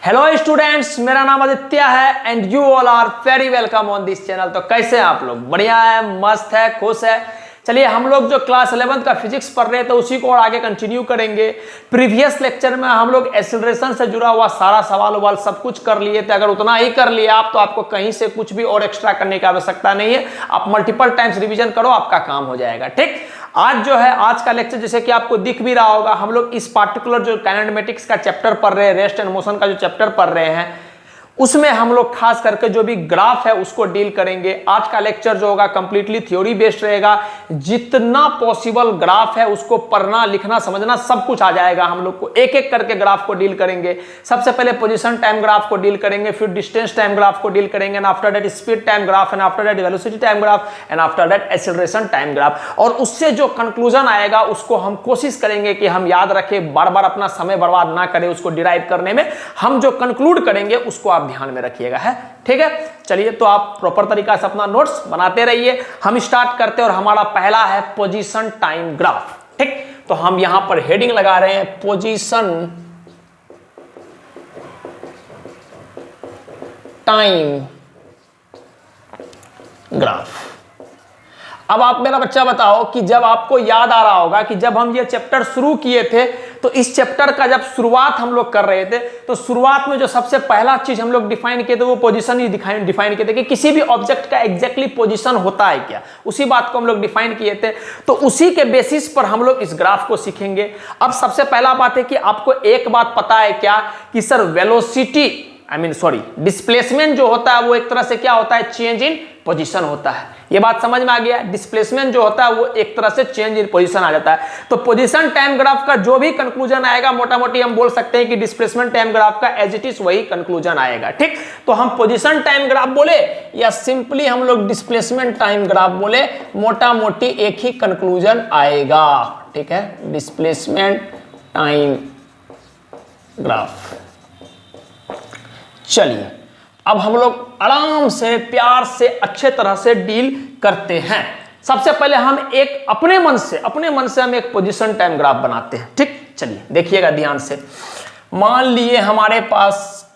Hello students, मेरा नाम आदित्य है and you all are very welcome on this channel. तो कैसे हैं आप लोग? बढ़िया है, मस्त है, खुश है। चलिए, हम लोग जो क्लास 11 का फिजिक्स पढ़ रहे थे उसी को और आगे कंटिन्यू करेंगे। प्रीवियस लेक्चर में हम लोग एक्सेलरेशन से जुड़ा हुआ सारा सवाल उवाल सब कुछ कर लिए थे। अगर उतना ही कर लिया आप तो आपको कहीं से कुछ भी और एक्स्ट्रा करने की आवश्यकता नहीं है। आप मल्टीपल टाइम्स रिवीजन करो, आपका काम हो जाएगा। ठीक, आज जो है आज का लेक्चर जैसे कि आपको दिख भी रहा होगा, हम लोग इस पार्टिकुलर जो काइनेमेटिक्स का चैप्टर पढ़ रहे हैं, रेस्ट एंड मोशन का जो चैप्टर पढ़ रहे हैं, उसमें हम लोग खास करके जो भी ग्राफ है उसको डील करेंगे। आज का लेक्चर जो होगा कंप्लीटली थ्योरी बेस्ड रहेगा। जितना पॉसिबल ग्राफ है उसको पढ़ना, लिखना, समझना सब कुछ आ जाएगा। हम लोग को एक एक करके ग्राफ को डील करेंगे। सबसे पहले पोजीशन टाइम ग्राफ को डील करेंगे, फिर डिस्टेंस टाइम ग्राफ को डील करेंगे, and after that speed time graph, and after that velocity time graph, and after that acceleration time graph. और उससे जो कंक्लूजन आएगा उसको हम कोशिश करेंगे कि हम याद रखें, बार बार अपना समय बर्बाद ना करें उसको डिराइव करने में। हम जो कंक्लूड करेंगे उसको आप ध्यान में रखिएगा, है ठीक है। चलिए, तो आप प्रॉपर तरीका से अपना नोट्स बनाते रहिए। हम स्टार्ट करते हैं और हमारा पहला है पोजीशन टाइम ग्राफ। ठीक, तो हम यहां पर हेडिंग लगा रहे हैं पोजीशन टाइम ग्राफ। अब आप मेरा बच्चा बताओ कि जब आपको याद आ रहा होगा कि जब हम ये चैप्टर शुरू किए थे तो इस चैप्टर का जब शुरुआत हम लोग कर रहे थे तो शुरुआत में जो सबसे पहला चीज हम लोग डिफाइन किए थे वो पोजीशन ही डिफाइन किए थे कि किसी भी ऑब्जेक्ट का एग्जैक्टली पोजीशन होता है क्या, उसी बात को हम लोग डिफाइन किए थे। तो उसी के बेसिस पर हम लोग इस ग्राफ को सीखेंगे। अब सबसे पहला बात है कि आपको एक बात पता है क्या कि सर वेलोसिटी डिस्प्लेसमेंट जो होता है वो एक तरह से क्या होता है, चेंज इन पोजीशन होता है। ये बात समझ में आ गया? डिस्प्लेसमेंट जो होता है वो एक तरह से चेंज इन पोजीशन आ जाता है। तो पोजीशन टाइम ग्राफ का जो भी कंक्लूजन आएगा मोटा मोटी हम बोल सकते हैं कि डिस्प्लेसमेंट टाइम ग्राफ का एज इट इज वही कंक्लूजन आएगा। ठीक, तो हम पोजीशन टाइम ग्राफ बोले या सिंपली हम लोग डिस्प्लेसमेंट टाइम ग्राफ बोले, मोटा मोटी एक ही कंक्लूजन आएगा। ठीक है, डिस्प्लेसमेंट टाइम ग्राफ। चलिए, अब हम लोग आराम से, प्यार से, अच्छे तरह से डील करते हैं। सबसे पहले हम एक अपने मन से हम एक पोजीशन टाइम ग्राफ बनाते हैं। ठीक, चलिए देखिएगा ध्यान से। मान लिए हमारे पास,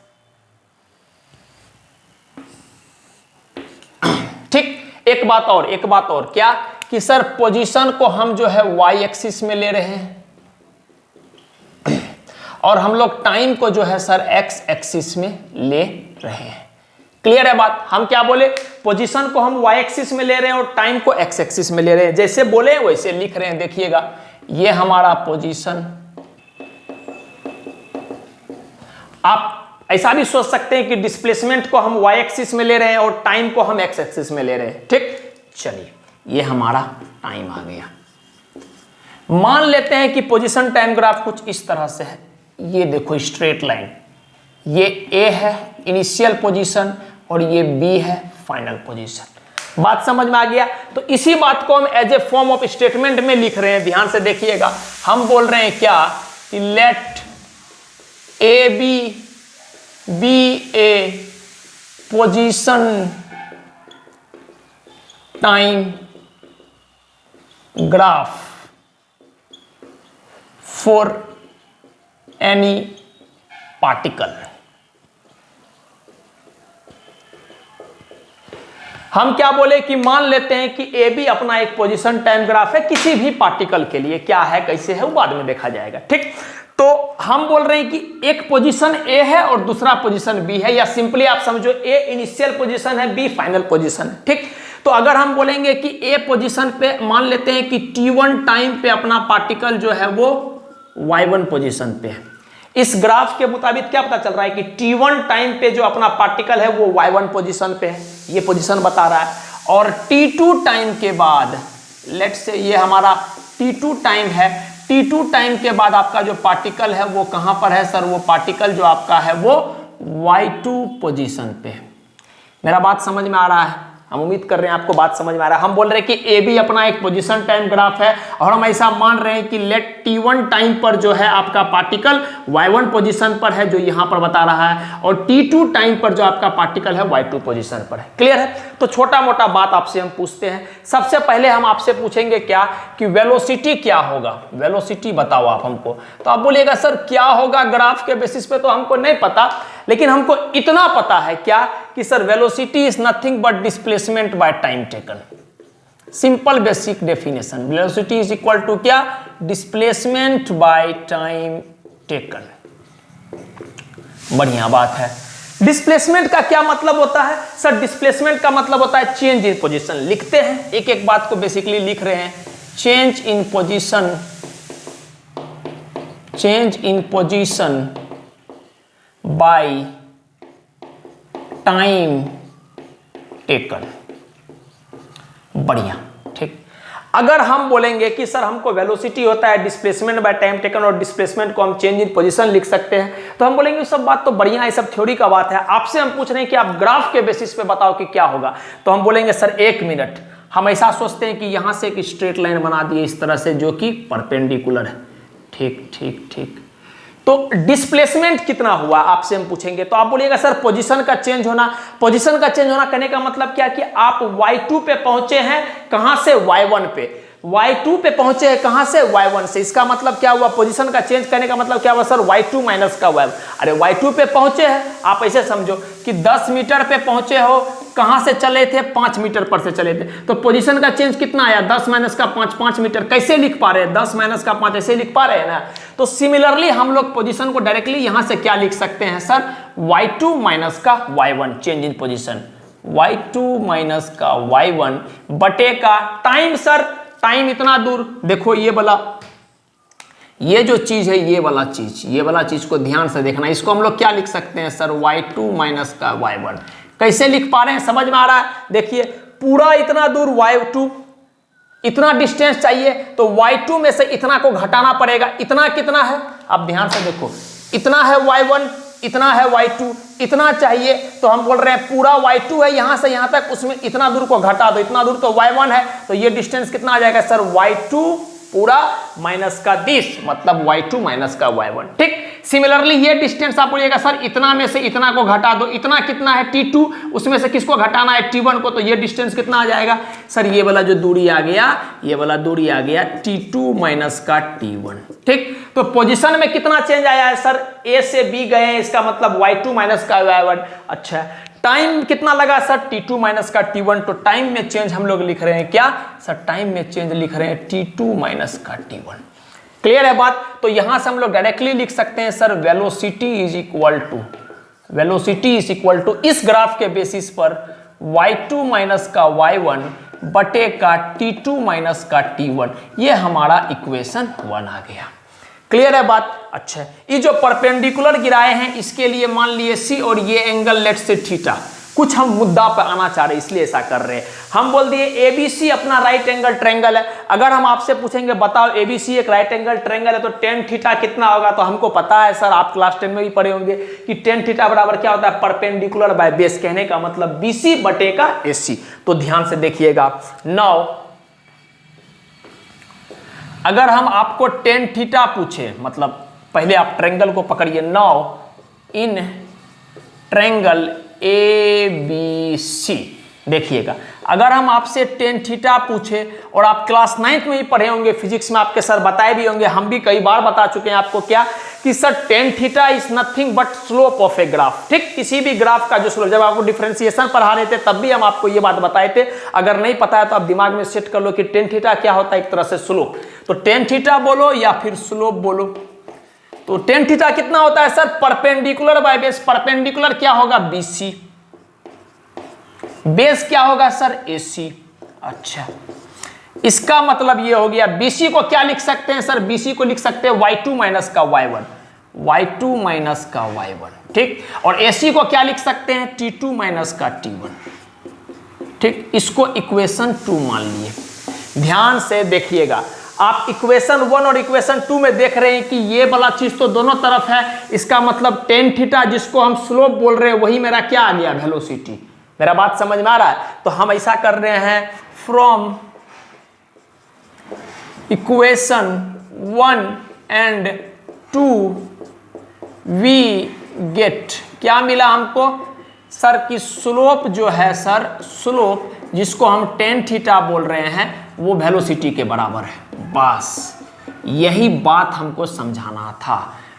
ठीक, एक बात और क्या कि सर पोजीशन को हम जो है वाई एक्सिस में ले रहे हैं और हम लोग टाइम को जो है सर एक्स एक्सिस में ले रहे हैं। क्लियर है बात? हम क्या बोले, पोजीशन को हम वाई एक्सिस में ले रहे हैं और टाइम को एक्स एक्सिस में ले रहे हैं। जैसे बोले वैसे लिख रहे हैं। देखिएगा, ये हमारा पोजीशन। आप ऐसा भी सोच सकते हैं कि डिस्प्लेसमेंट को हम वाई एक्सिस में ले रहे हैं और टाइम को हम एक्स एक्सिस में ले रहे हैं। ठीक, चलिए, ये हमारा टाइम आ गया। मान लेते हैं कि पोजीशन टाइम ग्राफ कुछ इस तरह से है। ये देखो स्ट्रेट लाइन, ये ए है इनिशियल पोजीशन और ये बी है फाइनल पोजीशन। बात समझ में आ गया? तो इसी बात को हम as a form of statement में लिख रहे हैं। ध्यान से देखिएगा, हम बोल रहे हैं क्या कि let a be a position time graph for any particle. हम क्या बोले कि मान लेते हैं कि ए बी अपना एक पोजीशन टाइम ग्राफ है किसी भी पार्टिकल के लिए। क्या है, कैसे है, वो बाद में देखा जाएगा। ठीक, तो हम बोल रहे हैं कि एक पोजीशन ए है और दूसरा पोजीशन बी है, या सिंपली आप समझो ए इनिशियल पोजीशन है, बी फाइनल पोजीशन है। ठीक, तो अगर हम बोलेंगे कि ए पोजीशन पे मान लेते हैं कि t1 टाइम पे अपना पार्टिकल जो है वो y1 पोजीशन पे है। इस ग्राफ के मुताबिक क्या पता चल रहा है कि t1 टाइम पे जो अपना पार्टिकल है वो y1 पोजीशन पे है, ये पोजीशन बता रहा है। और t2 टाइम के बाद, लेट से ये हमारा t2 टाइम है, t2 टाइम के बाद आपका जो पार्टिकल है वो कहां पर है सर? वो पार्टिकल जो आपका है वो y2 पोजीशन पे है। मेरा बात समझ में आ रहा है? हम उम्मीद कर रहे हैं आपको बात समझ में आ रहा है। हम बोल रहे हैं कि ए बी अपना एक पोजीशन टाइम ग्राफ है और हम ऐसा मान रहे हैं कि लेट t1 टाइम पर जो है आपका पार्टिकल y1 पोजीशन पर है, जो यहां पर बता रहा है, और t2 टाइम पर जो आपका पार्टिकल है y2 पोजीशन पर है। क्लियर है? तो छोटा मोटा बात आपसे हम पूछते हैं। सबसे पहले हम आपसे पूछेंगे क्या कि वेलोसिटी क्या होगा, वेलोसिटी बताओ आप हमको। तो आप बोलिएगा सर क्या होगा ग्राफ के बेसिस पे तो हमको नहीं पता, लेकिन हमको इतना पता है क्या कि sir velocity is nothing but displacement by time taken. Simple basic definition, velocity is equal to क्या, डिस्प्लेसमेंट बाय टाइम टेकन। बढ़िया बात है। डिस्प्लेसमेंट का क्या मतलब होता है सर? डिस्प्लेसमेंट का मतलब होता है चेंज इन पोजीशन। लिखते हैं, एक एक बात को बेसिकली लिख रहे हैं। Change in position, change in position by time taken. बढ़िया, ठीक। अगर हम बोलेंगे कि सर हमको वेलोसिटी होता है डिस्प्लेसमेंट बाय टाइम टेकन और डिस्प्लेसमेंट को हम चेंज इन पोजीशन लिख सकते हैं, तो हम बोलेंगे सब बात तो बढ़िया है, सब थ्योरी का बात है। आपसे हम पूछ रहे हैं कि आप ग्राफ के बेसिस पे बताओ कि क्या होगा, तो हम बोलेंगे सर 1 मिनट। हम ऐसा सोचते हैं कि यहां से एक स्ट्रेट लाइन बना दिए इस तरह से जो कि परपेंडिकुलर है। ठीक ठीक ठीक। तो डिस्प्लेसमेंट कितना हुआ आपसे हम पूछेंगे, तो आप बोलिएगा सर पोजीशन का चेंज होना। पोजीशन का चेंज होना कहने का मतलब क्या कि आप y2 पे पहुंचे हैं, कहां से, y1 पे। y2 पे पहुंचे हैं कहां से, y1 से। इसका मतलब क्या हुआ, पोजीशन का चेंज करने का मतलब क्या हुआ सर, y2 माइनस का y1। अरे y2 पे पहुंचे हैं, आप ऐसे समझो कि 10 मीटर पे पहुंचे हो, कहां से चले थे, 5 मीटर पर से चले थे, तो पोजीशन का चेंज कितना आया, 10 माइनस का 5, 5 मीटर। कैसे लिख पा रहे हैं, 10 माइनस का 5 ऐसे लिख पा रहे हैं ना। तो सिमिलरली हम लोग पोजीशन को डायरेक्टली यहां से क्या लिख सकते हैं सर, y2 माइनस का y1, change in position, y2 minus का y1 बटे का टाइम। सर टाइम इतना दूर, देखो ये वाला, ये जो चीज है, ये वाला चीज, ये वाला चीज को ध्यान से देखना। इसको हम लोग क्या लिख सकते हैं सर, y2 माइनस का y1। कैसे लिख पा रहे हैं, समझ में आ रहा है? देखिए पूरा इतना दूर y2, इतना डिस्टेंस चाहिए, तो y2 में से इतना को घटाना पड़ेगा। इतना कितना है, आप ध्यान से देखो, इतना है y1, इतना है y2, इतना चाहिए, तो हम बोल रहे हैं पूरा y2 है यहां से यहां तक, उसमें इतना दूर को घटा दो, इतना दूर तो y1 है, तो ये डिस्टेंस कितना आ जाएगा सर, y2 पूरा माइनस का 10, मतलब y2 माइनस का y1। ठीक। सिमिलरली ये डिस्टेंस आप बोलिएगा सर इतना में से इतना को घटा दो, इतना कितना है t2, उसमें से किसको घटाना है, t1 को, तो ये डिस्टेंस कितना आ जाएगा सर, ये वाला जो दूरी आ गया, ये वाला दूरी आ गया t2 माइनस का t1। ठीक। तो पोजीशन में कितना चेंज आया है सर, a से b गए हैं, इसका मतलब y2 माइनस का y1। अच्छा, टाइम कितना लगा सर, t2 माइनस का t1, तो टाइम में चेंज हम लोग लिख रहे हैं क्या सर, टाइम में चेंज लिख रहे हैं t2 माइनस का t1। क्लियर है बात? तो यहां से हम लोग डायरेक्टली लिख सकते हैं sir, velocity is equal to, velocity is equal to इस ग्राफ के बेसिस पर y2 माइनस का y1 बटे का t2 माइनस का t1। ये हमारा इक्वेशन 1 आ गया। क्लियर है बात? अच्छा, ये जो परपेंडिकुलर गिराए हैं इसके लिए मान लिए सी और ये एंगल लेट से थीटा। कुछ हम मुद्दा पर आना चाह रहे हैं इसलिए ऐसा कर रहे हैं। हम बोल दिए एबीसी अपना राइट एंगल ट्रायंगल है। अगर हम आपसे पूछेंगे बताओ एबीसी एक राइट एंगल ट्रायंगल है तो टेन थीटा कितना होगा, तो हमको पता है सर, आप क्लास 10 में भी पढ़े होंगे कि टेन थीटा बराबर क्या होता है, परपेंडिकुलर बाय बेस। कहने का मतलब बीसी बटे का एसी। तो ध्यान से देखिएगा। नाउ अगर हम आपको टेन थीटा पूछे, मतलब पहले आप ट्रायंगल को पकड़िए। Now in triangle A B C, देखिएगा अगर हम आपसे टेन थीटा पूछे, और आप क्लास 9th में ही पढ़े होंगे, फिजिक्स में आपके सर बताए भी होंगे, हम भी कई बार बता चुके हैं आपको क्या कि sir tan theta is nothing but slope of a graph. ठीक, किसी भी ग्राफ का जो स्लोप, जब आपको डिफरेंशिएशन पढ़ा रहे थे तब भी हम आपको ये बात बताए थे। अगर नहीं पता है तो आप दिमाग में सेट कर लो कि टेन थीटा क्या होता है, एक तरह से स्लोप। तो टेन थीटा बोलो या फिर स्लोप बोलो। तो टेन थीटा कितना होता है sir, perpendicular by base. Perpendicular क्या होगा, बीसी, बेस क्या होगा सर, एसी। अच्छा, इसका मतलब ये हो गया, बीसी को क्या लिख सकते हैं सर, बीसी को लिख सकते हैं y2 माइनस का y1, y2 माइनस का y1। ठीक, और एसी को क्या लिख सकते हैं, t2 माइनस का t1। ठीक, इसको इक्वेशन 2 मान लिए। ध्यान से देखिएगा, आप इक्वेशन 1 और इक्वेशन 2 में देख रहे हैं कि ये वाला चीज तो दोनों तरफ है। इसका मतलब टेन थीटा जिसको हम स्लोप बोल रहे हैं वही मेरा क्या आ गया, वेलोसिटी। मेरा बात समझ में आ रहा है? तो हम ऐसा कर रहे हैं, from equation 1 and 2 we get, क्या मिला हमको सर कि स्लोप जो है सर, स्लोप जिसको हम टेन थीटा बोल रहे हैं वो वेलोसिटी के बराबर है। बस यही बात हमको समझाना था।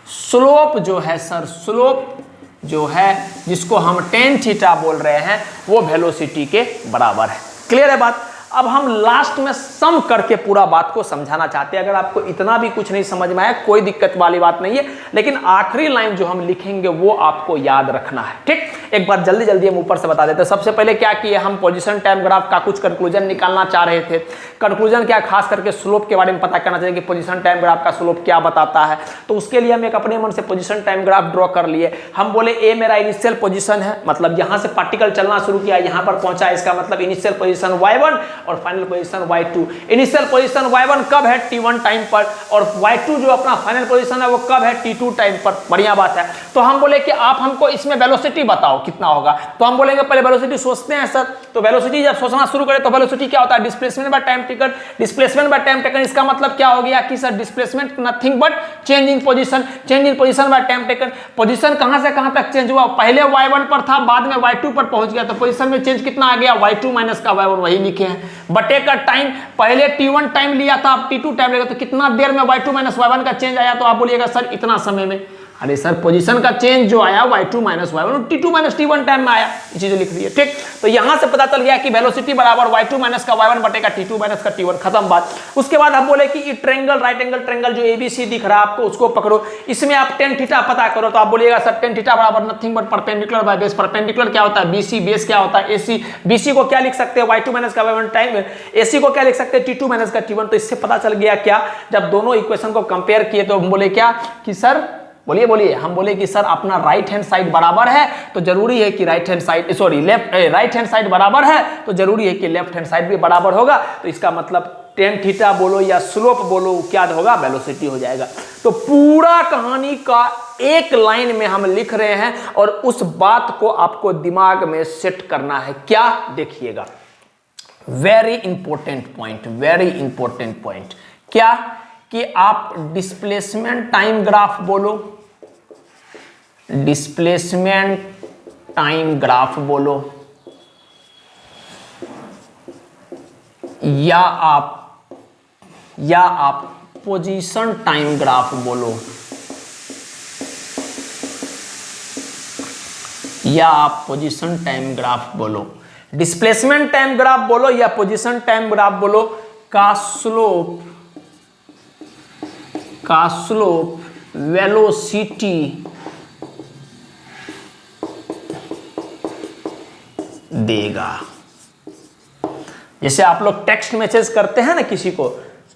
स्लोप जो है सर, स्लोप जो है जिसको हम टेन थीटा बोल रहे हैं वो वेलोसिटी के बराबर है। क्लियर है बात। अब हम लास्ट में सम करके पूरा बात को समझाना चाहते हैं। अगर आपको इतना भी कुछ नहीं समझ में आया कोई दिक्कत वाली बात नहीं है, लेकिन आखिरी लाइन जो हम लिखेंगे वो आपको याद रखना है। ठीक, एक बार जल्दी जल्दी हम ऊपर से बता देते हैं। सबसे पहले क्या किए, हम पोजीशन टाइम ग्राफ का कुछ कंक्लूजन निकालना चाह रहे थे। कंक्लूजन क्या, खास करके स्लोप के बारे में पता करना चाहिए कि पोजीशन टाइम ग्राफ का स्लोप क्या बताता है। तो उसके लिए हम एक अपने मन से पोजीशन टाइम ग्राफ ड्रॉ कर लिए। हम बोले ए मेरा इनिशियल पोजीशन है, मतलब यहां से पार्टिकल चलना शुरू किया, यहां पर पहुंचा, इसका मतलब इनिशियल पोजीशन y1 और final position y2। Initial position y1 कब है, t1 टाइम पर, और y2 जो अपना फाइनल पोजीशन है वो कब है, t2 टाइम पर। बढ़िया बात है। तो हम बोले कि आप हमको इसमें वेलोसिटी बताओ कितना होगा। तो हम बोलेंगे पहले वेलोसिटी सोचते हैं सर। तो वेलोसिटी जब सोचना शुरू करें तो वेलोसिटी क्या होता है, displacement by time taken. Displacement by time taken इसका मतलब क्या हो गया कि sir displacement nothing but change in position, change in position by time taken. Position कहां से कहां तक चेंज हुआ, पहले y1 पर था, बाद में y2 पर पहुंच गया, तो पोजीशन में चेंज कितना आ गया, y2 माइनस का y1, वही लिखे हैं। बटे का टाइम, पहले t1 टाइम लिया था, अब t2 टाइम लेगा, तो कितना देर में y2 माइनस y1 का चेंज आया, तो आप बोलिएगा सर इतना समय में। अरे सर पोजीशन का चेंज जो आया y2 minus y1 t2 minus t1 time में आया, ये चीज लिख दी है। ठीक, तो यहां से पता चल गया कि वेलोसिटी बराबर y2 माइनस का y1 बटेगा t2 माइनस का t1, खत्म बात। उसके बाद हम बोले कि ये ट्रायंगल, राइट एंगल ट्रायंगल जो ABC दिख रहा है आपको, उसको पकड़ो, इसमें आप tan थीटा पता करो। तो आप बोलिएगा सर tan थीटा बराबर nothing but perpendicular by base. Perpendicular क्या होता है, BC, बेस क्या होता है, AC। BC को क्या लिख सकते हैं, y2 माइनस का y1 टाइम, AC को क्या लिख सकते हैं, t2 माइनस का t1। तो इससे पता चल गया क्या, जब दोनों इक्वेशन को कंपेयर किए तो हम बोले क्या कि सर, बोलिए बोलिए, हम बोले कि सर अपना राइट हैंड साइड बराबर है तो जरूरी है कि राइट हैंड साइड बराबर है तो जरूरी है कि लेफ्ट हैंड साइड भी बराबर होगा। तो इसका मतलब टेन थीटा बोलो या स्लोप बोलो क्या होगा, वेलोसिटी हो जाएगा। तो पूरा कहानी का एक लाइन में हम लिख रहे हैं और उस बात को आपको दिमाग में सेट करना है। क्या, देखिएगा, very important point, very important point. क्या कि आप डिस्प्लेसमेंट टाइम ग्राफ बोलो, डिस्प्लेसमेंट टाइम ग्राफ बोलो, या आप पोजीशन टाइम ग्राफ बोलो, या आप पोजीशन टाइम ग्राफ बोलो, डिस्प्लेसमेंट टाइम ग्राफ बोलो या पोजीशन टाइम ग्राफ बोलो, का स्लोप वेलोसिटी देगा। जैसे आप लोग टेक्स्ट मैसेज करते हैं ना किसी को,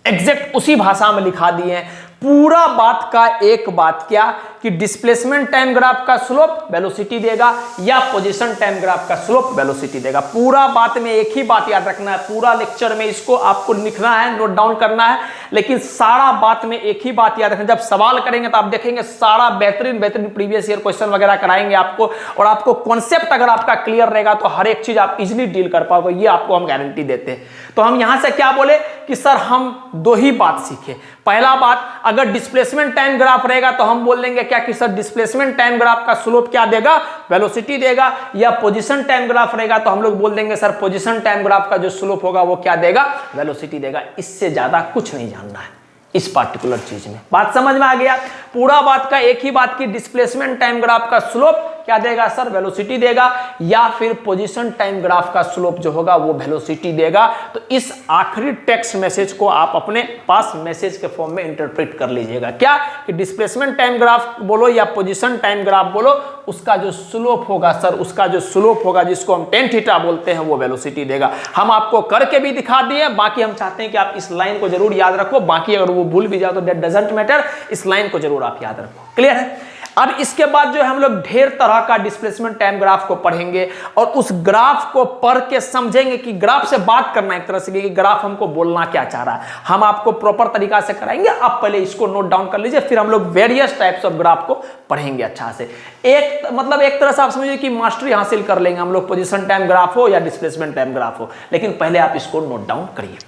एग्जैक्ट उसी भाषा में लिखा दिए हैं। पूरा बात का एक बात क्या कि डिस्प्लेसमेंट टाइम ग्राफ का स्लोप वेलोसिटी देगा या पोजीशन टाइम ग्राफ का स्लोप वेलोसिटी देगा। पूरा बात में एक ही बात याद रखना है, पूरा लेक्चर में इसको आपको लिखना है, नोट डाउन करना है, लेकिन सारा बात में एक ही बात याद रखना। जब सवाल करेंगे तो आप देखेंगे सारा बेहतरीन प्रीवियस ईयर क्वेश्चन वगैरह कराएंगे आपको, और आपको कॉन्सेप्ट अगर आपका क्लियर रहेगा तो हर एक चीज आप इजिली डील कर पाओगे, ये आपको हम गारंटी देते हैं। तो हम यहां से क्या बोले कि सर हम दो ही बात सीखे। पहला बात, अगर डिस्प्लेसमेंट टाइम ग्राफ रहेगा तो हम बोल देंगे क्या कि सर डिस्प्लेसमेंट टाइम ग्राफ का स्लोप क्या देगा, वेलोसिटी देगा, या पोजीशन टाइम ग्राफ रहेगा तो हम लोग बोल देंगे सर पोजीशन टाइम ग्राफ का जो स्लोप होगा वो क्या देगा, वेलोसिटी देगा। इससे ज्यादा कुछ नहीं जानना है इस पार्टिकुलर चीज में। बात समझ में आ गया। पूरा बात का एक ही बात की डिस्प्लेसमेंट टाइम ग्राफ का स्लोप क्या देगा सर, वेलोसिटी देगा, या फिर पोजीशन टाइम ग्राफ का स्लोप जो होगा वो वेलोसिटी देगा। तो इस आखिरी टेक्स्ट मैसेज को आप अपने पास मैसेज के फॉर्म में इंटरप्रेट कर लीजिएगा। क्या कि डिस्प्लेसमेंट टाइम ग्राफ बोलो या पोजीशन टाइम ग्राफ बोलो, उसका जो स्लोप होगा सर, उसका जो स्लोप होगा जिसको हम टेन थीटा बोलते हैं वो वेलोसिटी देगा। हम आपको करके भी दिखा दिए, बाकी हम चाहते हैं कि आप इस लाइन को जरूर याद रखो। बाकी अगर वो भूल भी जाओ तो दैट डजंट मैटर, इस लाइन को जरूर आप याद रखो। क्लियर है। अब इसके बाद जो हम लोग ढेर तरह का डिस्प्लेसमेंट टाइम ग्राफ को पढ़ेंगे और उस ग्राफ को पढ़ के समझेंगे कि ग्राफ से बात करना एक तरह से कि ग्राफ हमको बोलना क्या चाह रहा है। हम आपको प्रॉपर तरीका से कराएंगे, आप पहले इसको नोट डाउन कर लीजिए, फिर हम लोग वेरियस टाइप्स ऑफ ग्राफ को पढ़ेंगे अच्छा से। एक तरह से आप समझिए कि मास्टरी हासिल कर लेंगे हम लोग, पोजीशन टाइम ग्राफ हो या डिस्प्लेसमेंट टाइम ग्राफ हो, लेकिन पहले आप इसको नोट डाउन करिए।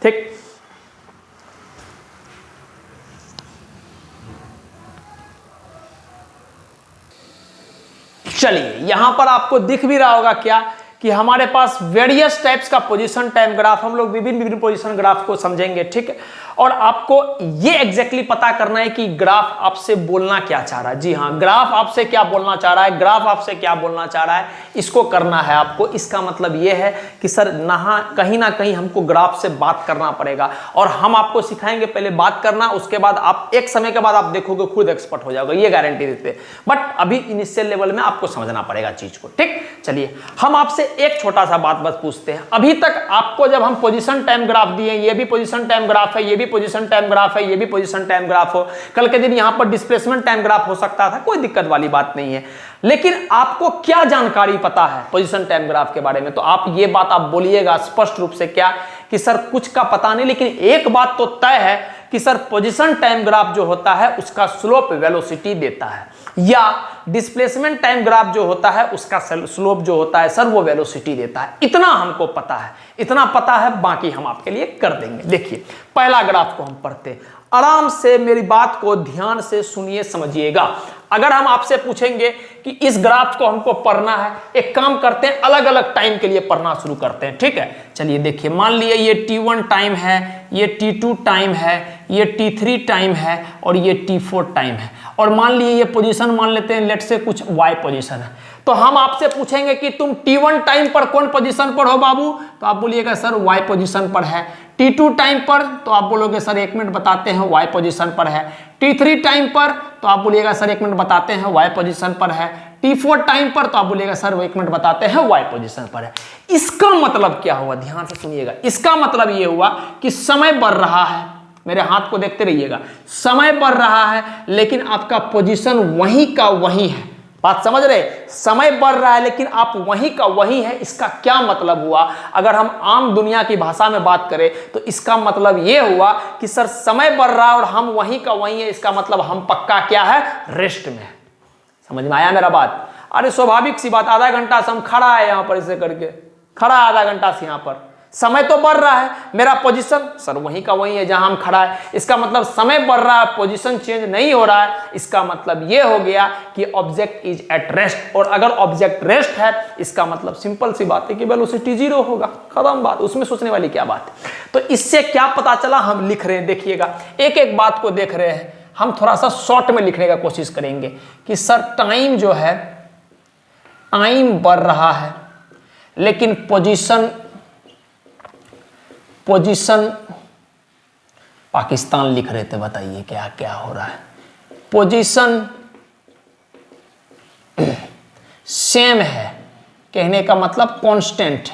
ठीक, चलिए यहां पर आपको दिख भी रहा होगा क्या कि कि हमारे पास वेरियस टाइप्स का पोजीशन टाइम ग्राफ, हम लोग विभिन्न पोजीशन ग्राफ को समझेंगे, ठीक है। और आपको ये एग्जैक्टली पता करना है कि ग्राफ आपसे बोलना क्या चाह रहा है। जी हाँ, ग्राफ आपसे क्या बोलना चाह रहा है, ग्राफ आपसे क्या बोलना चाह रहा है, इसको करना है आपको। इसका मतलब ये है कि सर कहीं ना कहीं हमको ग्राफ से बात करना पड़ेगा, और हम आपको सिखाएंगे पहले बात करना, उसके बाद आप एक समय के बाद आप देखोगे खुद एक्सपर्ट हो जाओगे, ये गारंटी देते हैं। बट अभी इनिशियल लेवल में आपको समझना पड़ेगा चीज को, ठीक। चलिए हम आपसे एक छोटा सा बात बस पूछते हैं। अभी तक आपको जब हम पोजीशन टाइम ग्राफ दिए, ये भी पोजीशन टाइम ग्राफ है, ये भी पोजीशन टाइम ग्राफ है, ये भी पोजीशन टाइम ग्राफ हो, कल के दिन यहां पर डिस्प्लेसमेंट टाइम ग्राफ हो सकता था, कोई दिक्कत वाली बात नहीं है। लेकिन आपको क्या जानकारी पता है पोजीशन टाइम ग्राफ के बारे में, तो आप ये बात आप बोलिएगा स्पष्ट रूप से, क्या कि सर कुछ का पता नहीं, लेकिन एक बात तो तय है कि सर पोजीशन टाइम ग्राफ जो होता है उसका स्लोप वेलोसिटी देता है, या डिस्प्लेसमेंट टाइम ग्राफ जो होता है उसका स्लोप जो होता है सर वो वेलोसिटी देता है। इतना हमको पता है, इतना पता है, बाकी हम आपके लिए कर देंगे। देखिए पहला ग्राफ को हम पढ़ते हैं, आराम से मेरी बात को ध्यान से सुनिए, समझिएगा। अगर हम आपसे पूछेंगे कि इस ग्राफ को हमको पढ़ना है, एक काम करते हैं अलग अलग टाइम के लिए पढ़ना शुरू करते हैं, ठीक है। चलिए देखिए, मान लिए ये T1 टाइम है, ये T2 टाइम है, ये T3 टाइम है और ये T4 टाइम है, और मान लिए ये पोजीशन मान लेते हैं लेट से कुछ Y पोजीशन है। तो हम आपसे पूछेंगे कि तुम T1 टाइम पर कौन पोजीशन पर हो बाबू, तो आप बोलिएगा सर Y पोजीशन पर है। T2 टाइम पर तो आप बोलोगे सर 1 मिनट बताते हैं Y पोजीशन पर है। T3 टाइम पर तो आप बोलिएगा सर 1 मिनट बताते हैं Y पोजीशन पर है। T4 टाइम पर तो आप बोलिएगा सर वो 1 मिनट बताते हैं Y पोजीशन पर है। इसका मतलब क्या हुआ, ध्यान से सुनिएगा। इसका मतलब ये हुआ कि समय बढ़ रहा है, मेरे हाथ को देखते रहिएगा, समय बढ़ रहा है लेकिन आपका पोजीशन वहीं का वहीं है। बात समझ रहे, समय बढ़ रहा है लेकिन आप वहीं का वहीं है। इसका क्या मतलब हुआ, अगर हम आम दुनिया की भाषा में बात करें तो इसका मतलब यह हुआ कि सर समय बढ़ रहा है और हम वहीं का वहीं है, इसका मतलब हम पक्का क्या है, रेस्ट में है। समझ में आया मेरा बात? अरे स्वाभाविक सी बात, आधा घंटा से हम खड़ा है यहां पर, इसे करके खड़ा है आधा घंटा से यहां पर, समय तो बढ़ रहा है, मेरा पोजीशन सर वहीं का वहीं है जहां हम खड़ा है, इसका मतलब समय बढ़ रहा है, पोजीशन चेंज नहीं हो रहा है। इसका मतलब यह हो गया कि ऑब्जेक्ट इज एट रेस्ट, और अगर ऑब्जेक्ट रेस्ट है इसका मतलब सिंपल सी बात है कि वेलोसिटी 0 होगा, खत्म बात, उसमें सोचने वाली क्या बात है। तो इससे क्या पता चला, हम लिख रहे हैं, देखिएगा एक एक बात को देख रहे हैं। हम थोड़ा सा शॉर्ट में लिखने का कोशिश करेंगे कि सर टाइम जो है, टाइम बढ़ रहा है लेकिन पोजीशन पाकिस्तान लिख रहे थे, बताइए क्या क्या हो रहा है। पोजीशन सेम है, कहने का मतलब कांस्टेंट।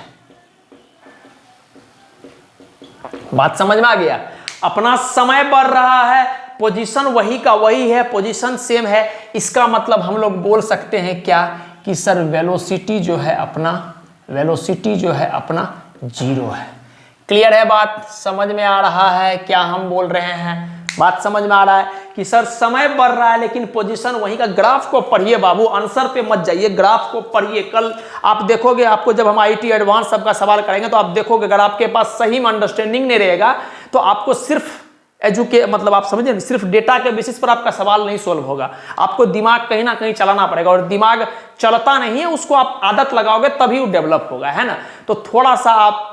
बात समझ में आ गया? अपना समय बढ़ रहा है, पोजीशन वही का वही है, पोजीशन सेम है, इसका मतलब हम लोग बोल सकते हैं क्या कि सर वेलोसिटी जो है अपना 0 है। क्लियर है बात? समझ में आ रहा है क्या हम बोल रहे हैं? बात समझ में आ रहा है कि सर समय बढ़ रहा है लेकिन पोजीशन वहीं का। ग्राफ को पढ़िए बाबू, आंसर पे मत जाइए, ग्राफ को पढ़िए। कल आप देखोगे, आपको जब हम आईटी एडवांस सबका सवाल करेंगे तो आप देखोगे, अगर आपके पास सही में अंडरस्टैंडिंग नहीं रहेगा तो आपको सिर्फ मतलब आप समझे, सिर्फ डेटा के बेसिस पर आपका सवाल नहीं सोल्व होगा, आपको दिमाग कहीं ना कहीं चलाना पड़ेगा, और दिमाग चलता नहीं है, उसको आप आदत लगाओगे तभी वो डेवलप होगा, है ना। तो थोड़ा सा आप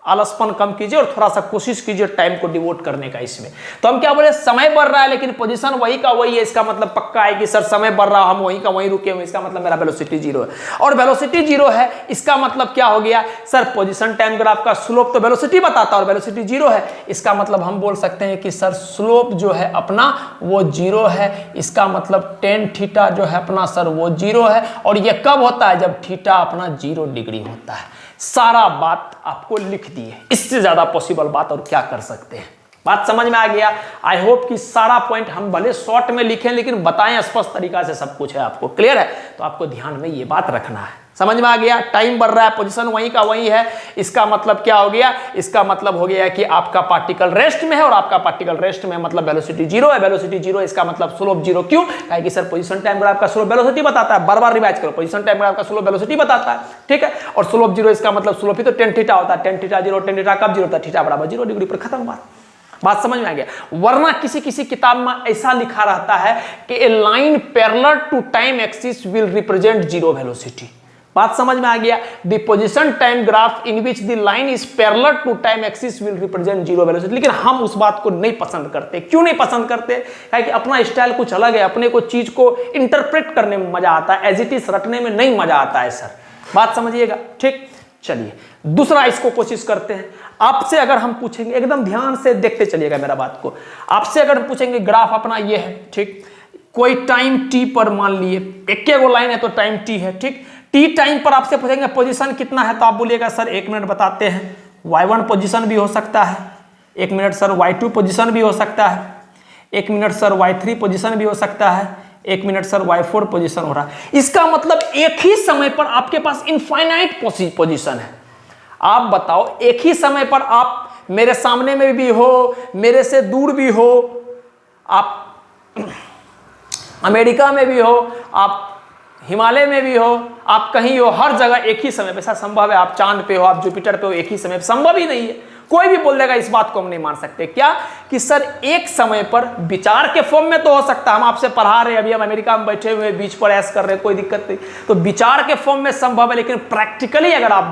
आलसपन कम कीजिए और थोड़ा सा कोशिश कीजिए टाइम को डिवोट करने का इसमें। तो हम क्या बोले, समय बढ़ रहा है लेकिन पोजीशन वही का वही है, इसका मतलब पक्का है कि सर समय बढ़ रहा है, हम वहीं का वहीं रुके हुए, इसका मतलब मेरा वेलोसिटी 0 है। और वेलोसिटी 0 है, इसका मतलब क्या हो गया सर, पोजीशन टाइम ग्राफ का स्लोप तो वेलोसिटी बताता है और वेलोसिटी 0 है, इसका मतलब हम बोल सकते हैं कि सर स्लोप जो है अपना वो 0 है। इसका मतलब टेन थीटा जो है अपना सर वो 0 है, और ये कब होता है, जब थीटा अपना 0 डिग्री होता है। सारा बात आपको लिख दी है, इससे ज्यादा पॉसिबल बात और क्या कर सकते हैं। बात समझ में आ गया? आई होप कि सारा पॉइंट हम भले शॉर्ट में लिखें लेकिन बताएं स्पष्ट तरीका से, सब कुछ है आपको क्लियर है। तो आपको ध्यान में ये बात रखना है। समझ में आ गया? टाइम बढ़ रहा है, पोजीशन वहीं का वहीं है, इसका मतलब क्या हो गया, इसका मतलब हो गया कि आपका पार्टिकल रेस्ट में है, और आपका पार्टिकल रेस्ट में मतलब वेलोसिटी 0 है। वेलोसिटी 0 इसका मतलब स्लोप 0। क्यों? कहे कि सर पोजीशन टाइम ग्राफ का स्लोप वेलोसिटी बताता है, बार बार रिवाइज करो, पोजीशन टाइम ग्राफ का स्लोप वेलोसिटी बताता है, ठीक है। और स्लोप 0 इसका मतलब स्लोप ही तो टेन थीटा होता है, टेन थीटा 0, टेन थीटा कब 0 होता है, थीटा बराबर 0 डिग्री पर, खत्म बात। बात समझ में आ गया? वरना किसी किसी किताब में ऐसा लिखा रहता है कि a line parallel to time axis will represent 0 velocity. बात समझ में आ गया। The position time graph in which the line is parallel to time axis will represent zero velocity. लेकिन हम उस बात को नहीं पसंद करते। क्यों नहीं पसंद करते? क्योंकि अपना स्टाइल कुछ अलग है, अपने को चीज को इंटरप्रेट करने में मजा आता है, एज इट इज रटने में नहीं मजा आता है सर। बात समझिएगा, ठीक। चलिए दूसरा इसको कोशिश करते हैं। आपसे अगर हम पूछेंगे, एकदम ध्यान से देखते चलिएगा मेरा बात को, आपसे अगर पूछेंगे ग्राफ अपना ये है, ठीक, कोई टाइम टी पर मान लिए एक वो लाइन है तो टाइम टी है, ठीक। टी टाइम पर आपसे पूछेंगे पोजीशन कितना है तो आप बोलिएगा सर 1 मिनट बताते हैं। y1 पोजीशन भी हो सकता है, 1 मिनट सर y2 पोजीशन भी हो सकता है, 1 मिनट सर y3 पोजीशन भी हो सकता है, 1 मिनट सर y4 पोजीशन हो रहा है। इसका मतलब एक ही समय पर आपके पास इनफाइनाइट पोजीशन है। आप बताओ, एक ही समय पर आप मेरे सामने में भी हो, मेरे से दूर भी हो, आप अमेरिका में भी हो, आप हिमालय में भी हो, आप कहीं हो, हर जगह एक ही समय पे। ऐसा संभव है? आप चांद पे हो, आप जुपिटर पे हो, एक ही समय पे? संभव ही नहीं है। कोई भी बोल देगा, इस बात को हम नहीं मान सकते। क्या कि सर एक समय पर विचार के फॉर्म में तो हो सकता है, हम आपसे पढ़ा रहे हैं, अभी हम अमेरिका में बैठे हुए बीच पर ऐश कर रहे हैं, कोई दिक्कत नहीं, तो विचार के फॉर्म में संभव है। लेकिन प्रैक्टिकली अगर आप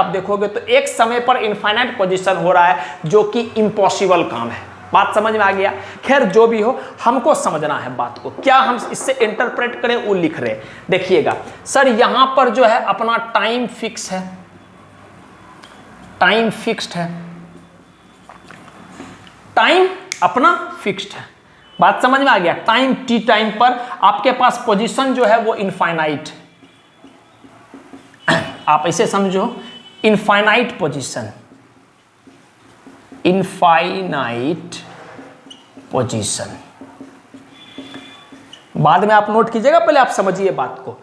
देखोगे तो एक समय पर इनफाइनाइट पोजीशन हो रहा है, जो कि इम्पॉसिबल काम है। बात समझ में आ गया? खैर जो भी हो, हमको समझना है बात को, क्या हम इससे इंटरप्रेट करें वो लिख रहे हैं। देखिएगा सर, यहां पर जो है अपना टाइम फिक्स है, टाइम फिक्स्ड है, टाइम अपना फिक्स्ड है। बात समझ में आ गया? टाइम टी टाइम पर आपके पास पोजीशन जो है वो इनफाइनाइट, आप ऐसे समझो, इनफाइनाइट पोजीशन, इनफाइनाइट पोजीशन। बाद में आप नोट कीजिएगा, पहले आप समझिए बात को।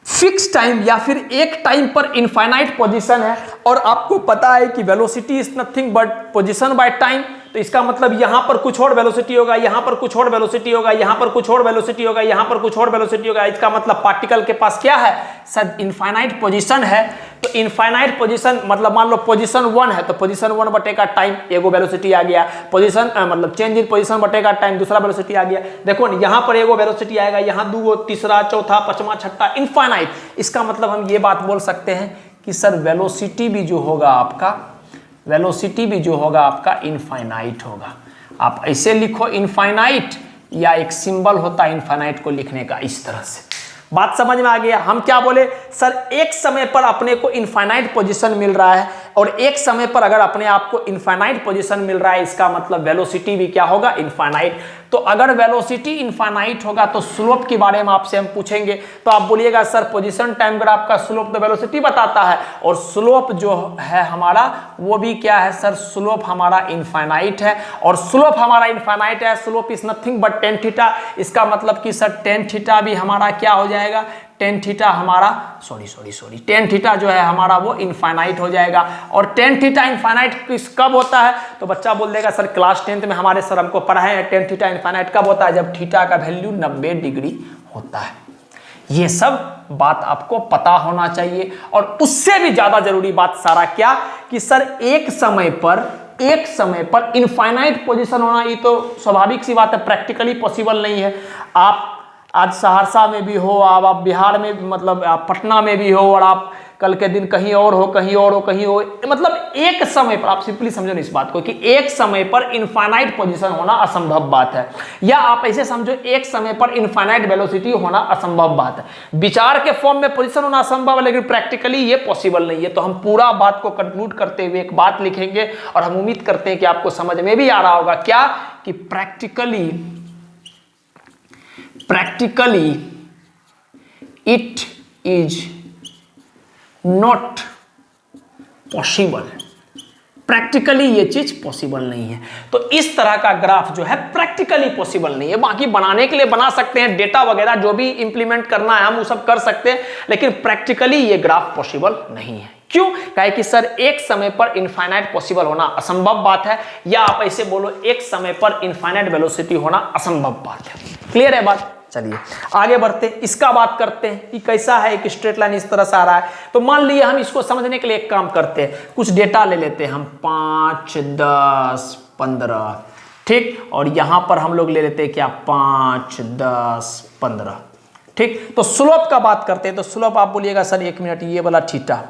फिक्स टाइम या फिर एक टाइम पर इनफाइनाइट पोजीशन है और आपको पता है कि velocity is nothing but position by time, तो इसका मतलब यहां पर कुछ और वेलोसिटी होगा, यहां पर कुछ और वेलोसिटी होगा, यहां पर कुछ और वेलोसिटी होगा, यहां पर कुछ और वेलोसिटी होगा। इसका मतलब पार्टिकल के पास क्या है सर? इनफाइनाइट पोजीशन है। तो इनफाइनाइट पोजीशन मतलब मान लो पोजीशन 1 है तो पोजीशन 1 बटेगा टाइम, एगो वेलोसिटी आ गया। पोजीशन मतलब चेंज इन पोजीशन बटेगा टाइम, दूसरा वेलोसिटी आ गया। देखो यहां पर एगो वेलोसिटी आएगा, यहां दूगो, तीसरा, चौथा, पांचवा, छठा, इनफाइनाइट। इसका मतलब हम ये बात बोल सकते हैं कि सर वेलोसिटी भी जो होगा आपका इनफाइनाइट होगा। आप ऐसे लिखो इनफाइनाइट, या एक सिंबल होता है इनफाइनाइट को लिखने का, इस तरह से। बात समझ में आ गया? हम क्या बोले सर, एक समय पर अपने को इनफाइनाइट पोजीशन मिल रहा है और एक समय पर अगर अपने आप को इनफाइनाइट पोजीशन मिल रहा है, इसका मतलब वेलोसिटी भी क्या होगा? इनफाइनाइट। तो अगर वेलोसिटी इनफाइनाइट होगा तो स्लोप के बारे में आपसे हम पूछेंगे, तो आप बोलिएगा सर पोजीशन टाइम ग्राफ का स्लोप तो वेलोसिटी बताता है, और स्लोप जो है हमारा वो भी क्या है सर? स्लोप हमारा इनफाइनाइट है, और स्लोप हमारा इनफाइनाइट है, slope is nothing but tan theta. इसका मतलब कि सर टेन थीटा भी हमारा क्या हो जाएगा? टेन थीटा हमारा टेन थीटा जो है हमारा वो इनफाइनाइट हो जाएगा। और टेन थीटा इनफाइनाइट कब होता है? तो बच्चा बोल देगा सर क्लास 10th में हमारे सर हमको पढ़ाए हैं, टेन थीटा इनफाइनाइट कब होता है? जब थीटा का वैल्यू 90 डिग्री होता है। ये सब बात आपको पता होना चाहिए। और उससे भी ज्यादा जरूरी बात सारा क्या कि सर एक समय पर इनफाइनाइट पोजीशन होना, ये तो स्वाभाविक सी बात है, प्रैक्टिकली पॉसिबल नहीं है। आप आज सहरसा में भी हो, आप बिहार में मतलब आप पटना में भी हो, और आप कल के दिन कहीं और हो, मतलब एक समय पर, आप सिंपली समझो इस बात को कि एक समय पर इनफाइनाइट पोजीशन होना असंभव बात है। या आप ऐसे समझो एक समय पर इनफाइनाइट वेलोसिटी होना असंभव बात है। विचार के फॉर्म में पोजीशन होना असंभव है, लेकिन प्रैक्टिकली ये पॉसिबल नहीं है। तो हम पूरा बात को कंक्लूड करते हुए एक बात लिखेंगे, और हम उम्मीद करते हैं कि आपको समझ में भी आ रहा होगा क्या कि practically it is not possible। Practically ये चीज पॉसिबल नहीं है। तो इस तरह का ग्राफ जो है प्रैक्टिकली पॉसिबल नहीं है। बाकी बनाने के लिए बना सकते हैं, डेटा वगैरह जो भी इंप्लीमेंट करना है हम वो सब कर सकते हैं, लेकिन प्रैक्टिकली ये ग्राफ पॉसिबल नहीं है। क्यों? कहे कि सर एक समय पर इनफाइनाइट पॉसिबल होना असंभव बात है, या आप ऐसे बोलो एक समय पर इनफाइनाइट वेलोसिटी होना असंभव बात है। क्लियर है बात? चलिए आगे बढ़ते हैं, इसका बात करते हैं कि कैसा है। एक स्ट्रेट लाइन इस तरह से आ रहा है, तो मान लीजिए हम इसको समझने के लिए एक काम करते हैं, कुछ डेटा ले लेते हैं हम 5, 10, 15, ठीक। और यहां पर हम लोग ले लेते हैं क्या 5, 10, 15, ठीक, तो स्लोप का बात करते हैं, तो स्लोप आप बोलिएगा सर 1 मिनट, ये वाला थीटा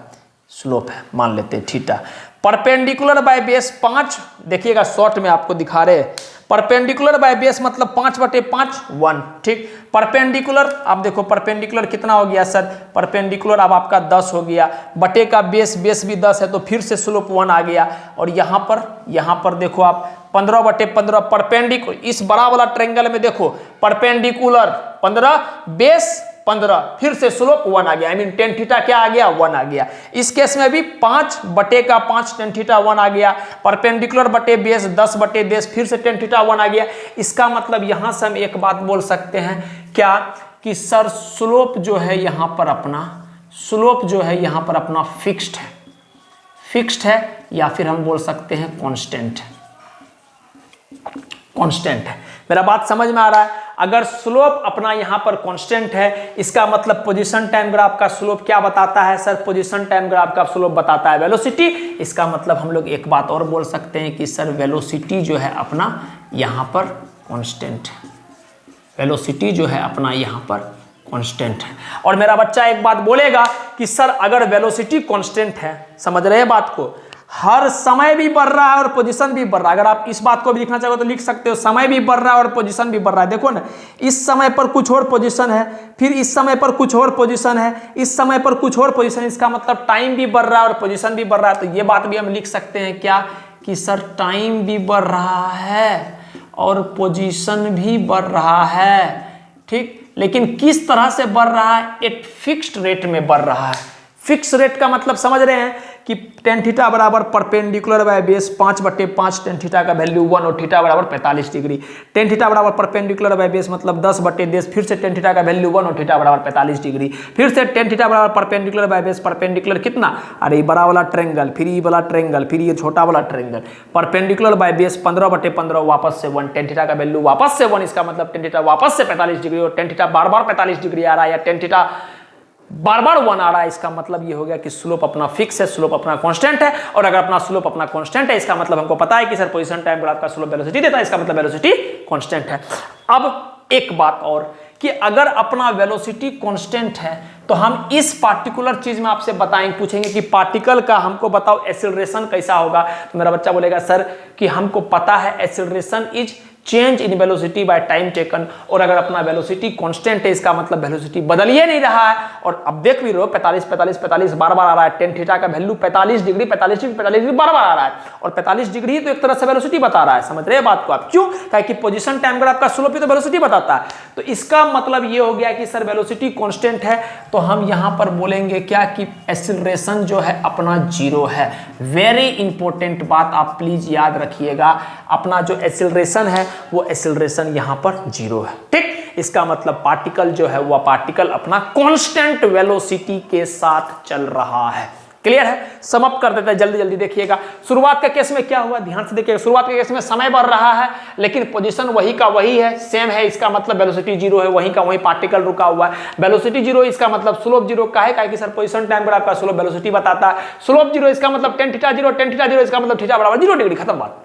स्लोप है, मान लेते हैं थीटा। परपेंडिकुलर बाय बेस 5, देखिएगा शॉर्ट में आपको दिखा रहे हैं, परपेंडिकुलर बाय बेस मतलब 5/5 1, ठीक। परपेंडिकुलर आप देखो, परपेंडिकुलर कितना हो गया सर, परपेंडिकुलर अब आपका 10 हो गया, बटे का बेस, बेस भी 10 है, तो फिर से स्लोप 1 आ गया। और यहाँ पर देखो आप 15/15 परपेंडिकुलर, इस बड़ा वाला ट्रायंगल में देखो परपेंडिकुलर 15, बेस 15, फिर से स्लोप 1 आ गया, आई मीन टेन थीटा क्या आ गया, 1 आ गया। इस केस में भी 5/5 टेन थीटा 1 आ गया, परपेंडिकुलर बटे बेस 10/10, फिर से टेन थीटा 1 आ गया। इसका मतलब यहां से हम एक बात बोल सकते हैं क्या, कि सर स्लोप जो है यहां पर अपना, स्लोप जो है यहां पर अपना फिक्स्ड है, फिक्स्ड है, या फिर हम बोल सकते हैं कांस्टेंट है, कांस्टेंट है। मेरा बात समझ में आ रहा है? अगर स्लोप अपना यहां पर कांस्टेंट है, इसका मतलब पोजीशन टाइम ग्राफ का स्लोप क्या बताता है सर, पोजीशन टाइम ग्राफ का स्लोप बताता है वेलोसिटी। इसका मतलब हम लोग एक बात और बोल सकते हैं कि सर वेलोसिटी जो है अपना यहां पर कांस्टेंट है, वेलोसिटी जो है अपना यहां पर कांस्टेंट है। और मेरा बच्चा एक बात बोलेगा कि सर अगर वेलोसिटी कांस्टेंट है, समझ रहे हैं बात को, हर समय भी बढ़ रहा है और पोजीशन भी बढ़ रहा है। अगर आप इस बात को भी लिखना चाहो तो लिख सकते हो, समय भी बढ़ रहा है और पोजीशन भी बढ़ रहा है। देखो ना, इस समय पर कुछ और पोजीशन है, फिर इस समय पर कुछ और पोजीशन है, इस समय पर कुछ और पोजीशन, इसका मतलब टाइम भी बढ़ रहा है और पोजीशन भी बढ़ रहा है। तो ये बात भी हम लिख सकते हैं क्या, कि सर टाइम भी बढ़ रहा है और पोजीशन भी बढ़ रहा है, ठीक। लेकिन किस तरह से बढ़ रहा है, एक फिक्स्ड रेट में बढ़ रहा है। फिक्स रेट का मतलब समझ रहे हैं कि टेन थीटा बराबर perpendicular by base 5/5, tan theta का वैल्यू 1 और थीटा बराबर 45 डिग्री। टेन थीटा बराबर परपेंडिकुलर बाय बेस मतलब 10/10, फिर से टेन थीटा का वैल्यू 1 और थीटा बराबर 45 डिग्री। फिर से टेन थीटा बराबर परपेंडिकुलर बाय बेस, परपेंडिकुलर कितना, अरे बड़ा वाला ट्रायंगल, फिर ये वाला ट्रायंगल, फिर ये छोटा वाला ट्रायंगल, परपेंडिकुलर बाय बेस 15/15 वापस से 1, टेन थीटा का वैल्यू वापस से 1, इसका मतलब टेन थीटा वापस से 45 डिग्री, और टेन थीटा बार बार 45 डिग्री आ रहा है, या टेन थीटा बार बार 1 आ रहा है। इसका मतलब ये हो गया कि स्लोप अपना फिक्स है, स्लोप अपना कांस्टेंट है। और अगर अपना स्लोप अपना कांस्टेंट है, इसका मतलब हमको पता है कि सर पोजीशन टाइम ग्राफ का स्लोप वेलोसिटी देता है, इसका मतलब वेलोसिटी कांस्टेंट है। अब एक बात और, कि अगर अपना वेलोसिटी कांस्टेंट है तो हम इस पार्टिकुलर चीज में आपसे बताएंगे, पूछेंगे कि पार्टिकल का हमको बताओ एक्सेलरेशन कैसा होगा। तो मेरा बच्चा बोलेगा सर कि हमको पता है acceleration is change in velocity by time taken, और अगर अपना वेलोसिटी कांस्टेंट है, इसका मतलब वेलोसिटी बदल ही नहीं रहा है। और अब देख भी रहे हो 45 बार बार आ रहा है, टेन थीटा का वैल्यू 45 डिग्री बार बार आ रहा है, और 45 डिग्री तो एक तरह से वेलोसिटी बता रहा है। समझ रहे हैं बात को आप? क्यों? कि पोजीशन टाइम ग्राफ का स्लोप ही तो वेलोसिटी बताता है। तो इसका मतलब ये हो गया कि सर वेलोसिटी कांस्टेंट है, तो हम यहां पर बोलेंगे क्या, कि एक्सेलरेशन जो है अपना 0 है। वेरी इंपॉर्टेंट बात आप प्लीज याद रखिएगा, अपना जो एक्सेलरेशन है वो एक्सेलरेशन यहां पर 0 है, ठीक। इसका मतलब पार्टिकल जो है वह पार्टिकल अपना कांस्टेंट वेलोसिटी के साथ चल रहा है। क्लियर है? समअप कर देते हैं जल्दी जल्दी। देखिएगा शुरुआत के केस में क्या हुआ, ध्यान से देखिएगा। शुरुआत के केस में समय बढ़ रहा है लेकिन पोजीशन वही का वही है, सेम है, इसका मतलब वेलोसिटी 0 है, वही का वही पार्टिकल रुका हुआ है। वेलोसिटी 0, इसका मतलब स्लोप 0 का है, कि सर पोजीशन टाइम ग्राफ का स्लोप वेलोसिटी बताता है। स्लोप 0, इसका मतलब टेन थीटा 0, टेन थीटा 0, इसका मतलब थीटा बराबर 0 डिग्री, खत्म बात,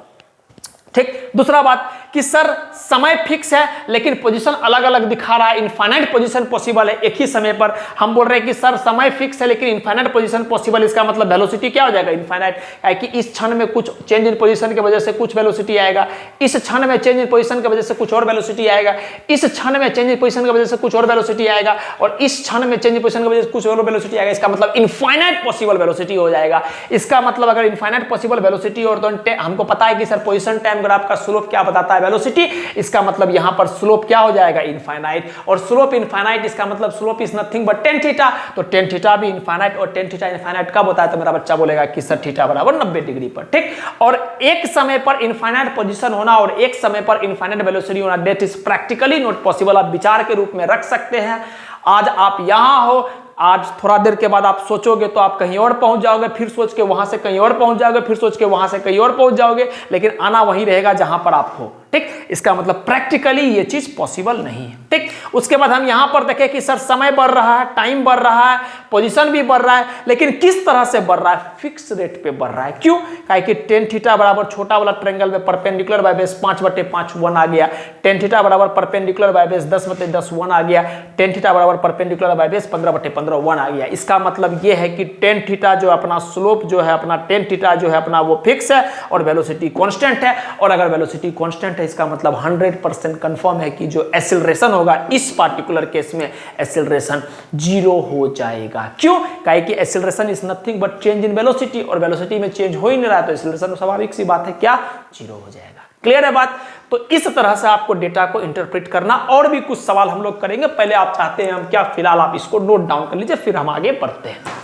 ठीक। दूसरा बात कि सर समय फिक्स है लेकिन पोजीशन अलग अलग दिखा रहा है, इनफाइनाइट पोजीशन पॉसिबल है एक ही समय पर। हम बोल रहे हैं कि सर समय फिक्स है लेकिन इनफाइनाइट पोजीशन पॉसिबल, इसका मतलब वेलोसिटी क्या हो जाएगा, इनफाइनाइट। कि इस क्षण में कुछ चेंज इन पोजीशन की वजह से कुछ वेलोसिटी आएगा, इस क्षण में चेंज इन पोजीशन की वजह से कुछ और वेलोसिटी आएगा, इस क्षण में चेंज इन पोजीशन की वजह से कुछ और वेलोसिटी आएगा, और इस क्षण में चेंज इन पोजीशन की वजह से कुछ और वेलोसिटी आएगा। इसका मतलब इनफाइनाइट पॉसिबल वेलोसिटी हो जाएगा। इसका मतलब अगर इनफाइनाइट पॉसिबल वेलोसिटी, और तो हमको पता है कि सर पोजीशन टाइम ग्राफ का स्लोप क्या बताता है, वेलोसिटी। इसका मतलब यहां पर स्लोप क्या हो जाएगा, इनफाइनाइट। और स्लोप इनफाइनाइट, इसका मतलब slope is nothing but tan theta, तो टेन थीटा भी इनफाइनाइट, और टेन थीटा इनफाइनाइट कब होता है, तो मेरा बच्चा बोलेगा कि सर थीटा बराबर 90 डिग्री पर, ठीक। और एक समय पर इनफाइनाइट पोजीशन होना और एक समय पर इनफाइनाइट वेलोसिटी होना, that is practically not possible. आप विचार के रूप में रख सकते हैं। आज आप यहां हो, आज थोड़ा देर के बाद आप सोचोगे तो आप कहीं और पहुंच जाओगे, फिर सोच के वहां से कहीं और पहुंच जाओगे, फिर सोच के वहां से कहीं और पहुंच जाओगे, लेकिन आना वहीं रहेगा जहां पर आप हो। ठीक। इसका मतलब प्रैक्टिकली ये चीज पॉसिबल नहीं है, ठीक। उसके बाद हम यहां पर देखें कि सर समय बढ़ रहा है, टाइम बढ़ रहा है, पोजीशन भी बढ़ रहा है, लेकिन किस तरह से बढ़ रहा है? फिक्स रेट पे बढ़ रहा है। क्यों? काहे कि टेन थीटा बराबर छोटा वाला ट्रायंगल में परपेंडिकुलर बाय बेस 5/5 1 आ गया, टेन थीटा बराबर परपेंडिकुलर बाय बेस 10/10 1 आ गया, टेन थीटा बराबर परपेंडिकुलर बाय बेस 15/15 1 आ गया। इसका मतलब ये है कि टेन थीटा जो अपना स्लोप जो है अपना टेन थीटा जो है अपना वो फिक्स है और वेलोसिटी कांस्टेंट है। और अगर वेलोसिटी कांस्टेंट है इसका मतलब 100% कंफर्म है कि जो एक्सेलरेशन होगा इस पार्टिकुलर केस में एक्सेलरेशन 0 हो जाएगा। क्यों? काहे कि acceleration is nothing but change in velocity, और वेलोसिटी में चेंज हो ही नहीं रहा तो एक्सेलरेशन स्वाभाविक सी बात है क्या 0 हो जाएगा। क्लियर है बात? तो इस तरह से आपको डेटा को इंटरप्रेट करना। और भी कुछ सवाल हम लोग करेंगे, पहले आप चाहते हैं हम क्या, फिलहाल आप इसको नोट डाउन कर लीजिए फिर हम आगे बढ़ते हैं।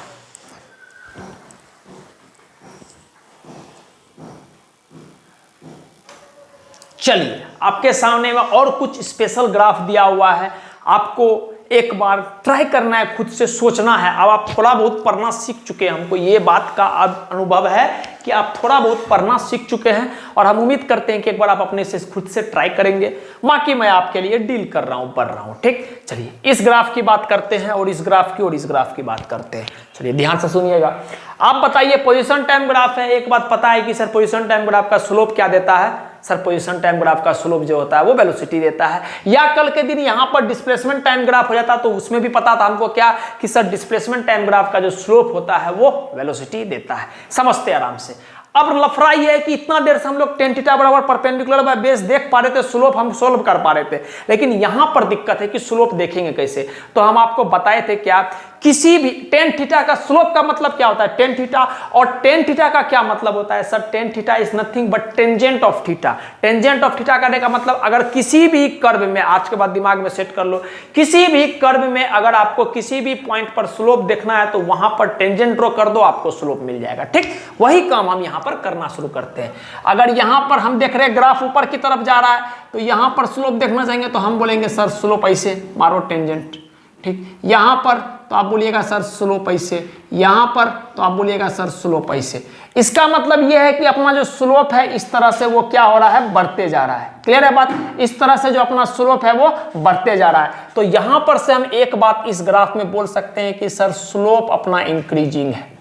चलिए आपके सामने में और कुछ स्पेशल ग्राफ दिया हुआ है, आपको एक बार ट्राई करना है, खुद से सोचना है। अब आप थोड़ा बहुत पढ़ना सीख चुके हैं, हमको ये बात का अब अनुभव है कि आप थोड़ा बहुत पढ़ना सीख चुके हैं और हम उम्मीद करते हैं कि एक बार आप अपने से खुद से ट्राई करेंगे। बाकी मैं आपके लिए डील कर रहा हूं, पढ़ रहा हूं, ठीक। चलिए इस ग्राफ की बात करते हैं और इस ग्राफ की और इस ग्राफ की बात करते हैं। चलिए ध्यान से सुनिएगा। आप बताइए पोजीशन टाइम ग्राफ है, एक बात पता है कि सर पोजीशन टाइम ग्राफ का स्लोप क्या देता है? सर पोजीशन टाइम ग्राफ का स्लोप जो होता है वो वेलोसिटी देता है। या कल के दिन यहां पर डिस्प्लेसमेंट टाइम ग्राफ हो जाता तो उसमें भी पता था हमको क्या कि सर डिस्प्लेसमेंट टाइम ग्राफ का जो स्लोप होता है वो वेलोसिटी देता है। समझते आराम से। अब लफड़ा ये है कि इतना देर से हम लोग टेन थीटा बराबर परपेंडिकुलर बाय बेस देख पा रहे थे, स्लोप हम सोल्व कर पा रहे थे, लेकिन यहां पर दिक्कत है कि स्लोप देखेंगे कैसे। तो हम आपको बताए थे क्या, किसी भी टेन थीटा का स्लोप का मतलब क्या होता है? Ten theta. और टेन थीटा का क्या मतलब होता है? Sir tan theta is nothing but tangent of theta. Tangent of theta करने का मतलब अगर किसी भी कर्व में, आज के बाद दिमाग में सेट कर लो, किसी भी कर्व में अगर आपको किसी भी पॉइंट पर स्लोप देखना है तो वहां पर टेंजेंट ड्रॉ कर दो, आपको स्लोप मिल जाएगा, ठीक। वही काम हम यहां पर करना शुरू करते हैं। अगर यहां पर हम देख रहे हैं ग्राफ ऊपर की तरफ जा रहा है तो यहां पर स्लोप देखना चाहेंगे तो हम बोलेंगे सर स्लोप ऐसे मारो टेंजेंट, ठीक। यहां पर तो आप बोलिएगा सर स्लोप ऐसे, यहां पर तो आप बोलिएगा सर स्लोप ऐसे। इसका मतलब यह है कि अपना जो स्लोप है इस तरह से वो क्या हो रहा है? बढ़ते जा रहा है। क्लियर है बात? इस तरह से जो अपना स्लोप है वो बढ़ते जा रहा है। तो यहां पर से हम एक बात इस ग्राफ में बोल सकते हैं कि सर स्लोप अपना इंक्रीजिंग है,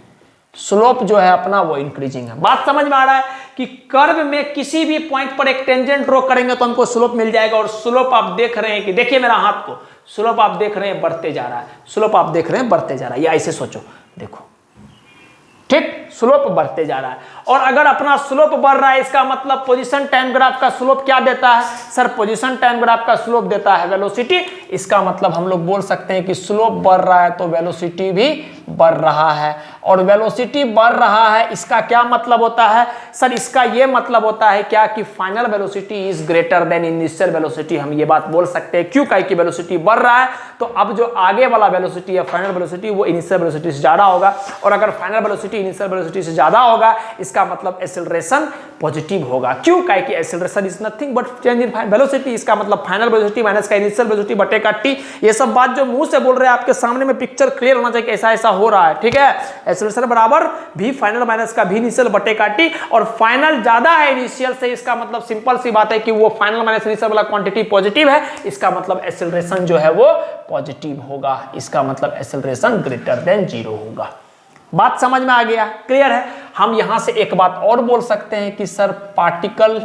स्लोप जो है अपना वो इंक्रीजिंग है। बात समझ में आ रहा है कि कर्व में किसी भी पॉइंट पर एक टेंजेंट ड्रॉ करेंगे तो हमको स्लोप मिल जाएगा। और स्लोप आप देख रहे हैं कि देखिए मेरा हाथ को, स्लोप आप देख रहे हैं बढ़ते जा रहा है, स्लोप आप देख रहे हैं बढ़ते जा रहा है। या ऐसे सोचो, देखो, ठीक, स्लोप बढ़ते जा रहा है। और अगर अपना स्लोप बढ़ रहा है इसका मतलब पोजीशन टाइम ग्राफ का स्लोप क्या देता है? सर पोजीशन टाइम ग्राफ का स्लोप देता है वेलोसिटी। इसका मतलब हम लोग बोल सकते हैं कि स्लोप बढ़ रहा है तो वेलोसिटी भी बढ़ रहा है। और वेलोसिटी बढ़ रहा है इसका क्या मतलब होता है? सर इसका ये मतलब होता है क्या कि final velocity is greater than initial velocity. हम ये बात बोल सकते हैं। क्यों? कि वेलोसिटी बढ़ रहा है तो अब जो आगे वाला वेलोसिटी है फाइनल वेलोसिटी वो इनिशियल वेलोसिटी से ज्यादा होगा। और अगर फाइनल वेलोसिटी इनिशियल वेलोसिटी से ज्यादा होगा इसका मतलब एक्सेलरेशन पॉजिटिव होगा। क्यों? कि acceleration is nothing but change in velocity. इसका मतलब फाइनल वेलोसिटी माइनस का इनिशियल वेलोसिटी बटेगा टी। ये सब बात जो मुंह से बोल रहे हैं आपके सामने में पिक्चर क्लियर होना चाहिए, ऐसा ऐसा हो रहा है, ठीक है। एक्सेलरेशन बराबर भी फाइनल माइनस का भी इनिशियल बटेगा टी। और फाइनल ज्यादा है इनिशियल से, इसका मतलब सिंपल सी बात है कि वो फाइनल माइनस इनिशियल वाला क्वांटिटी पॉजिटिव है। इसका मतलब एक्सेलरेशन जो है वो पॉजिटिव होगा। इसका मतलब एक्सेलरेशन ग्रेटर देन 0 होगा। बात समझ में आ गया? क्लियर है? हम यहां से एक बात और बोल सकते हैं कि sir particle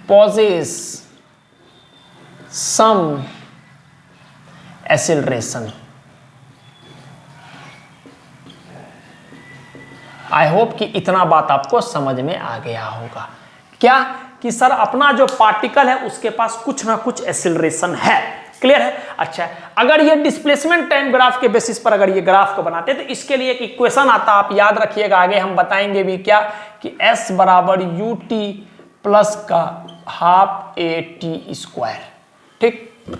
possess some acceleration. I hope कि इतना बात आपको समझ में आ गया होगा। क्या कि सर अपना जो पार्टिकल है उसके पास कुछ ना कुछ एक्सेलरेशन है। क्लियर है? अच्छा, अगर ये डिस्प्लेसमेंट टाइम ग्राफ के बेसिस पर अगर ये ग्राफ को बनाते हैं तो इसके लिए एक इक्वेशन आता, आप याद रखिएगा, आगे हम बताएंगे भी क्या कि s बराबर ut प्लस का हाफ a t स्क्वायर, ठीक।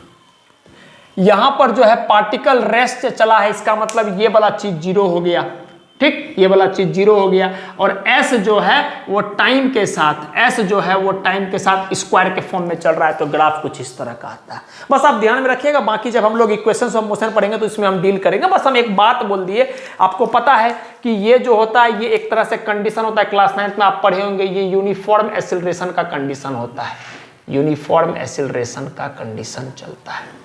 यहां पर जो है पार्टिकल रेस्ट चला है, इसका मतलब ये वाला चीज 0 हो गया। ठीक, ये वाला चीज 0 हो गया। और s जो है वो टाइम के साथ स्क्वायर के फॉर्म में चल रहा है, तो ग्राफ कुछ इस तरह का आता है। बस आप ध्यान में रखिएगा, बाकी जब हम लोग इक्वेशंस ऑफ मोशन पढ़ेंगे तो इसमें हम डील करेंगे। बस हम एक बात बोल दिए, आपको पता है कि ये जो होता है ये एक तरह से कंडीशन होता है, क्लास 9th में आप पढ़े होंगे, ये यूनिफॉर्म एक्सीलरेशन का कंडीशन होता है, यूनिफॉर्म एक्सीलरेशन का कंडीशन चलता है।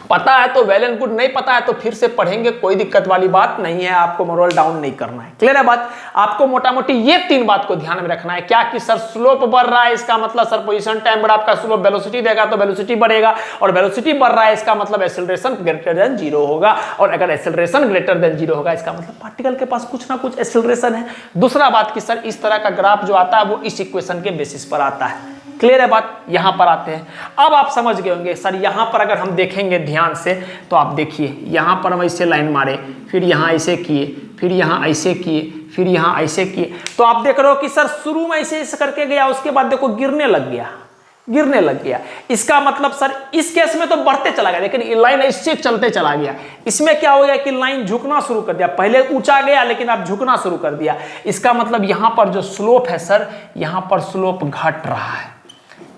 पता है तो वेल एंड गुड, नहीं पता है तो फिर से पढ़ेंगे, कोई दिक्कत वाली बात नहीं है, आपको मोरल डाउन नहीं करना है। क्लियर है बात? आपको मोटा मोटी ये 3 बात को ध्यान में रखना है। क्या कि सर स्लोप बढ़ रहा है, इसका मतलब सर पोजीशन टाइम बढ़ा, आपका स्लोप वेलोसिटी देगा तो वेलोसिटी बढ़ेगा, और वेलोसिटी बढ़ रहा है इसका मतलब एक्सीलरेशन ग्रेटर देन 0 होगा, और अगर एक्सीलरेशन ग्रेटर देन 0 होगा इसका मतलब पार्टिकल के पास कुछ ना कुछ एक्सीलरेशन है। दूसरा बात कि सर इस तरह का ग्राफ जो आता है वो इस इक्वेशन के बेसिस पर आता है। क्लियर है बात? यहां पर आते हैं, अब आप समझ गए होंगे सर यहां पर अगर हम देखेंगे ध्यान से तो आप देखिए यहां पर हम ऐसे लाइन मारे, फिर यहां ऐसे किए, फिर यहां ऐसे किए, फिर यहां ऐसे किए, तो आप देख रहे हो कि सर शुरू में ऐसे करके गया, उसके बाद देखो गिरने लग गया। इसका मतलब सर इस केस में तो बढ़ते चला गया, लेकिन लाइन इससे चलते चला गया। इसमें क्या हो गया कि लाइन झुकना शुरू कर दिया, पहले ऊंचा गया लेकिन अब झुकना शुरू कर दिया। इसका मतलब यहां पर जो स्लोप है सर, यहां पर स्लोप घट रहा है,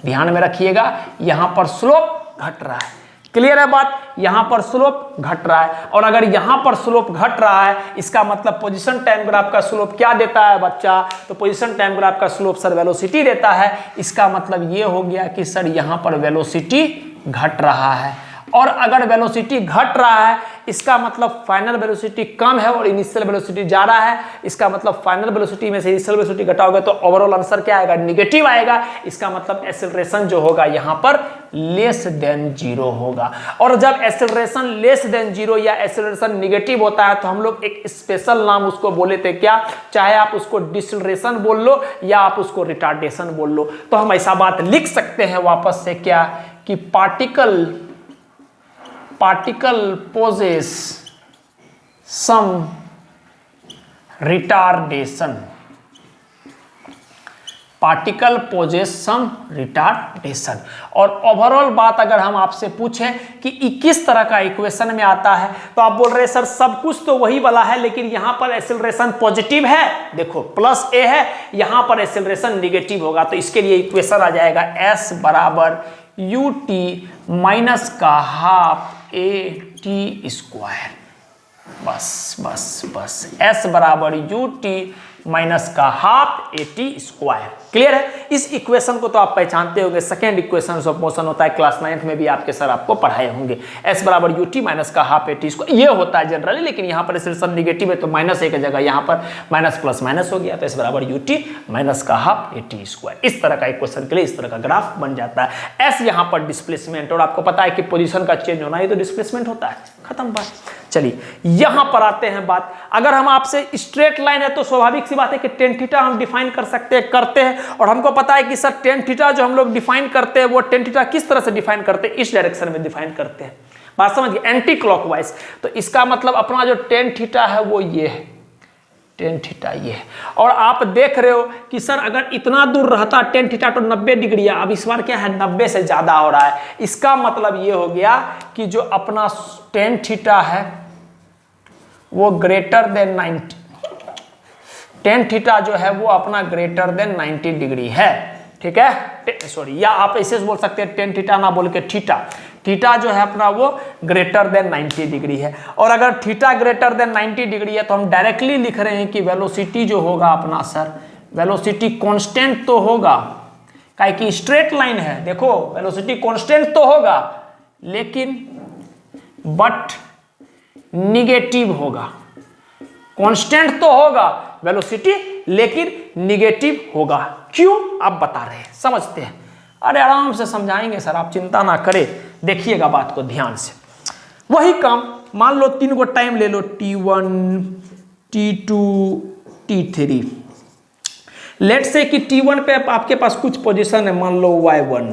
ध्यान में रखिएगा, यहां पर स्लोप घट रहा है। क्लियर है बात? यहां पर स्लोप घट रहा है, और अगर यहां पर स्लोप घट रहा है इसका मतलब पोजीशन टाइम ग्राफ का स्लोप क्या देता है बच्चा? तो पोजीशन टाइम ग्राफ का स्लोप सर वेलोसिटी देता है। इसका मतलब ये हो गया कि सर यहां पर वेलोसिटी घट रहा है, और अगर वेलोसिटी घट रहा है इसका मतलब फाइनल वेलोसिटी कम है और इनिशियल वेलोसिटी जा रहा है। इसका मतलब फाइनल वेलोसिटी में से इनिशियल वेलोसिटी घटाओगे तो ओवरऑल आंसर क्या आएगा? नेगेटिव आएगा। इसका मतलब एक्सीलरेशन जो होगा यहां पर लेस देन 0 होगा, और जब एक्सीलरेशन लेस देन 0 या एक्सीलरेशन नेगेटिव होता है तो हम लोग एक स्पेशल नाम उसको बोले थे, क्या? चाहे आप उसको डिसलरेशन बोल लो या आप उसको रिटार्डेशन बोल लो, तो हम ऐसा बात लिख सकते हैं वापस से, क्या कि particle possess some retardation, particle possess some retardation. और ओवरऑल बात अगर हम आपसे पूछें कि किस तरह का इक्वेशन में आता है, तो आप बोल रहे हैं सर सब कुछ तो वही वाला है, लेकिन यहां पर एक्सीलरेशन पॉजिटिव है, देखो प्लस ए है, यहां पर एक्सीलरेशन नेगेटिव होगा, तो इसके लिए इक्वेशन आ जाएगा s बराबर ut माइनस का हाफ at स्क्वायर। बस s बराबर ut माइनस का हाफ at स्क्वायर। क्लियर है? इस इक्वेशन को तो आप पहचानते होंगे, सेकेंड इक्वेशन ऑफ मोशन होता है, क्लास 9th में भी आपके सर आपको पढ़ाए होंगे। s बराबर ut माइनस का हाफ at स्क्वायर, ये होता है जनरली, लेकिन यहाँ पर एक्सीलरेशन नेगेटिव है तो माइनस एक जगह यहाँ पर माइनस प्लस माइनस हो गया, तो s बराबर ut माइनस का हाफ at स्क्वायर। इस तरह का इक्वेशन के लिए इस तरह का ग्राफ बन जाता है। s यहाँ पर डिस्प्लेसमेंट, और आपको पता है कि पोजीशन का चेंज होना ही तो डिस्प्लेसमेंट होता है, खत्म बात। चलिए यहां पर आते हैं बात, अगर हम आपसे स्ट्रेट लाइन है तो स्वाभाविक सी बात है कि टेन थीटा हम डिफाइन कर सकते हैं, करते हैं, और हमको पता है कि सर टेन थीटा जो हम लोग डिफाइन करते हैं वो टेन थीटा किस तरह से डिफाइन करते हैं? इस डायरेक्शन में डिफाइन करते हैं, बात समझ गए, एंटी क्लॉकवाइज। तो इसका मतलब अपना जो टेन थीटा है वो ये है, टेन थीटा ये है, और आप देख रहे हो कि सर अगर इतना दूर रहता टेन थीटा तो 90 डिग्री है, अब इस बार क्या है 90 से ज्यादा हो रहा है। इसका मतलब ये हो गया कि जो अपना टेन थीटा है वो ग्रेटर देन 90, टेन थीटा जो है वो अपना ग्रेटर देन 90 डिग्री है, ठीक है, सॉरी, या आप ऐसे बोल सकते हैं टेन थीटा ना बोल के थीटा जो है अपना वो ग्रेटर देन 90 डिग्री है। और अगर थीटा ग्रेटर देन 90 डिग्री है तो हम डायरेक्टली लिख रहे हैं कि वेलोसिटी जो होगा अपना सर, वेलोसिटी कांस्टेंट तो होगा, काहे कि स्ट्रेट लाइन है, देखो वेलोसिटी कांस्टेंट तो होगा लेकिन बट निगेटिव होगा। कांस्टेंट तो होगा वेलोसिटी लेकिन निगेटिव होगा, क्यों आप बता रहे हैं, समझते हैं? अरे आराम से समझाएंगे सर, आप चिंता ना करें, देखिएगा बात को ध्यान से। वही काम मान लो 3 को टाइम ले लो, t1 t2 t3। लेट से कि t1 पे आपके पास कुछ पोजीशन है, मान लो y1,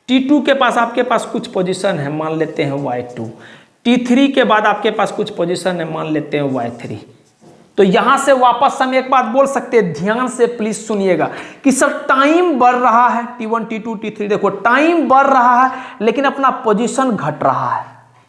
t2 के पास आपके पास कुछ पोजीशन है, मान लेते हैं y2, t3 के बाद आपके पास कुछ पोजीशन है, मान लेते हैं y3। तो यहां से वापस हम एक बात बोल सकते हैं, ध्यान से प्लीज सुनिएगा कि सर टाइम बढ़ रहा है, t1 t2 t3, देखो टाइम बढ़ रहा है लेकिन अपना पोजीशन घट रहा है।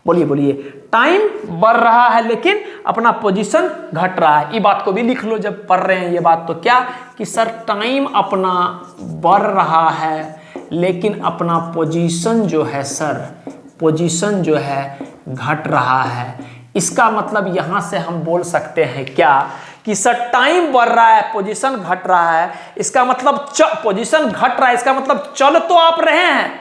बोलिए बोलिए, टाइम बढ़ रहा है लेकिन अपना पोजीशन घट रहा है। ये बात को भी लिख लो जब पढ़ रहे हैं ये बात, तो क्या कि सर टाइम अपना बढ़ रहा है लेकिन अपना पोजीशन जो है सर, पोजीशन जो है घट रहा है। इसका मतलब यहां से हम बोल सकते हैं क्या कि सर टाइम बढ़ रहा है पोजीशन घट रहा है। इसका मतलब पोजीशन घट रहा है, इसका मतलब चल तो आप रहे हैं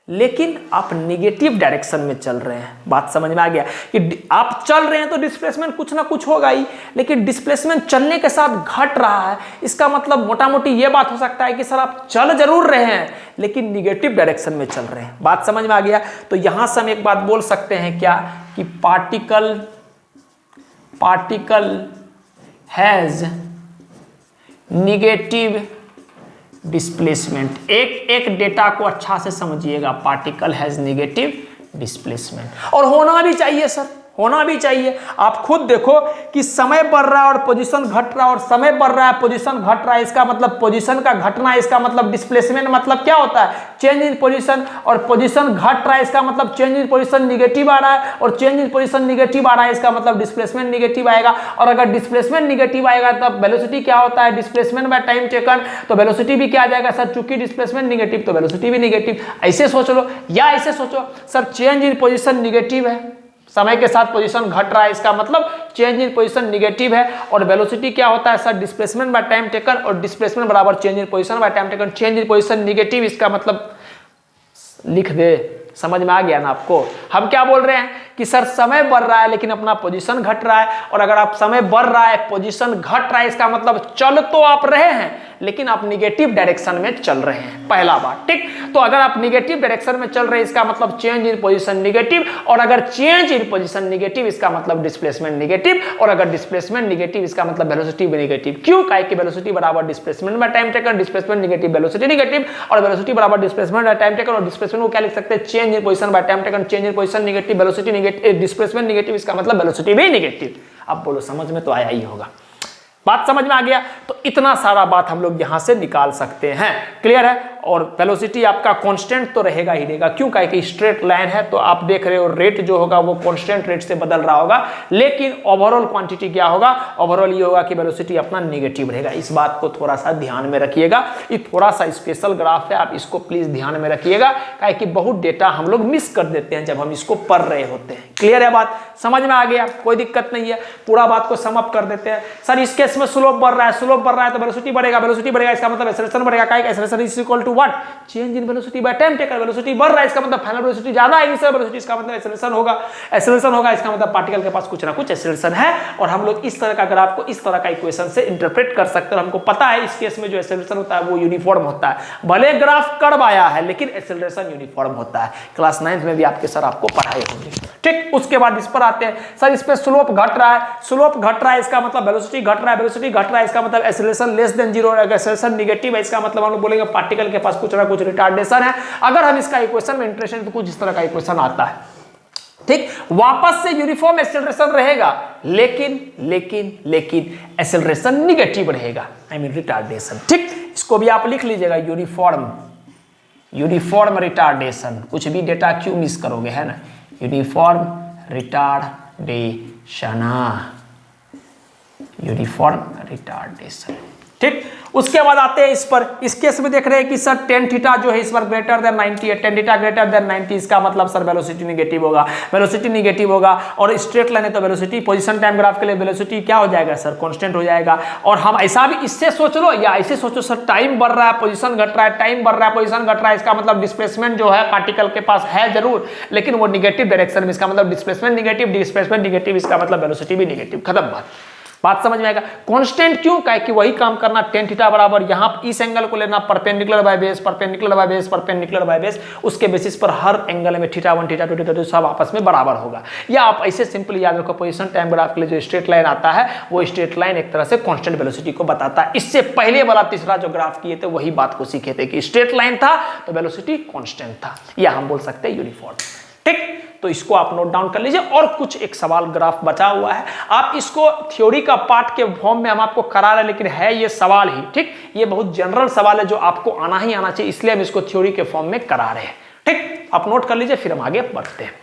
लेकिन आप निगेटिव डायरेक्शन में चल रहे हैं। बात समझ में आ गया कि आप चल रहे हैं तो डिस्प्लेसमेंट कुछ ना कुछ होगा ही, लेकिन डिस्प्लेसमेंट चलने के साथ घट रहा है। इसका मतलब मोटा मोटी ये बात हो सकता है कि सर आप चल जरूर रहे हैं लेकिन निगेटिव डायरेक्शन में चल रहे हैं। बात समझ में आ गया। तो यहां से हम एक बात बोल सकते हैं क्या कि पार्टिकल हैज निगेटिव डिस्प्लेसमेंट। एक डेटा को अच्छा से समझिएगा, पार्टिकल हैज निगेटिव डिस्प्लेसमेंट। और होना भी चाहिए सर, होना भी चाहिए। आप खुद देखो कि समय बढ़ रहा है और पोजीशन घट रहा है, और समय बढ़ रहा है पोजीशन घट रहा है, इसका मतलब पोजीशन का घटना है। इसका मतलब डिस्प्लेसमेंट मतलब क्या होता है, चेंज इन पोजीशन। और पोजीशन घट रहा है इसका मतलब चेंज इन पोजीशन निगेटिव आ रहा है, और चेंज इन पोजीशन निगेटिव आ रहा है इसका मतलब डिस्प्लेसमेंट निगेटिव आएगा। और अगर डिस्प्लेसमेंट निगेटिव आएगा तब वेलोसिटी क्या होता है, डिस्प्लेसमेंट बाय टाइम टेकन, तो वेलोसिटी भी क्या आ जाएगा सर, चूंकि डिस्प्लेसमेंट निगेटिव तो वेलोसिटी भी निगेटिव। ऐसे सोच लो, या ऐसे सोचो sir change in position negative है, समय के साथ पोजीशन घट रहा है, इसका मतलब चेंज इन पोजीशन निगेटिव है। और वेलोसिटी क्या होता है sir, displacement by time taken, और डिस्प्लेसमेंट बराबर change in position by time taken. Change in position negative, इसका मतलब लिख दे। समझ में आ गया ना आपको। हम क्या बोल रहे हैं कि सर समय बढ़ रहा है लेकिन अपना पोजीशन घट रहा है। और अगर आप समय बढ़ रहा है पोजीशन घट रहा है, इसका मतलब चल तो आप रहे हैं लेकिन आप निगेटिव डायरेक्शन में चल रहे हैं। पहला बात, ठीक। तो अगर आप निगेटिव डायरेक्शन में चल रहे हैं इसका मतलब चेंज इन पोजीशन निगेटिव, और अगर चेंज इन पोजीशन निगेटिव इसका मतलब डिस्प्लेसमेंट निगेटिव, और अगर डिस्प्लेसमेंट निगेटिव इसका मतलब वेलोसिटी भी निगेटिव। क्यों? काहे कि वेलोसिटी बराबर displacement by time taken, displacement negative velocity negative, और वेलोसिटी बराबर डिस्प्लेसमेंट बाय टाइम टेकन, और डिस्प्लेसमेंट को क्या लिख सकते हैं, change in position by time taken. Change in position negative, velocity negative, displacement negative, इसका मतलब वेलोसिटी भी निगेटिव। अब बोलो समझ में तो आया ही होगा। बात समझ में आ गया। तो इतना सारा बात हम लोग यहां से निकाल सकते हैं। क्लियर है। और वेलोसिटी आपका कांस्टेंट तो रहेगा ही रहेगा। क्यों? काहे कि स्ट्रेट लाइन है, तो आप देख रहे हो रेट जो होगा वो कांस्टेंट रेट से बदल रहा होगा, लेकिन ओवरऑल क्वांटिटी क्या होगा, ओवरऑल ये होगा कि वेलोसिटी अपना नेगेटिव रहेगा। इस बात को थोड़ा सा ध्यान में रखिएगा। ये थोड़ा सा स्पेशल ग्राफ है, आप इसको प्लीज ध्यान में रखिएगा, काहे कि बहुत डेटा हम लोग मिस कर देते हैं जब हम इसको पढ़ रहे होते हैं। क्लियर है बात? समझ में आ गया? कोई दिक्कत नहीं है। पूरा बात को सम अप कर देते हैं। सर इस केस में स्लोप बढ़ रहा है, स्लोप बढ़ रहा है तो वेलोसिटी बढ़ेगा, वेलोसिटी बढ़ेगा इसका मतलब एक्सेलरेशन बढ़ेगा। काहे कि acceleration is equal to what, change in velocity by time taken. Velocity बढ़ रहा है इसका मतलब फाइनल वेलोसिटी ज्यादा है, इनिशियल वेलोसिटी, इसका मतलब एक्सेलरेशन होगा। एक्सेलरेशन होगा इसका मतलब पार्टिकल के पास कुछ ना कुछ एक्सेलरेशन है। और हम लोग इस तरह का ग्राफ को इस तरह का इक्वेशन से इंटरप्रेट कर सकते हैं। हमको पता है इस केस में जो एक्सेलरेशन होता है वो यूनिफॉर्म होता है। भले ग्राफ कर्व आया है लेकिन एक्सेलरेशन यूनिफॉर्म होता है। क्लास 9 में भी आपके सर आपको पढ़ाए होंगे। ठीक, उसके बाद इस पर आते हैं। सर इस पे स्लोप घट रहा है, स्लोप घट रहा है इसका मतलब वेलोसिटी घट रहा है, वेलोसिटी घट रहा है इसका मतलब acceleration less than 0, acceleration negative है इसका मतलब हम लोग बोलेंगे पार्टिकल के पास कुछ ना कुछ रिटार्डेशन है। अगर हम इसका इक्वेशन में इंटरेस्ट है तो कुछ इस तरह का इक्वेशन आता है। ठीक, वापस से यूनिफॉर्म एक्सेलरेशन रहेगा, लेकिन एक्सेलरेशन नेगेटिव रहेगा, आई मीन रिटार्डेशन। ठीक, इसको भी आप लिख लीजिएगा, यूनिफॉर्म रिटार्डेशन। कुछ भी डेटा क्यों मिस करोगे, है ना। Uniform retardation. ठीक, उसके बाद आते हैं इस पर। इस केस में देख रहे हैं कि सर टेन थीटा जो है इस पर ग्रेटर देन 90 है, टेन थीटा ग्रेटर देन 90, इसका मतलब सर वेलोसिटी निगेटिव होगा, वेलोसिटी निगेटिव होगा। और स्ट्रेट लाइन है तो वेलोसिटी पोजीशन टाइम ग्राफ के लिए वेलोसिटी क्या हो जाएगा सर, कांस्टेंट हो जाएगा। और हम ऐसा भी इससे सोच लो या ऐसे सोचो सर टाइम बढ़ रहा है पोजीशन घट रहा है, टाइम बढ़ रहा है पोजीशन घट रहा है, इसका मतलब डिस्प्लेसमेंट जो है पार्टिकल के पास है जरूर, लेकिन वो निगेटिव डायरेक्शन में, इसका मतलब डिस्प्लेसमेंट निगेटिव, इसका मतलब वेलोसिटी भी निगेटिव। खत्म बात समझ में आएगा। कांस्टेंट क्यों? काहे कि वही काम करना, टेन थीटा बराबर यहाँ इस एंगल को लेना perpendicular by base, perpendicular by base, perpendicular by base, उसके बेसिस पर हर एंगल में थीटा 1 थीटा 2 थीटा 3 सब आपस में बराबर होगा। या आप ऐसे सिंपल याद रखो, पोजीशन टाइम ग्राफ के लिए जो स्ट्रेट लाइन आता है वो स्ट्रेट लाइन एक तरह से कांस्टेंट वेलोसिटी को बताता है। इससे पहले वाला तीसरा जो ग्राफ किए थे वही बात को सीखे थे कि स्ट्रेट लाइन था तो वेलोसिटी कांस्टेंट था, या हम बोल सकते हैं यूनिफॉर्म। ठीक, तो इसको आप नोट डाउन कर लीजिए। और कुछ एक सवाल ग्राफ बचा हुआ है, आप इसको थ्योरी का पार्ट के फॉर्म में हम आपको करा रहे हैं, लेकिन है ये सवाल ही। ठीक, ये बहुत जनरल सवाल है जो आपको आना ही आना चाहिए, इसलिए हम इसको थ्योरी के फॉर्म में करा रहे हैं। ठीक, आप नोट कर लीजिए, फिर हम आगे बढ़ते हैं।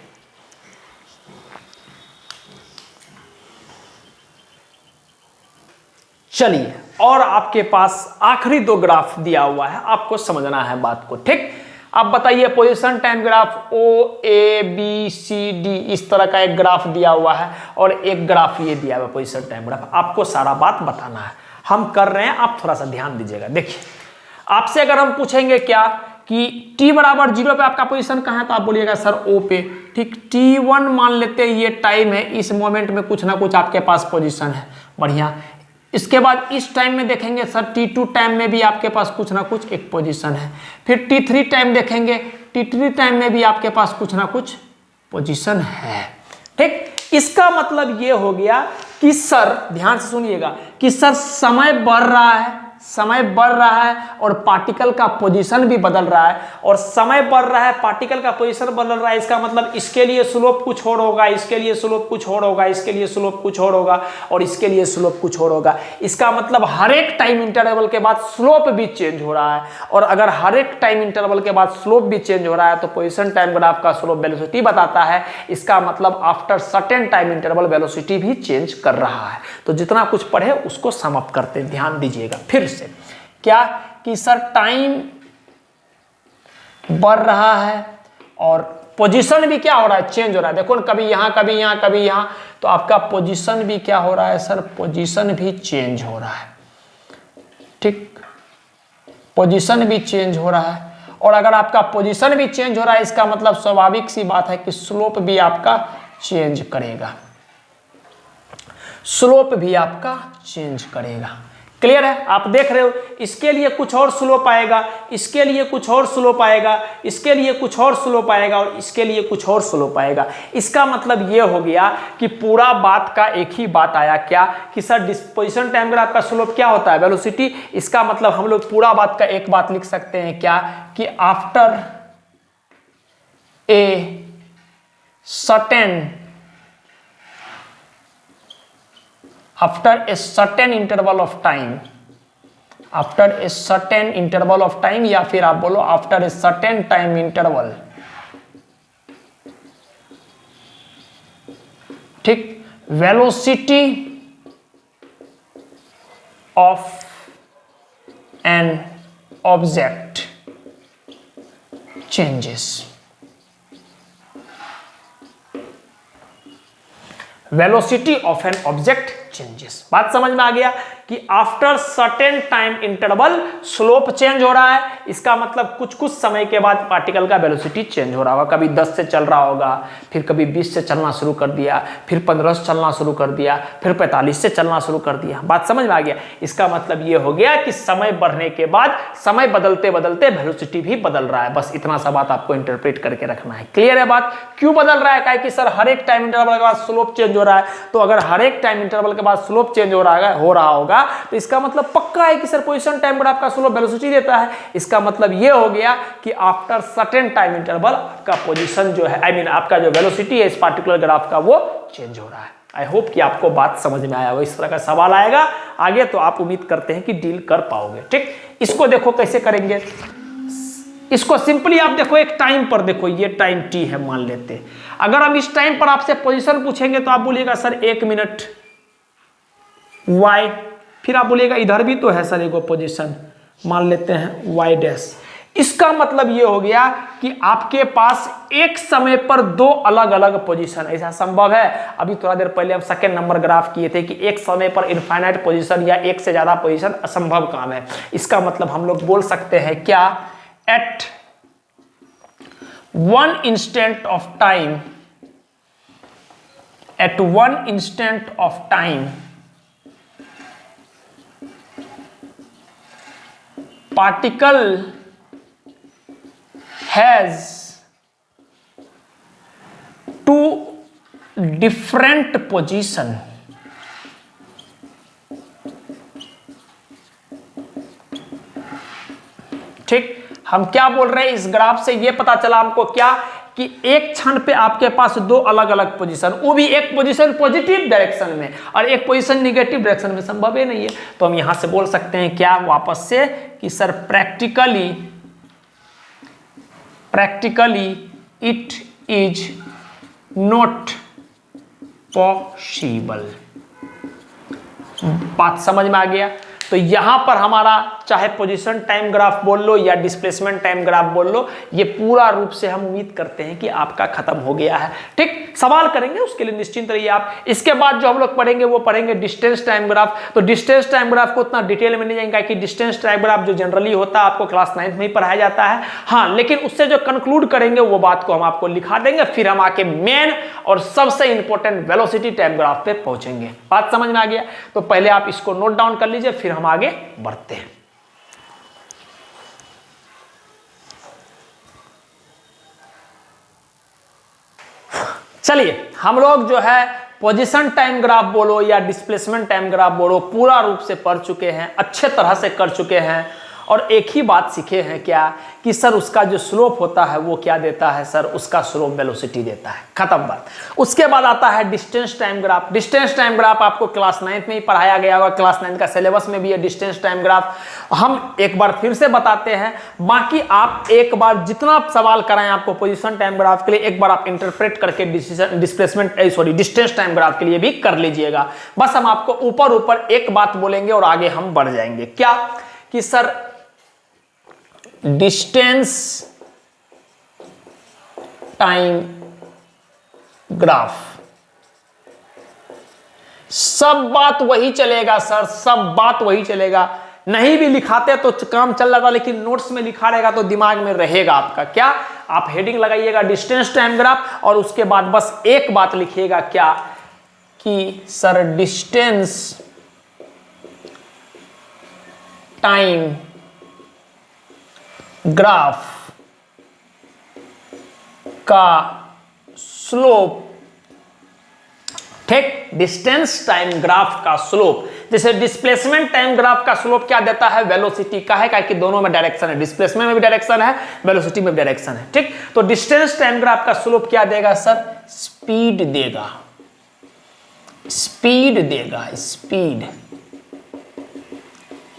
चलिए, और आपके पास आखिरी दो ग्राफ दिया हुआ है, आपको समझना है बात को, ठीक। अब बताइए पोजीशन टाइम ग्राफ OABCD इस तरह का एक ग्राफ दिया हुआ है और एक ग्राफ ये दिया हुआ है पोजीशन टाइम ग्राफ। आपको सारा बात बताना है, हम कर रहे हैं, आप थोड़ा सा ध्यान दीजिएगा। देखिए, आपसे अगर हम पूछेंगे क्या कि t बराबर 0 पे आपका पोजीशन कहाँ है, तो आप बोलिएगा सर O पे, ठीक। T1 मान लेते हैं ये टाइम है, इस मोमेंट में कुछ ना कुछ आपके पास पोजीशन है, बढ़िया। इसके बाद इस टाइम में देखेंगे सर T2 टाइम में भी आपके पास कुछ ना कुछ एक पोजीशन है। फिर T3 टाइम देखेंगे, T3 टाइम में भी आपके पास कुछ ना कुछ पोजीशन है, ठीक। इसका मतलब ये हो गया कि सर, ध्यान से सुनिएगा, कि सर समय बढ़ रहा है, समय बढ़ रहा है और पार्टिकल का पोजीशन भी बदल रहा है, और समय बढ़ रहा है, पार्टिकल का पोजीशन बदल रहा है। इसका मतलब इसके लिए स्लोप कुछ और होगा, इसके लिए स्लोप कुछ और होगा, इसके लिए स्लोप कुछ और होगा, और इसके लिए स्लोप कुछ और होगा। इसका मतलब हर एक टाइम इंटरवल के बाद स्लोप भी चेंज हो रहा है, और अगर हर एक टाइम इंटरवल के बाद स्लोप भी चेंज हो रहा है तो पोजीशन टाइम ग्राफ का स्लोप वेलोसिटी बताता है। इसका मतलब after certain time interval velocity भी चेंज कर रहा है। तो जितना कुछ पढ़े उसको सम अप करते हैं, ध्यान दीजिएगा फिर से। क्या कि सर टाइम बढ़ रहा है और पोजीशन भी क्या हो रहा है, चेंज हो रहा है। देखो ना, कभी यहां कभी यहां कभी यहां, तो आपका पोजीशन भी क्या हो रहा है सर, पोजीशन भी चेंज हो रहा है, ठीक। पोजीशन भी चेंज हो रहा है, और अगर आपका पोजीशन भी चेंज हो रहा है, इसका मतलब स्वाभाविक सी बात है कि स्लोप भी आपका चेंज करेगा, स्लोप भी आपका चेंज करेगा। क्लियर है? आप देख रहे हो, इसके लिए कुछ और स्लोप आएगा, इसके लिए कुछ और स्लोप आएगा, इसके लिए कुछ और स्लोप आएगा, और इसके लिए कुछ और स्लोप आएगा। इसका मतलब ये हो गया कि पूरा बात का एक ही बात आया, क्या कि सर डिस्पोजिशन टाइम ग्राफ का स्लोप क्या होता है, वेलोसिटी। इसका मतलब हम लोग पूरा बात का एक बात लिख सकते हैं, क्या कि after a after a certain interval of time, after a certain interval of time, या फिर आप बोलो after a certain time interval, ठीक, velocity of an object changes, velocity of an object changes. बात समझ में आ गया कि after certain time interval slope change हो रहा है। इसका मतलब कुछ कुछ समय के बाद पार्टिकल का वेलोसिटी चेंज हो रहा होगा, कभी 10 से चल रहा होगा, फिर कभी 20 से चलना शुरू कर दिया, फिर 15 से चलना शुरू कर दिया, फिर 45 से चलना शुरू कर दिया। बात समझ में आ गया। इसका मतलब ये हो गया कि समय बढ़ने के बाद समय बदलते बदलते वेलोसिटी भी बदल रहा है। बस इतना सा बात आपको इंटरप्रेट करके रखना है। क्लियर है बात? क्यों बदल रहा है? क्या कि सर हर एक टाइम इंटरवल के बाद स्लोप चेंज हो रहा है, तो अगर हर एक टाइम इंटरवल के बाद स्लोप चेंज हो रहा होगा तो इसका मतलब पक्का है कि सर पोजीशन टाइम ग्राफ का स्लोप वेलोसिटी देता है। इसका मतलब ये हो गया कि आफ्टर सर्टेन टाइम इंटरवल आपका पोजीशन जो है, आई मीन आपका जो वेलोसिटी है इस पार्टिकुलर ग्राफ का, वो चेंज हो रहा है। आई होप कि आपको बात समझ में आया हो। इस तरह का सवाल आएगा आगे तो आप उम्मीद करते हैं कि डील कर पाओगे। ठीक, इसको देखो कैसे करेंगे। इसको सिंपली आप देखो, एक टाइम पर देखो, ये टाइम टी है मान लेते। अगर हम इस टाइम पर आपसे पोजीशन पूछेंगे तो आप बोलिएगा सर 1 मिनट वाई, फिर आप बोलिएगा इधर भी तो है सर एक पोजीशन, मान लेते हैं वाई डैश। इसका मतलब ये हो गया कि आपके पास एक समय पर दो अलग अलग पोजीशन, ऐसा संभव है? अभी थोड़ा देर पहले हम सेकंड नंबर ग्राफ किए थे कि एक समय पर इनफाइनाइट पोजीशन या एक से ज्यादा पोजीशन असंभव काम है। इसका मतलब हम लोग बोल सकते हैं क्या, at one instant of time, at one instant of time, particle has two different position, ठीक। हम क्या बोल रहे हैं इस ग्राफ से, ये पता चला हमको क्या कि एक क्षण पे आपके पास दो अलग अलग पोजीशन, वो भी एक पोजीशन पॉजिटिव डायरेक्शन में और एक पोजीशन निगेटिव डायरेक्शन में, संभव ही नहीं है। तो हम यहां से बोल सकते हैं क्या वापस से कि sir practically it is not possible. बात समझ में आ गया। तो यहां पर हमारा चाहे पोजीशन टाइम ग्राफ बोल लो या डिस्प्लेसमेंट टाइम ग्राफ बोल लो, ये पूरा रूप से हम उम्मीद करते हैं कि आपका खत्म हो गया है। ठीक, सवाल करेंगे उसके लिए निश्चिंत रहिए आप। इसके बाद जो हम लोग पढ़ेंगे वो पढ़ेंगे डिस्टेंस टाइम ग्राफ। तो डिस्टेंस टाइम ग्राफ को उतना डिटेल में नहीं जाएंगे कि डिस्टेंस टाइम ग्राफ जो जनरली होता है आपको क्लास 9th में ही पढ़ाया जाता है। हाँ, लेकिन उससे जो कंक्लूड करेंगे वो बात को हम आपको लिखा देंगे, फिर हम आके मेन और सबसे इंपॉर्टेंट वेलोसिटी टाइम ग्राफ पे पहुंचेंगे। बात समझ में आ गया? तो पहले आप इसको नोट डाउन कर लीजिए, फिर हम आगे बढ़ते हैं। चलिए, हम लोग जो है पोजीशन टाइम ग्राफ बोलो या डिस्प्लेसमेंट टाइम ग्राफ बोलो पूरा रूप से पढ़ चुके हैं, अच्छे तरह से कर चुके हैं, और एक ही बात सीखे हैं क्या कि सर उसका जो स्लोप होता है वो क्या देता है सर, उसका स्लोप वेलोसिटी देता है। खत्म बात। उसके बाद आता है distance time graph. Distance time graph आपको क्लास 9th में ही पढ़ाया गया होगा, क्लास 9th का सिलेबस में भी है डिस्टेंस टाइम ग्राफ। हम एक बार फिर से बताते हैं, बाकी आप एक बार जितना सवाल कराएं आपको पोजीशन टाइम ग्राफ के लिए, एक बार आप इंटरप्रेट करके डिस्टेंस टाइम ग्राफ के लिए भी कर लीजिएगा। बस हम आपको ऊपर ऊपर एक बात बोलेंगे और आगे हम बढ़ जाएंगे। क्या कि सर डिस्टेंस टाइम ग्राफ, सब बात वही चलेगा सर, सब बात वही चलेगा। नहीं भी लिखाते तो काम चल रहा था, लेकिन नोट्स में लिखा रहेगा तो दिमाग में रहेगा आपका। क्या आप हेडिंग लगाइएगा डिस्टेंस टाइम ग्राफ, और उसके बाद बस एक बात लिखिएगा क्या कि सर डिस्टेंस टाइम ग्राफ का स्लोप, ठीक, डिस्टेंस टाइम ग्राफ का स्लोप। जैसे डिस्प्लेसमेंट टाइम ग्राफ का स्लोप क्या देता है, वेलोसिटी का है, कि दोनों में डायरेक्शन है, डिस्प्लेसमेंट में भी डायरेक्शन है, वेलोसिटी में भी डायरेक्शन है। ठीक, तो डिस्टेंस टाइम ग्राफ का स्लोप क्या देगा सर, स्पीड देगा, स्पीड देगा,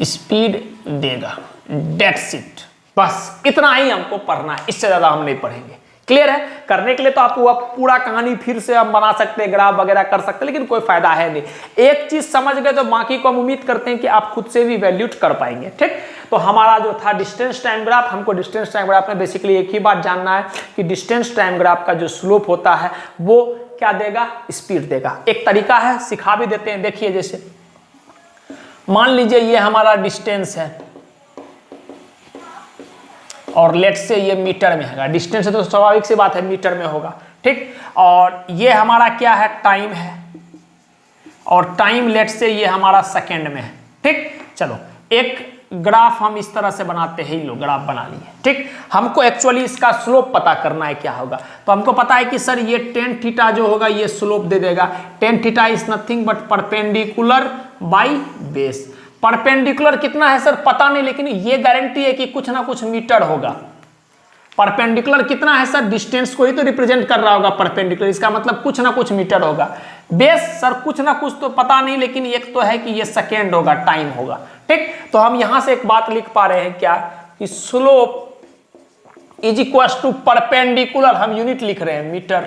स्पीड देगा। दैट्स इट, बस इतना ही हमको पढ़ना है, इससे ज्यादा हम नहीं पढ़ेंगे। क्लियर है? करने के लिए तो आप पूरा कहानी फिर से हम बना सकते हैं, ग्राफ वगैरह कर सकते हैं, लेकिन कोई फायदा है नहीं। एक चीज समझ गए तो बाकी को हम उम्मीद करते हैं कि आप खुद से भी वैल्यूट कर पाएंगे। ठीक, तो हमारा जो था डिस्टेंस टाइम ग्राफ, हमको डिस्टेंस टाइम ग्राफ में बेसिकली एक ही बात जानना है कि डिस्टेंस टाइम ग्राफ का जो स्लोप होता है वो क्या देगा, स्पीड देगा। एक तरीका है, सिखा भी देते हैं। देखिए, जैसे मान लीजिए ये हमारा डिस्टेंस है और लेट से ये मीटर में है, डिस्टेंस है तो स्वाभाविक सी बात है मीटर में होगा। ठीक, और ये हमारा क्या है, टाइम है, और टाइम लेट से ये हमारा सेकेंड में है। ठीक, चलो एक ग्राफ हम इस तरह से बनाते हैं, लो ग्राफ बना लिए। ठीक, हमको एक्चुअली इसका स्लोप पता करना है, क्या होगा। तो हमको पता है कि सर ये टेन थीटा जो होगा ये स्लोप दे देगा। Ten theta is nothing but perpendicular by base. Perpendicular कितना है सर पता नहीं, लेकिन ये गारंटी है कि कुछ ना कुछ मीटर होगा। परपेंडिकुलर कितना है सर, डिस्टेंस को ही तो रिप्रेजेंट कर रहा होगा परपेंडिकुलर, इसका मतलब कुछ ना कुछ मीटर होगा। बेस सर कुछ ना कुछ तो पता नहीं, लेकिन एक तो है कि ये सेकेंड होगा, टाइम होगा। ठीक, तो हम यहां से एक बात लिख पा रहे हैं क्या कि slope is equal to perpendicular, हम यूनिट लिख रहे हैं मीटर।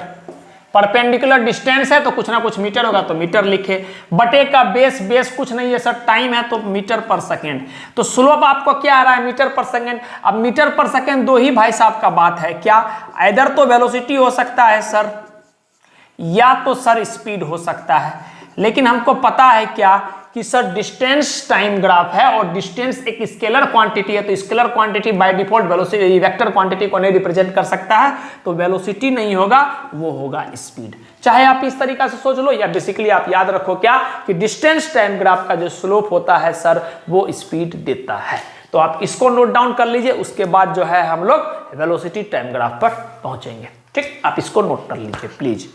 परपेंडिकुलर डिस्टेंस है तो कुछ ना कुछ मीटर होगा, तो मीटर लिखे, बटे का बेस, बेस कुछ नहीं है सर टाइम है तो मीटर पर सेकेंड। तो स्लोप आपको क्या आ रहा है, मीटर पर सेकेंड। अब मीटर पर सेकेंड दो ही भाई साहब का बात है, क्या इधर तो वेलोसिटी हो सकता है सर, या तो सर स्पीड हो सकता है। लेकिन हमको पता है क्या कि सर डिस्टेंस टाइम ग्राफ है और डिस्टेंस एक स्केलर क्वांटिटी है, तो scalar quantity by default velocity vector quantity को नहीं रिप्रेजेंट कर सकता है, तो वेलोसिटी नहीं होगा, वो होगा स्पीड। चाहे आप इस तरीका से सोच लो या बेसिकली आप याद रखो क्या कि डिस्टेंस टाइम ग्राफ का जो स्लोप होता है सर वो स्पीड देता है। तो आप इसको नोट डाउन कर लीजिए, उसके बाद जो है हम लोग वेलोसिटी टाइम ग्राफ पर पहुंचेंगे। ठीक, आप इसको नोट कर लीजिए प्लीज।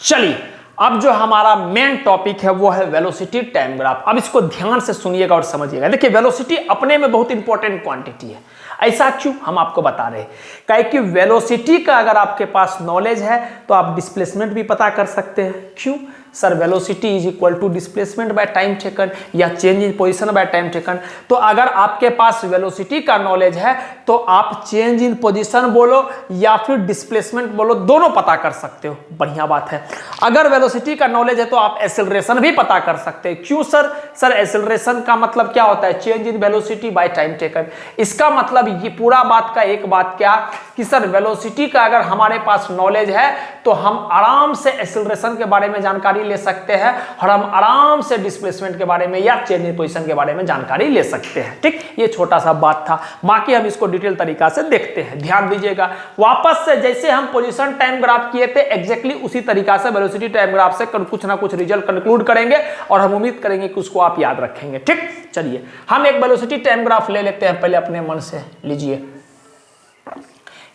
चलिए, अब जो हमारा मेन टॉपिक है वो है वेलोसिटी टाइम ग्राफ। अब इसको ध्यान से सुनिएगा और समझिएगा। देखिए, वेलोसिटी अपने में बहुत इंपॉर्टेंट क्वांटिटी है। ऐसा क्यों, हम आपको बता रहे हैं कि वेलोसिटी का अगर आपके पास नॉलेज है तो आप डिस्प्लेसमेंट भी पता कर सकते हैं। क्यों, sir velocity is equal to displacement by time taken या change in position by time taken. तो अगर आपके पास वेलोसिटी का नॉलेज है तो आप चेंज इन पोजीशन बोलो या फिर डिस्प्लेसमेंट बोलो, दोनों पता कर सकते हो। बढ़िया बात है। अगर वेलोसिटी का नॉलेज है तो आप एक्सेलरेशन भी पता कर सकते हैं। क्यों सर? सर एक्सेलरेशन का मतलब क्या होता है? Change in velocity by time taken. इसका मतलब ये पूरा बात का एक बात क्या कि सर वेलोसिटी का अगर हमारे पास नॉलेज है तो हम आराम से एक्सेलरेशन के बारे में जानकारी ले सकते हैं और हम आराम से डिस्प्लेसमेंट के बारे में या चेंज इन पोजीशन के बारे में जानकारी ले सकते हैं। ठीक, ये छोटा सा बात था, बाकी हम इसको डिटेल तरीका से देखते हैं। ध्यान दीजिएगा, वापस से जैसे हम पोजीशन टाइम ग्राफ किए थे एग्जैक्टली उसी तरीका से वेलोसिटी टाइम ग्राफ से कुछ ना कुछ रिजल्ट कंक्लूड करेंगे और हम उम्मीद करेंगे कि उसको आप याद रखेंगे। ठीक, चलिए हम एक वेलोसिटी टाइम ग्राफ ले लेते हैं पहले अपने मन से। लीजिए,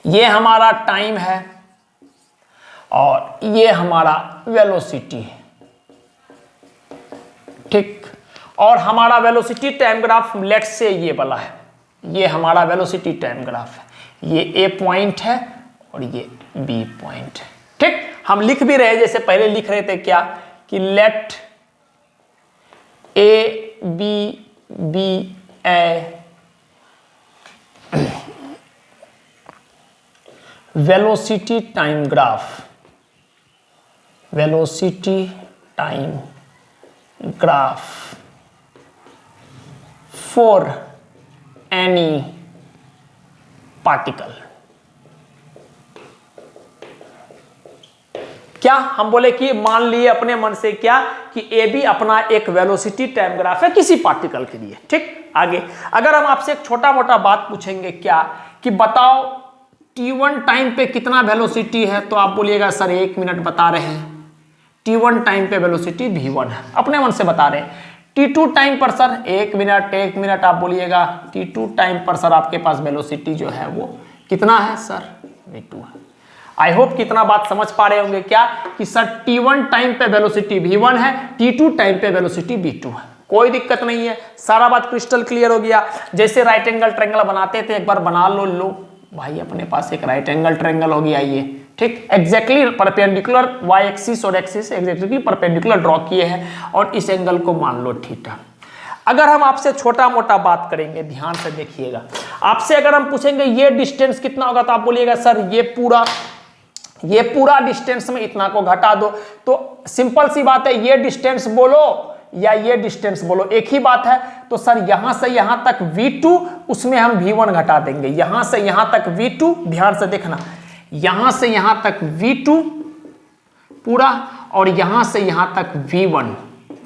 ये हमारा टाइम है और ये हमारा वेलोसिटी है। ठीक, और हमारा वेलोसिटी टाइम ग्राफ लेट से ये वाला है, ये हमारा वेलोसिटी टाइम ग्राफ है। ये ए पॉइंट है और ये बी पॉइंट है। ठीक, हम लिख भी रहे जैसे पहले लिख रहे थे क्या कि let a be a velocity time graph, velocity time graph for any particle. क्या हम बोले कि मान लिए अपने मन से क्या कि ए बी अपना एक वेलोसिटी टाइम ग्राफ है किसी पार्टिकल के लिए। ठीक, आगे अगर हम आपसे एक छोटा मोटा बात पूछेंगे क्या कि बताओ t1 टाइम पे कितना वेलोसिटी है, तो आप बोलिएगा सर 1 मिनट बता रहे हैं। t1 टाइम पे वेलोसिटी v1 है, अपने मन से बता रहे हैं। t2 टाइम पर सर 1 मिनट आप बोलिएगा t2 टाइम पर सर आपके पास वेलोसिटी जो है वो कितना है सर v2 है। आई होप कितना बात समझ पा रहे होंगे क्या कि सर t1 टाइम पे वेलोसिटी v1 है, t2 टाइम पे वेलोसिटी v2 है। कोई दिक्कत नहीं है, सारा बात क्रिस्टल क्लियर हो गया। जैसे राइट एंगल ट्रायंगल बनाते थे, एक बार बना लो भाई, अपने पास एक राइट एंगल ट्रायंगल हो गया ये। ठीक, एग्जैक्टली परपेंडिकुलर वाई एक्सिस और एक्सिस एग्जैक्टली परपेंडिकुलर ड्रॉ किए हैं और इस एंगल को मान लो थीटा। अगर हम आपसे छोटा मोटा बात करेंगे, ध्यान से देखिएगा, आपसे अगर हम पूछेंगे ये डिस्टेंस कितना होगा, तो आप बोलिएगा सर ये पूरा डिस्टेंस में इतना को घटा दो। तो सिंपल सी बात है, ये डिस्टेंस बोलो या ये डिस्टेंस बोलो एक ही बात है। तो सर यहां से यहां तक v2, उसमें हम v1 घटा देंगे। यहां से यहां तक v2, ध्यान से देखना, यहां से यहां तक v2 पूरा और यहां से यहां तक v1।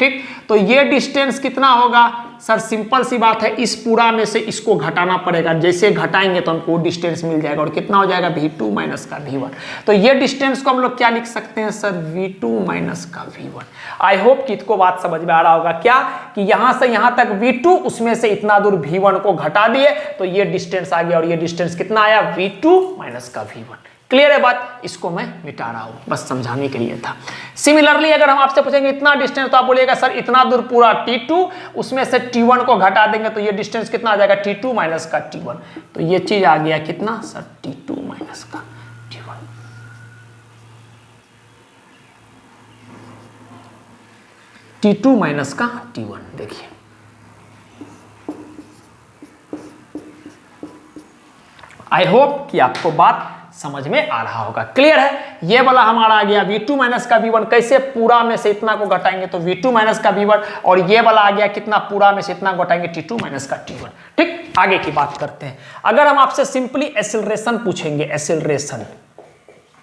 ठीक, तो ये डिस्टेंस कितना होगा सर? सिंपल सी बात है, इस पूरा में से इसको घटाना पड़ेगा। जैसे घटाएंगे तो हमको डिस्टेंस मिल जाएगा और कितना हो जाएगा v2 माइनस का v1। तो ये डिस्टेंस को हम लोग क्या लिख सकते हैं सर? v2 माइनस का v1। आई होप कि इसको बात समझ में आ रहा होगा क्या कि यहां से यहां तक v2, उसमें से इतना दूर v1 को घटा दिए तो ये डिस्टेंस आ गया और ये डिस्टेंस कितना आया? v2 माइनस का v1। क्लियर है बात? इसको मैं मिटा रहा हूं, बस समझाने के लिए था। सिमिलरली अगर हम आपसे पूछेंगे इतना डिस्टेंस, तो आप बोलिएगा सर इतना दूर पूरा t2, उसमें से t1 को घटा देंगे तो ये डिस्टेंस कितना आ जाएगा? t2 माइनस का t1। तो ये चीज आ गया कितना सर? t2 माइनस का t1। t2 माइनस का t1। देखिए आई होप कि आपको बात समझ में आ रहा होगा। क्लियर है? ये वाला हमारा आ गया v2 माइनस का v1। कैसे? पूरा में से इतना को घटाएंगे तो v2 माइनस का v1, और ये वाला आ गया कितना? पूरा में से इतना घटाएंगे t2 माइनस का t1। ठीक, आगे की बात करते हैं। अगर हम आपसे सिंपली एक्सेलरेशन पूछेंगे,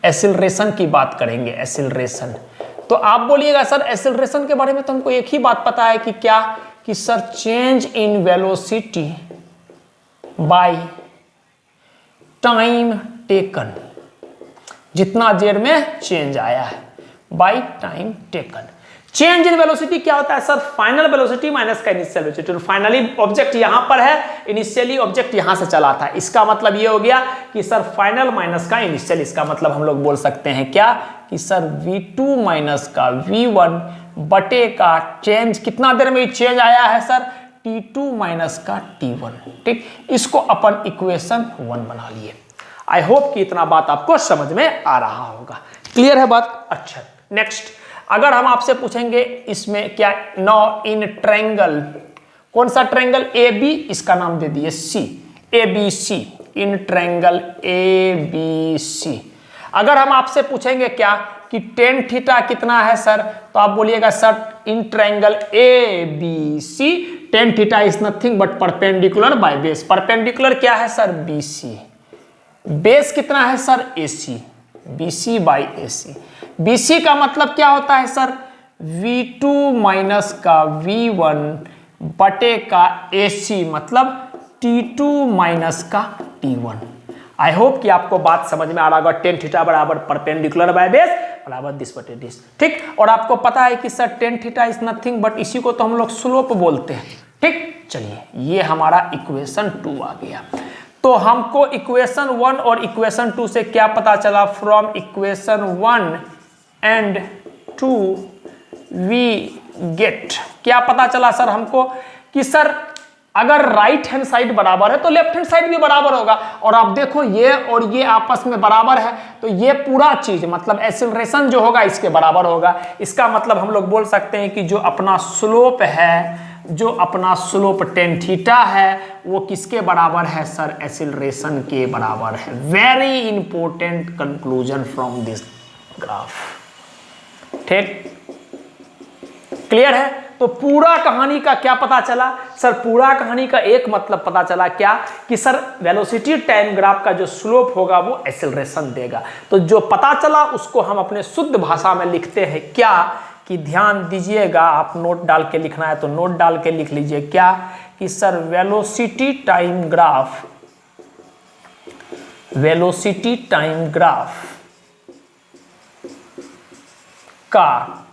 एक्सेलरेशन की बात करेंगे, एक्सेलरेशन, तो आप बोलिएगा सर एक्सेलरेशन के बारे में तो हमको एक ही बात पता है कि क्या कि sir change in velocity by time taken, जितना देर में चेंज आया है bye time taken. Change in velocity क्या होता है सर? फाइनल वेलोसिटी माइनस का इनिशियल वेलोसिटी। फाइनली ऑब्जेक्ट यहां पर है, इनिशियली ऑब्जेक्ट यहां से चला था। इसका मतलब ये हो गया कि सर फाइनल माइनस का इनिशियल। इसका मतलब हम लोग बोल सकते हैं क्या कि सर v2 माइनस का v1 बटे का चेंज, कितना देर में चेंज आया है सर? t2 माइनस का t1। ठीक, इसको अपन इक्वेशन 1 बना लिए। आई होप कि इतना बात आपको समझ में आ रहा होगा। क्लियर है बात? अच्छा, नेक्स्ट अगर हम आपसे पूछेंगे इसमें क्या, नाउ इन ट्रायंगल, कौन सा ट्रायंगल, ए बी, इसका नाम दे दिए C, A B C, in triangle A B C. अगर हम आपसे पूछेंगे क्या कि टेन थीटा कितना है सर, तो आप बोलिएगा sir in triangle A B C tan theta is nothing but perpendicular by base. Perpendicular क्या है सर, बी सी, बेस कितना है sir, A C, B C by A C. B C का मतलब क्या होता है सर, V2 माइनस का V1 बटे का AC, मतलब T2 माइनस का T1। आई होप कि आपको बात समझ में आ रहा होगा। टेन थीटा बराबर परपेंडिकुलर बाय बेस बराबर दिस बटे दिस, ठीक। और आपको पता है कि sir tan theta is nothing but इसी को तो हम लोग स्लोप बोलते हैं, ठीक। चलिए ये हमारा इक्वेशन 2 आ गया। तो हमको इक्वेशन 1 और इक्वेशन 2 से क्या पता चला, from equation 1 and 2 we get, क्या पता चला सर हमको कि सर अगर राइट हैंड साइड बराबर है तो लेफ्ट हैंड साइड भी बराबर होगा। और आप देखो ये और ये आपस में बराबर है तो ये पूरा चीज मतलब एक्सीलरेशन जो होगा इसके बराबर होगा। इसका मतलब हम लोग बोल सकते हैं कि जो अपना स्लोप है, जो अपना स्लोप टेन थीटा है वो किसके बराबर है सर, एक्सीलरेशन के बराबर है। Very important conclusion from this graph, ठीक, क्लियर है। तो पूरा कहानी का क्या पता चला सर, पूरा कहानी का एक मतलब पता चला क्या कि सर वेलोसिटी टाइम ग्राफ का जो स्लोप होगा वो एक्सीलरेशन देगा। तो जो पता चला उसको हम अपने शुद्ध भाषा में लिखते हैं क्या कि ध्यान दीजिएगा, आप नोट डाल के लिखना है तो नोट डाल के लिख लीजिए क्या कि sir velocity time graph, velocity time graph का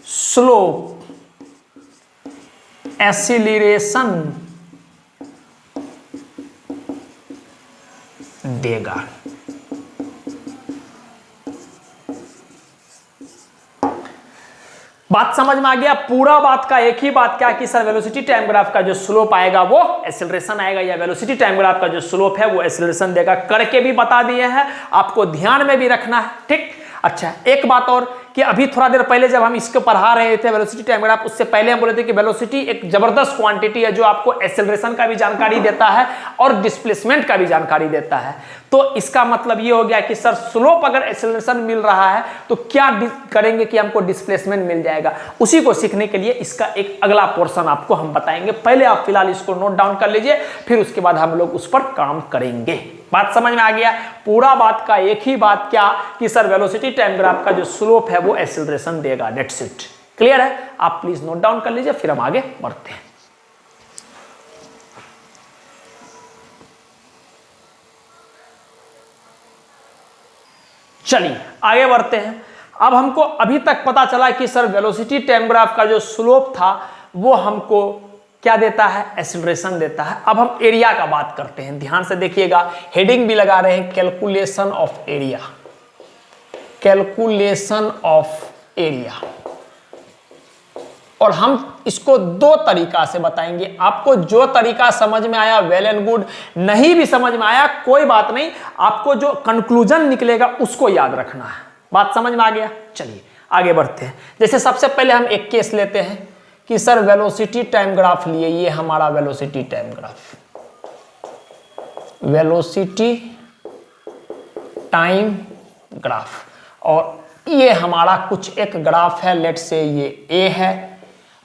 स्लोप एक्सीलरेशन देगा। बात समझ में आ गया। पूरा बात का एक ही बात क्या कि सर वेलोसिटी टाइम ग्राफ का जो स्लोप आएगा वो एक्सीलरेशन आएगा, या वेलोसिटी टाइम ग्राफ का जो स्लोप है वो एक्सीलरेशन देगा। करके भी बता दिए हैं, आपको ध्यान में भी रखना है, ठीक। अच्छा एक बात और कि अभी थोड़ा देर पहले जब हम इसको पढ़ा रहे थे वेलोसिटी टाइम ग्राफ, उससे पहले हम बोले थे कि वेलोसिटी एक जबरदस्त क्वांटिटी है जो आपको एक्सेलरेशन का भी जानकारी देता है और डिस्प्लेसमेंट का भी जानकारी देता है। तो इसका मतलब ये हो गया कि सर स्लोप अगर एक्सेलरेशन मिल रहा है तो क्या करेंगे कि हमको डिस्प्लेसमेंट मिल जाएगा। उसी को सीखने के लिए इसका एक अगला पोर्शन आपको हम बताएंगे। पहले आप फिलहाल इसको नोट डाउन कर लीजिए, फिर उसके बाद हम लोग उस पर काम करेंगे। बात समझ में आ गया। पूरा बात का एक ही बात क्या कि सर वेलोसिटी टाइम ग्राफ का जो स्लोप है वो एक्सीलरेशन देगा, दैट्स इट। क्लियर है, आप प्लीज नोट डाउन कर लीजिए, फिर हम आगे बढ़ते हैं। चलिए आगे बढ़ते हैं। अब हमको अभी तक पता चला कि सर वेलोसिटी टाइम ग्राफ का जो स्लोप था वो हमको क्या देता है, एक्सीलरेशन देता है। अब हम एरिया का बात करते हैं, ध्यान से देखिएगा, हेडिंग भी लगा रहे हैं, calculation of area, calculation of area. और हम इसको दो तरीका से बताएंगे। आपको जो तरीका समझ में आया वेल एंड गुड, नहीं भी समझ में आया कोई बात नहीं, आपको जो कंक्लूजन निकलेगा उसको याद रखना है। बात समझ में आ गया। चलिए आगे बढ़ते हैं। जैसे सबसे पहले हम एक केस लेते हैं कि सर वेलोसिटी टाइम ग्राफ लिए, ये हमारा velocity time graph, velocity time graph, और ये हमारा कुछ एक ग्राफ है, लेट से ये ए है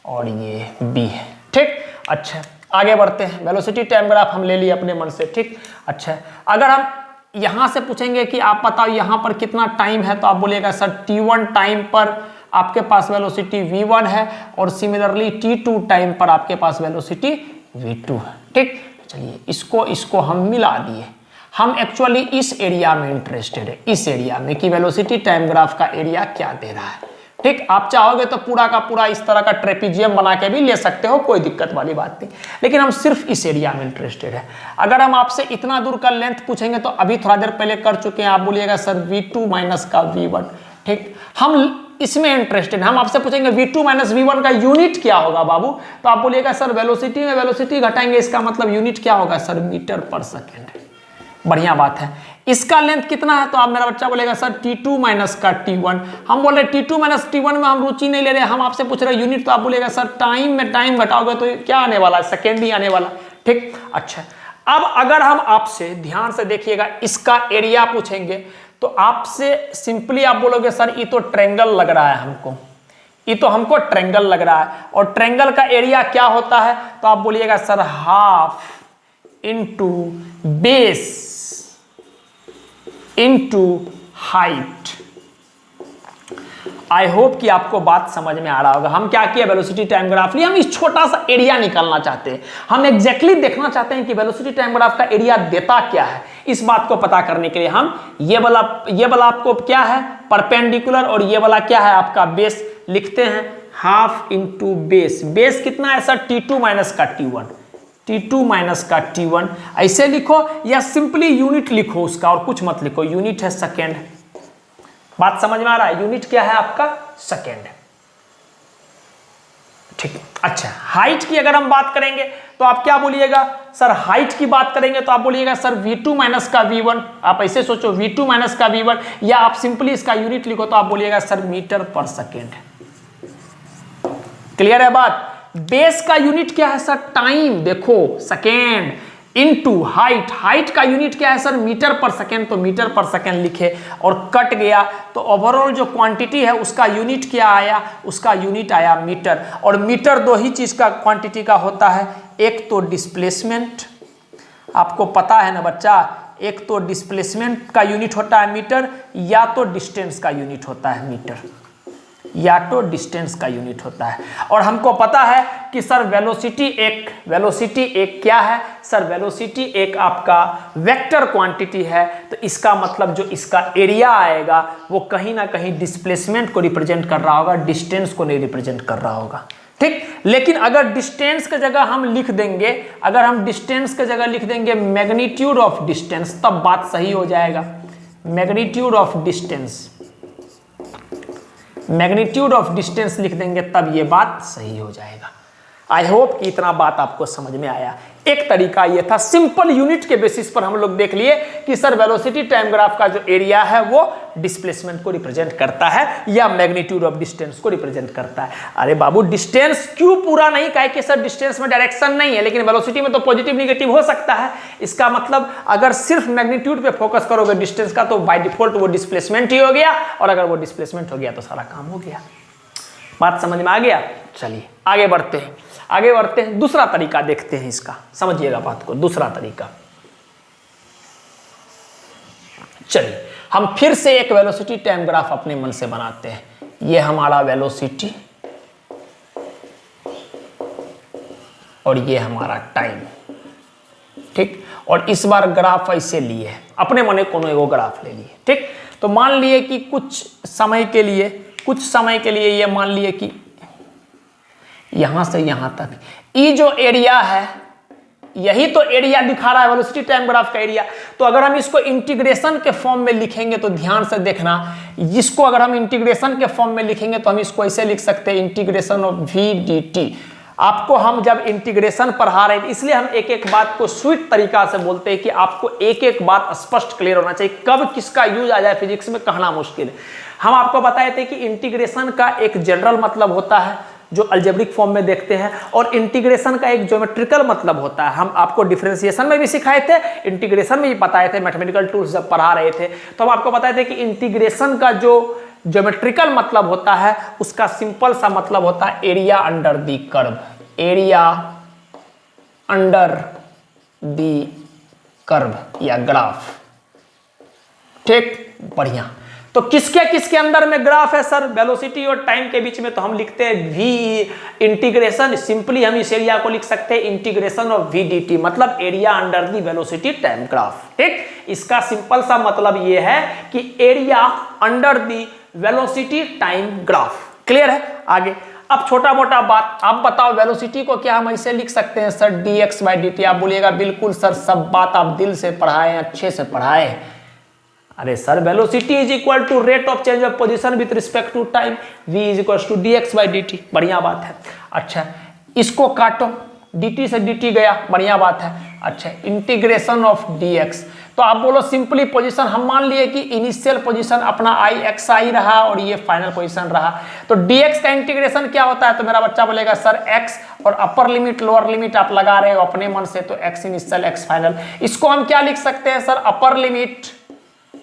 और ये बी है, ठीक। अच्छा आगे बढ़ते हैं। वेलोसिटी टाइम ग्राफ हम ले लिए अपने मन से, ठीक। अच्छा अगर हम यहां से पूछेंगे कि आप बताओ यहां पर कितना टाइम है, तो आप बोलिएगा सर t1 टाइम पर आपके पास वेलोसिटी v1 है और सिमिलरली t2 टाइम पर आपके पास वेलोसिटी v2 है, ठीक। चलिए इसको हम मिला दिए। हम एक्चुअली इस एरिया में इंटरेस्टेड है, इस एरिया में कि वेलोसिटी टाइम ग्राफ का एरिया क्या दे रहा है, ठीक। आप चाहोगे तो पूरा का पूरा इस तरह का ट्रेपीजियम बना के भी ले सकते हो, कोई दिक्कत वाली बात नहीं, लेकिन हम सिर्फ इस एरिया में इंटरेस्टेड है। अगर हम आपसे इतना दूर का लेंथ पूछेंगे तो अभी थोड़ा देर पहले कर चुके हैं, आप बोलिएगा सर v2 माइनस का v1, ठीक। हम इसमें इंटरेस्टेड, हम आपसे पूछेंगे v2 माइनस v1 का यूनिट क्या होगा बाबू, तो आप बोलिएगा सर वेलोसिटी में वेलोसिटी घटाएंगे, इसका मतलब यूनिट क्या होगा सर, मीटर पर सेकेंड। बढ़िया बात है। इसका लेंथ कितना है, तो आप मेरा बच्चा बोलेगा सर T2 माइनस का T1। हम बोल रहे T2 माइनस T1 में हम रुचि नहीं ले रहे, हम आपसे पूछ रहे हैं यूनिट, तो आप बोलेगा सर टाइम में टाइम घटाओगे तो क्या आने वाला है, सेकेंड ही आने वाला। ठीक, अच्छा अब अगर हम आपसे ध्यान से देखिएगा इसका एरिया पूछेंगे तो आपसे सिंपली आप बोलोगे सर ये तो ट्रायंगल लग रहा है हमको, ये तो हमको ट्रायंगल लग रहा है, और ट्रायंगल का एरिया क्या होता है, तो आप बोलिएगा sir half into base into height. आई होप कि आपको बात समझ में आ रहा होगा। हम क्या किया, वेलोसिटी टाइम ग्राफ लिए, हम इस छोटा सा एरिया निकालना चाहते हैं, हम एग्जैक्टली देखना चाहते हैं कि वेलोसिटी टाइम ग्राफ का एरिया देता क्या है। इस बात को पता करने के लिए हम ये वाला आपको क्या है परपेंडिकुलर, और ये वाला क्या है आपका बेस, लिखते हैं हाफ इंटू बेस। बेस कितना है सर T2 माइनस का T1, T2 माइनस का T1 ऐसे लिखो, या सिंपली यूनिट लिखो उसका और कुछ मत लिखो, यूनिट है सेकेंड। बात समझ में आ रहा है, यूनिट क्या है आपका सेकेंड। ठीक, अच्छा हाइट की अगर हम बात करेंगे तो आप क्या बोलिएगा सर, हाइट की बात करेंगे तो आप बोलिएगा सर V2 माइनस का V1। आप ऐसे सोचो V2 माइनस का V1, या आप सिंपली इसका यूनिट लिखो तो आप बोलिएगा sir metre per second. Clear है बात। बेस का यूनिट क्या है सर, टाइम, देखो सेकेंड इनटू हाइट, हाइट का यूनिट क्या है सर मीटर पर सेकेंड, तो मीटर पर सेकेंड लिखे और कट गया, तो ओवरऑल जो क्वांटिटी है उसका यूनिट क्या आया, उसका यूनिट आया मीटर। और मीटर दो ही चीज का क्वांटिटी का होता है, एक तो डिस्प्लेसमेंट, आपको पता है ना बच्चा, एक तो डिस्प्लेसमेंट का यूनिट होता है मीटर, या तो डिस्टेंस का यूनिट होता है मीटर, या तो डिस्टेंस का यूनिट होता है। और हमको पता है कि सर वेलोसिटी एक क्या है सर, वेलोसिटी एक आपका वेक्टर क्वांटिटी है, तो इसका मतलब जो इसका एरिया आएगा वो कहीं ना कहीं डिस्प्लेसमेंट को रिप्रेजेंट कर रहा होगा, डिस्टेंस को नहीं रिप्रेजेंट कर रहा होगा। ठीक, लेकिन अगर डिस्टेंस की जगह हम लिख देंगे, अगर हम डिस्टेंस की जगह लिख देंगे मैग्नीट्यूड ऑफ डिस्टेंस, तब बात सही हो जाएगा। Magnitude of distance, magnitude of distance लिख देंगे तब ये बात सही हो जाएगा। आई होप कि इतना बात आपको समझ में आया। एक तरीका ये था, सिंपल यूनिट के बेसिस पर हम लोग देख लिए कि सर वेलोसिटी टाइम ग्राफ का जो एरिया है वो डिस्प्लेसमेंट को रिप्रेजेंट करता है या मैग्नीट्यूड ऑफ डिस्टेंस को रिप्रेजेंट करता है। अरे बाबू डिस्टेंस क्यों पूरा नहीं, कहे कि सर डिस्टेंस में डायरेक्शन नहीं है, लेकिन वेलोसिटी में तो पॉजिटिव निगेटिव हो सकता है। इसका मतलब अगर सिर्फ मैग्नीट्यूड पे फोकस करोगे डिस्टेंस का, तो बाय डिफॉल्ट वो डिस्प्लेसमेंट ही हो गया, और अगर वो डिस्प्लेसमेंट हो गया तो सारा काम हो गया। बात समझ में आ गया। चलिए आगे बढ़ते हैं, आगे बढ़ते हैं, दूसरा तरीका देखते हैं इसका, समझिएगा बात को। दूसरा तरीका, चलिए हम फिर से एक वेलोसिटी टाइम ग्राफ अपने मन से बनाते हैं। ये हमारा वेलोसिटी और ये हमारा टाइम, ठीक। और इस बार ग्राफ ऐसे लिए, अपने मने कोनो एगो ग्राफ ले लिए, ठीक। तो मान लिए कि कुछ समय के लिए ये मान लिए कि यहां से यहां तक ये जो एरिया है, यही तो एरिया दिखा रहा है वेलोसिटी टाइम ग्राफ का एरिया। तो अगर हम इसको इंटीग्रेशन के फॉर्म में लिखेंगे तो ध्यान से देखना, इसको अगर हम इंटीग्रेशन के फॉर्म में लिखेंगे तो हम इसको ऐसे लिख सकते हैं, integration of v d t. आपको हम जब इंटीग्रेशन पढ़ा रहे हैं इसलिए हम एक एक बात को स्वीट तरीका से बोलते हैं कि आपको एक एक बात स्पष्ट क्लियर होना चाहिए, कब किसका यूज आ जाए फिजिक्स में कहना मुश्किल है। हम आपको बताए थे कि इंटीग्रेशन का एक जनरल मतलब होता है जो अलजेब्रिक फॉर्म में देखते हैं, और इंटीग्रेशन का एक ज्योमेट्रिकल मतलब होता है। हम आपको डिफरेंशिएशन में भी सिखाए थे, इंटीग्रेशन में भी बताए थे, मैथमेटिकल टूल्स जब पढ़ा रहे थे तो हम आपको बताए थे कि इंटीग्रेशन का जो ज्योमेट्रिकल मतलब होता है उसका सिंपल सा मतलब होता है area under the curve, area under the curve या ग्राफ, ठीक। बढ़िया। तो किसके अंदर में ग्राफ है सर, वेलोसिटी और टाइम के बीच में, तो हम लिखते हैं v इंटीग्रेशन, सिंपली हम इस एरिया को लिख सकते हैं इंटीग्रेशन ऑफ v dt, मतलब area under the velocity time graph, ठीक। इसका सिंपल सा मतलब ये है कि area under the velocity time graph. Clear है। आगे अब छोटा मोटा बात, आप बताओ वेलोसिटी को क्या हम ऐसे लिख सकते हैं सर dx बाई dt। आप बोलिएगा बिल्कुल सर, सब बात आप दिल से पढ़ाए, अच्छे से पढ़ाए। अरे sir velocity is equal to rate of change of position with respect to time, v is equal to dx by dt। बढ़िया बात है। अच्छा इसको काटो, dt से dt गया, बढ़िया बात है। अच्छा इंटीग्रेशन ऑफ dx, तो आप बोलो सिंपली पोजीशन हम मान लिए कि इनिशियल पोजीशन अपना आई एक्स आई रहा और ये फाइनल पोजीशन रहा, तो dx का इंटीग्रेशन क्या होता है? तो मेरा बच्चा बोलेगा सर x और अपर लिमिट लोअर लिमिट आप लगा रहे हो अपने मन से, तो x इनिशियल x फाइनल, इसको हम क्या लिख सकते हैं सर? अपर लिमिट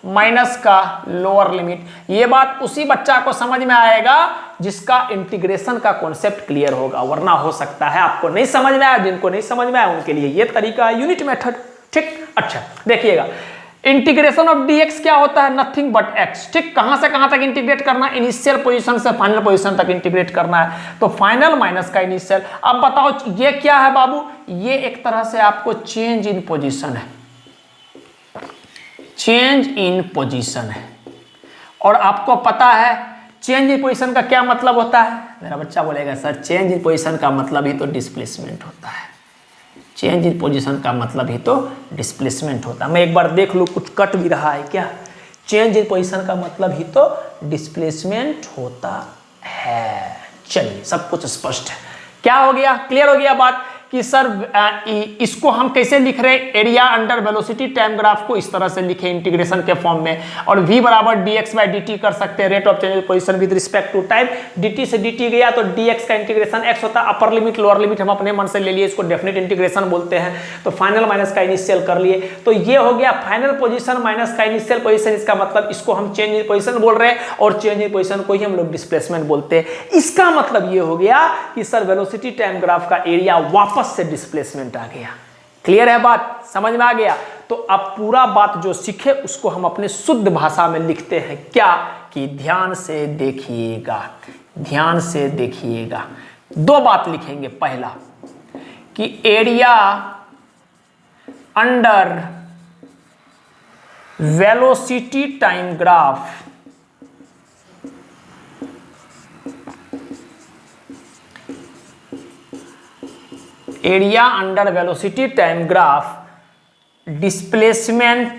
माइनस का लोअर लिमिट। ये बात उसी बच्चा को समझ में आएगा जिसका इंटीग्रेशन का कॉन्सेप्ट क्लियर होगा, वरना हो सकता है आपको नहीं समझ में आया। जिनको नहीं समझ में आया उनके लिए ये तरीका है यूनिट मेथड, ठीक। अच्छा देखिएगा, इंटीग्रेशन ऑफ dx क्या होता है? नथिंग बट x, ठीक। कहां से कहां तक इंटीग्रेट करना? इनिशियल पोजीशन से फाइनल पोजीशन तक इंटीग्रेट करना है, तो फाइनल माइनस का इनिशियल। अब बताओ ये क्या है बाबू? ये एक तरह से आपको चेंज इन पोजीशन है, चेंज इन पोजीशन है। और आपको पता है चेंज इन पोजीशन का क्या मतलब होता है? मेरा बच्चा बोलेगा सर चेंज इन पोजीशन का मतलब ही तो डिस्प्लेसमेंट होता है। चेंज इन पोजीशन का मतलब ही तो डिस्प्लेसमेंट होता है। मैं एक बार देख लूँ कुछ कट भी रहा है क्या? चेंज इन पोजीशन का मतलब ही तो डिस्प्लेसमेंट होता है। चलिए सब कुछ स्पष्ट है, क्या हो गया? क्लियर हो गया बात कि सर इसको हम कैसे लिख रहे हैं? Area under velocity time graph को इस तरह से लिखे इंटीग्रेशन के फॉर्म में, और v बराबर dx बाई dt कर सकते हैं, rate of change position with respect to time. dt से dt गया तो dx का इंटीग्रेशन x होता है, अपर लिमिट लोअर लिमिट हम अपने मन से ले लिए, इसको डेफिनेट इंटीग्रेशन बोलते हैं। तो फाइनल माइनस का इनिशियल कर लिए, तो ये हो गया फाइनल पोजीशन माइनस का इनिशियल पोजीशन। इसका मतलब इसको हम चेंज इन पोजीशन बोल रहे हैं, और चेंज इन पोजीशन को ही हम लोग डिस्प्लेसमेंट बोलते हैं। इसका मतलब ये हो गया कि सर वेलोसिटी टाइम ग्राफ का एरिया वापस से डिस्प्लेसमेंट आ गया। क्लियर है बात? समझ में आ गया? तो अब पूरा बात जो सीखे उसको हम अपने शुद्ध भाषा में लिखते हैं क्या? कि ध्यान से देखिएगा, ध्यान से देखिएगा। दो बात लिखेंगे, पहला कि area under velocity time graph area under velocity time graph displacement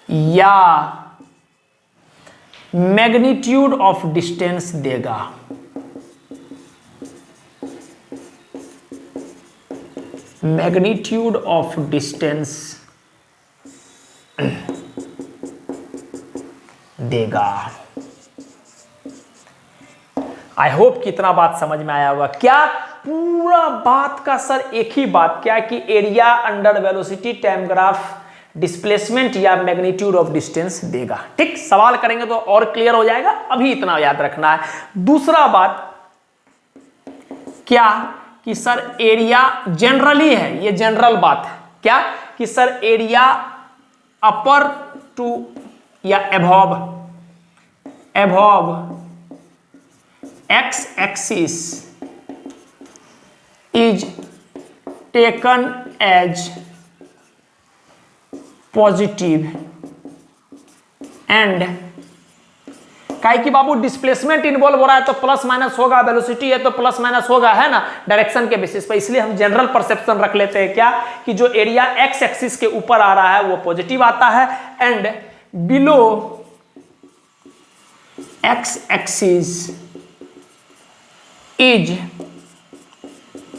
या मैग्नीट्यूड ऑफ डिस्टेंस देगा। मैग्नीट्यूड ऑफ डिस्टेंस देगा। आई होप कि इतना बात समझ में आया होगा। क्या पूरा बात का सर एक ही बात क्या कि area under velocity time graph displacement या मैग्नीट्यूड ऑफ डिस्टेंस देगा, ठीक। सवाल करेंगे तो और क्लियर हो जाएगा, अभी इतना याद रखना है। दूसरा बात क्या कि सर एरिया जनरली है, ये जनरल बात है क्या कि सर एरिया अपर टू या above x axis is taken as positive and काहे कि बाबू डिस्प्लेसमेंट इन्वॉल्व हो रहा है तो प्लस माइनस होगा, वेलोसिटी है तो प्लस माइनस होगा, है ना, डायरेक्शन के बेसिस पर। इसलिए हम जनरल परसेप्शन रख लेते हैं क्या कि जो एरिया एक्स एक्सिस के ऊपर आ रहा है वो पॉजिटिव आता है, and below x axis is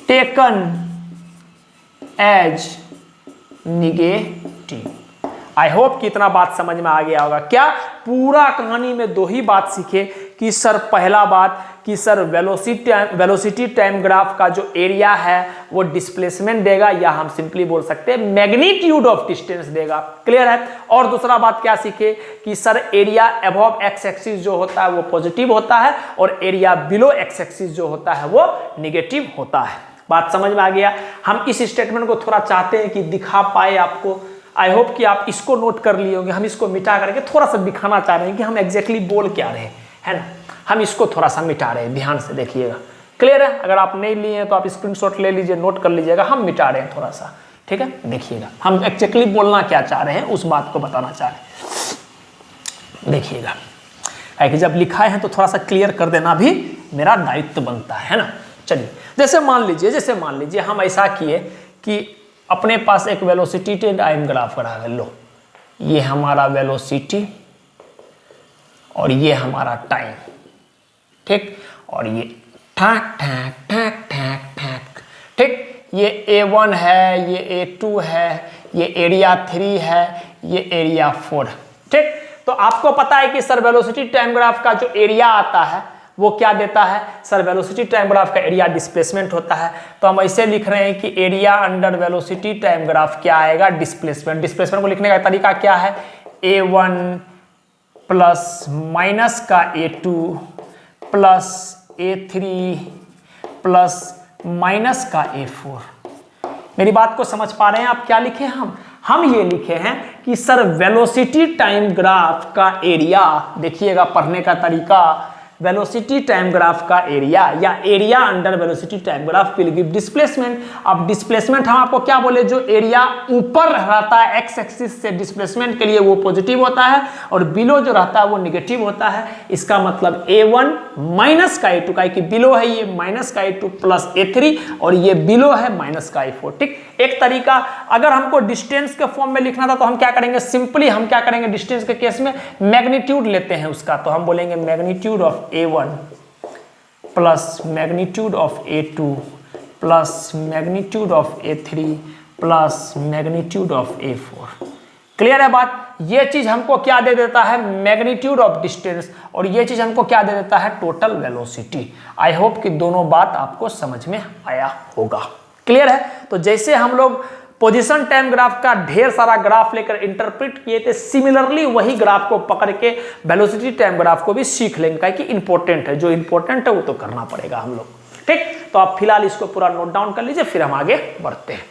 taken as negative. I hope कि इतना बात समझ में आ गया होगा। क्या पूरा कहानी में दो ही बात सीखे कि सर पहला बात कि सर वेलोसिटी टाइम ग्राफ का जो एरिया है वो डिस्प्लेसमेंट देगा, या हम सिंपली बोल सकते हैं मैग्नीट्यूड ऑफ डिस्टेंस देगा। क्लियर है? और दूसरा बात क्या सीखे कि sir area above x axis जो होता है वो पॉजिटिव होता है, और एरिया बिलो एक्स एक्सिस जो होता है वो निगेटिव होता है। बात समझ में आ गया? हम इस स्टेटमेंट को थोड़ा चाहते हैं कि दिखा पाए आपको। आई होप कि आप इसको नोट कर लिए होंगे। हम इसको मिटा करके थोड़ा सा दिखाना चाह रहे हैं कि हम एग्जैक्टली बोल क्या रहे हैं, है ना। हम इसको थोड़ा सा मिटा रहे हैं, ध्यान से देखिएगा। क्लियर है? अगर आप नहीं लिए हैं तो आप स्क्रीनशॉट ले लीजिए, नोट कर लीजिएगा। हम मिटा रहे हैं थोड़ा सा, ठीक है। देखिएगा हम एग्जैक्टली बोलना क्या चाह रहे हैं, उस बात को बताना चाह रहे हैं। देखिएगा, कि जब लिखा है तो थोड़ा सा क्लियर कर देना भी मेरा दायित्व बनता है ना। चलिए, जैसे मान लीजिए हम ऐसा किए कि अपने पास एक वेलोसिटी टाइम ग्राफ रहा है। लो, ये हमारा वेलोसिटी और ये हमारा टाइम, ठीक, और ये ठैक ठैक ठैक ठैक ठैक। ठीक, ये A1 है, ये A2 है, ये एरिया 3 है, ये एरिया 4। ठीक, तो आपको पता है कि सर वेलोसिटी टाइम ग्राफ का जो एरिया आता है वो क्या देता है? सर वेलोसिटी टाइम ग्राफ का एरिया डिस्प्लेसमेंट होता है। तो हम ऐसे लिख रहे हैं कि area under velocity time graph क्या आएगा? डिस्प्लेसमेंट। डिस्प्लेसमेंट को लिखने का तरीका क्या है? A1 प्लस माइनस का A2 plus A3 plus minus का A4। मेरी बात को समझ पा रहे हैं आप? क्या लिखे हम ये लिखे हैं कि सर वेलोसिटी टाइम ग्राफ का एरिया, देखिएगा पढ़ने का तरीका, वेलोसिटी टाइम ग्राफ का एरिया या area under velocity time graph will give displacement. अब डिस्प्लेसमेंट हम आपको क्या बोले? जो एरिया ऊपर रहता है एक्स एक्सिस से डिस्प्लेसमेंट के लिए वो पॉजिटिव होता है और बिलो जो रहता है वो निगेटिव होता है। इसका मतलब A1 माइनस का A2 का, कि बिलो है ये माइनस का A2 प्लस A3 और ये बिलो है माइनस का A4। ठीक, एक तरीका। अगर हमको डिस्टेंस के फॉर्म में लिखना था तो हम क्या करेंगे? सिंपली हम क्या करेंगे? डिस्टेंस के केस में मैग्नीट्यूड लेते हैं उसका, तो हम बोलेंगे magnitude of A1 plus magnitude of A2 plus magnitude of A3 plus magnitude of A4। Clear है बात? ये चीज हमको क्या दे देता है? मैग्नीट्यूड ऑफ डिस्टेंस, और ये चीज हमको क्या दे देता है? Total velocity. आई होप कि दोनों बात आपको समझ में आया होगा। क्लियर है? तो जैसे हम लोग पोजीशन टाइम ग्राफ का ढेर सारा ग्राफ लेकर इंटरप्रेट किए थे, सिमिलरली वही ग्राफ को पकड़ के वेलोसिटी टाइम ग्राफ को भी सीख लेंगे, कि इंपॉर्टेंट है, जो इंपॉर्टेंट है वो तो करना पड़ेगा हम लोग। ठीक, तो आप फिलहाल इसको पूरा नोट डाउन कर लीजिए, फिर हम आगे बढ़ते हैं।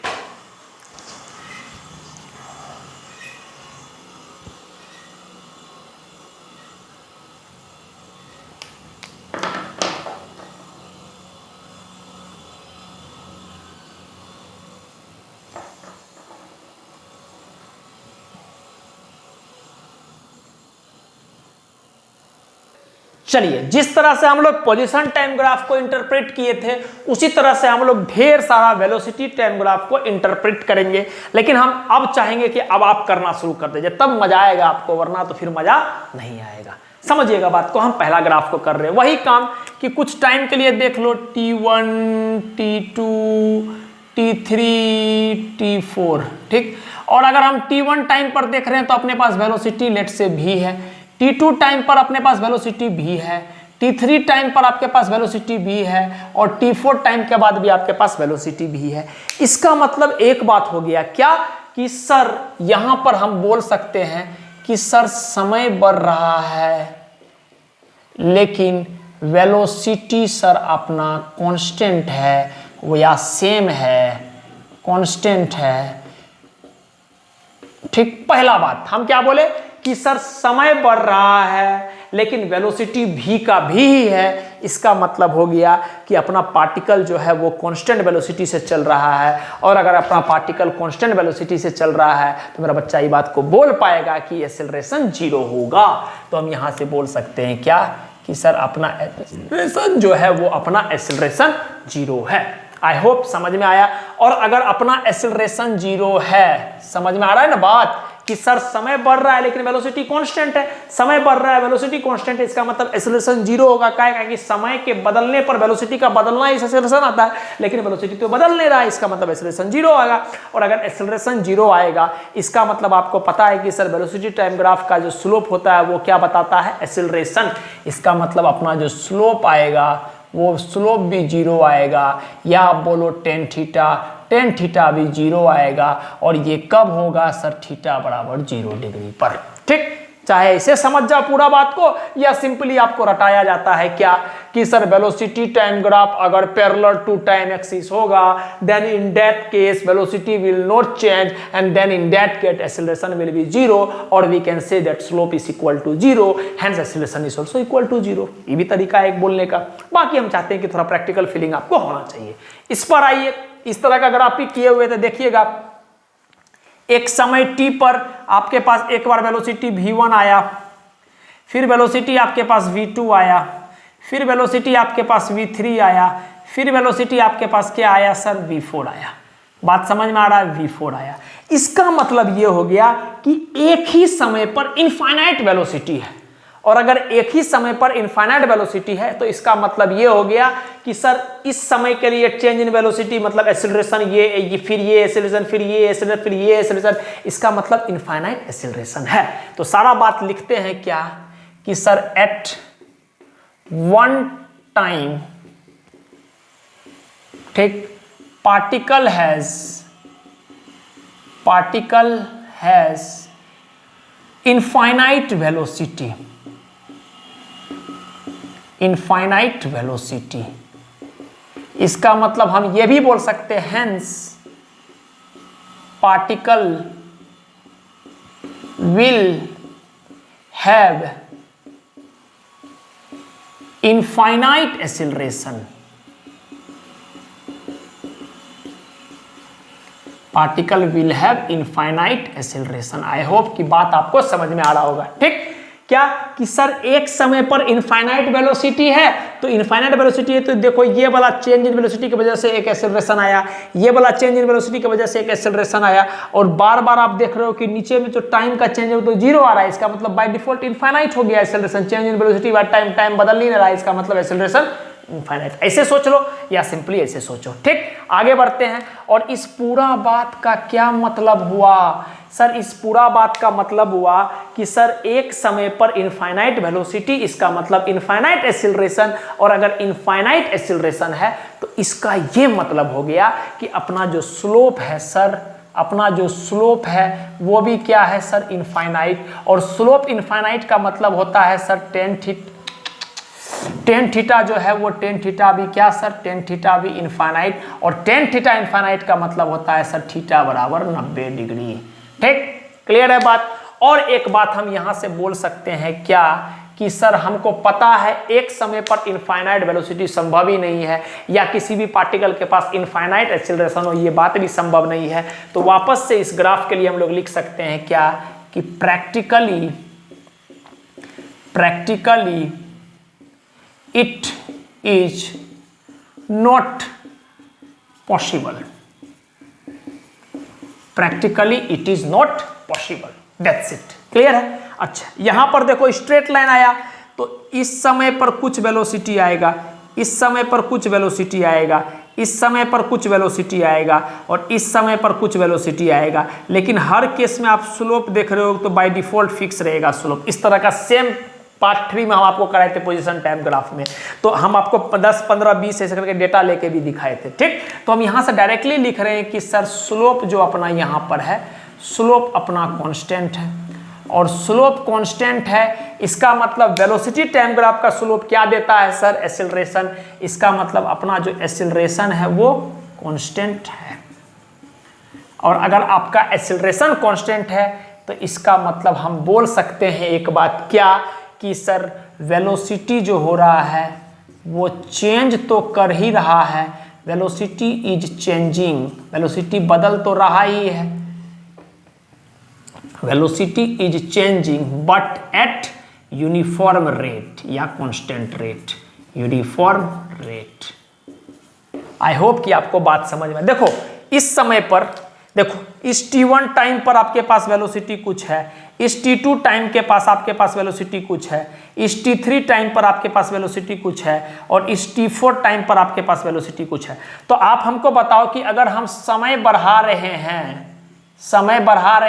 चलिए, जिस तरह से हम लोग पोजीशन टाइम ग्राफ को इंटरप्रेट किए थे उसी तरह से हम लोग ढेर सारा वेलोसिटी टाइम ग्राफ को इंटरप्रेट करेंगे, लेकिन हम अब चाहेंगे कि अब आप करना शुरू कर दीजिए, तब मजा आएगा आपको, वरना तो फिर मजा नहीं आएगा। समझिएगा बात को। हम पहला ग्राफ को कर रहे हैं वही काम कि कुछ टाइम के लिए देख लो T1 T2 T3 T4। ठीक, और अगर हम T1 टाइम पर देख रहे हैं तो अपने पास वेलोसिटी लेट से भी है, T2 टाइम पर अपने पास वेलोसिटी भी है, T3 टाइम पर आपके पास वेलोसिटी भी है, और T4 टाइम के बाद भी आपके पास वेलोसिटी भी है। इसका मतलब एक बात हो गया क्या? कि सर यहां पर हम बोल सकते हैं कि सर समय बढ़ रहा है लेकिन वेलोसिटी सर अपना कांस्टेंट है, वो या सेम है, कांस्टेंट है। ठीक, पहला बात हम क्या बोले कि सर समय बढ़ रहा है लेकिन वेलोसिटी भी का भी ही है। इसका मतलब हो गया कि अपना पार्टिकल जो है वो कांस्टेंट वेलोसिटी से चल रहा है, और अगर अपना पार्टिकल कांस्टेंट वेलोसिटी से चल रहा है तो मेरा बच्चा ये बात को बोल पाएगा कि एक्सेलरेशन 0 होगा। तो हम यहां से बोल सकते हैं क्या? कि सर अपना एक्सेलरेशन जो है वो अपना एक्सेलरेशन 0 है। आई होप समझ में आया। और अगर अपना एक्सेलरेशन 0 है, समझ में आ रहा है ना बात, कि सर समय बढ़ रहा है लेकिन वेलोसिटी कांस्टेंट है, समय बढ़ रहा है वेलोसिटी कांस्टेंट है, इसका मतलब एक्सेलरेशन 0 होगा। क्या? कि समय के बदलने पर वेलोसिटी का बदलना ही एक्सेलरेशन आता है, लेकिन वेलोसिटी तो बदल नहीं रहा है, इसका मतलब एक्सेलरेशन 0 आएगा। और अगर एक्सेलरेशन 0 आएगा इसका मतलब आपको पता है कि सर वेलोसिटी टाइम ग्राफ का जो स्लोप होता है वो क्या बताता है? एक्सेलरेशन। इसका मतलब अपना जो स्लोप आएगा वो स्लोप भी 0 आएगा, या आप बोलो टेन थीटा भी 0 आएगा। और ये कब होगा? सर थीटा बराबर 0 डिग्री पर। ठीक, चाहे इसे समझ जाओ पूरा बात को, या सिंपली आपको रटाया जाता है क्या? कि सर वेलोसिटी टाइम ग्राफ अगर पैरेलल टू टाइम एक्सिस होगा then in that case velocity will not change and then in that case acceleration will be 0, और we can say that slope is equal to 0 hence acceleration is also equal to 0। ये भी तरीका है एक बोलने का। बाकी हम चाहते हैं कि थोड़ा प्रैक्टिकल फीलिंग आपको होना चाहिए। इस पर आइए, इस तरह का ग्राफिक किए हुए थे, देखिएगा एक समय t पर आपके पास एक बार वेलोसिटी v1 आया, फिर वेलोसिटी आपके पास v2 आया, फिर वेलोसिटी आपके पास v3 आया, फिर वेलोसिटी आपके पास क्या आया? सर v4 आया। बात समझ में आ रहा है? v4 आया। इसका मतलब ये हो गया कि एक ही समय पर इनफाइनाइट वेलोसिटी है और अगर एक ही समय पर इनफाइनाइट वेलोसिटी है तो इसका मतलब ये हो गया कि सर इस समय के लिए चेंज इन वेलोसिटी मतलब एक्सेलरेशन ये फिर ये एक्सेलरेशन फिर ये एक्सेलरेशन फिर ये एक्सेलरेशन, इसका मतलब इनफाइनाइट एक्सेलरेशन है। तो सारा बात लिखते हैं क्या कि सर एट वन टाइम, ठीक, पार्टिकल हैज इनफाइनाइट वेलोसिटी, इसका मतलब हम ये भी बोल सकते हैं hence particle will have infinite acceleration. Particle will have infinite acceleration. I hope कि बात आपको समझ में आ रहा होगा, ठीक। क्या कि सर एक समय पर इनफाइनाइट वेलोसिटी है, तो इनफाइनाइट वेलोसिटी है तो देखो ये वाला चेंज इन वेलोसिटी की वजह से एक एक्सेलरेशन आया, ये वाला चेंज इन वेलोसिटी की वजह से एक एक्सेलरेशन आया, और बार बार आप देख रहे हो कि नीचे में जो टाइम का चेंज है तो जीरो आ रहा है, इसका मतलब बाय डिफॉल्ट इनफाइनाइट हो गया acceleration. Change in velocity by time बदल नहीं रहा है, इसका मतलब एक्सेलरेशन इनफाइनाइट। ऐसे सोच लो या सिंपली ऐसे सोचो, ठीक। आगे बढ़ते हैं। और इस पूरा बात का क्या मतलब हुआ सर? इस पूरा बात का मतलब हुआ कि सर एक समय पर इनफाइनाइट वेलोसिटी, इसका मतलब इनफाइनाइट एक्सेलरेशन, और अगर इनफाइनाइट एक्सेलरेशन है तो इसका ये मतलब हो गया कि अपना जो स्लोप है सर, अपना जो स्लोप है वो भी क्या है सर? इनफाइनाइट। और स्लोप इनफाइनाइट का मतलब होता है सर टेन थीटा जो है वो टेन थीटा भी क्या सर? टेन थीटा भी इनफाइनाइट, और टेन थीटा इनफाइनाइट का मतलब होता है सर थीटा बराबर 90 डिग्री, ठीक। क्लियर है बात? और एक बात हम यहां से बोल सकते हैं क्या कि सर हमको पता है एक समय पर इनफाइनाइट वेलोसिटी संभव ही नहीं है, या किसी भी पार्टिकल के पास इनफाइनाइट एक्सेलरेशन हो, ये बात भी संभव नहीं है। तो वापस से इस ग्राफ के लिए हम लोग लिख सकते हैं क्या कि practically it is not possible. Practically it is not possible. That's it. Clear है? अच्छा, यहां पर देखो स्ट्रेट लाइन आया तो इस समय पर कुछ वेलोसिटी आएगा, इस समय पर कुछ वेलोसिटी आएगा, इस समय पर कुछ वेलोसिटी आएगा, और इस समय पर कुछ वेलोसिटी आएगा। लेकिन हर केस में आप स्लोप देख रहे हो तो बाय डिफॉल्ट फिक्स रहेगा स्लोप। इस तरह का सेम पार्ट 3 में हम आपको कराए थे पोजीशन टाइम ग्राफ में, तो हम आपको 10, 15, 20 ऐसे करके डेटा लेके भी दिखाए थे, ठीक। तो हम यहां से डायरेक्टली लिख रहे हैं कि सर स्लोप जो अपना यहां पर है, स्लोप अपना कांस्टेंट है, और स्लोप कांस्टेंट है, इसका मतलब वेलोसिटी टाइम ग्राफ का स्लोप क्या देता है सर? एक्सेलरेशन। इसका मतलब अपना जो एक्सेलरेशन है वो कांस्टेंट है, और अगर आपका एक्सेलरेशन कांस्टेंट है तो इसका मतलब हम बोल सकते हैं एक बात क्या कि सर वेलोसिटी जो हो रहा है वो चेंज तो कर ही रहा है, वेलोसिटी इज चेंजिंग, वेलोसिटी बदल तो रहा ही है, velocity is changing but at uniform rate या constant rate, uniform rate. I hope कि आपको बात समझ में। देखो इस समय पर देखो इस t1 टाइम पर आपके पास वेलोसिटी कुछ है, इस t2 टाइम के पास आपके पास वेलोसिटी कुछ है, इस t3 टाइम पर आपके पास वेलोसिटी कुछ है, और इस t4 टाइम पर आपके पास वेलोसिटी कुछ है। तो आप हमको बताओ कि अगर हम समय बढ़ा रहे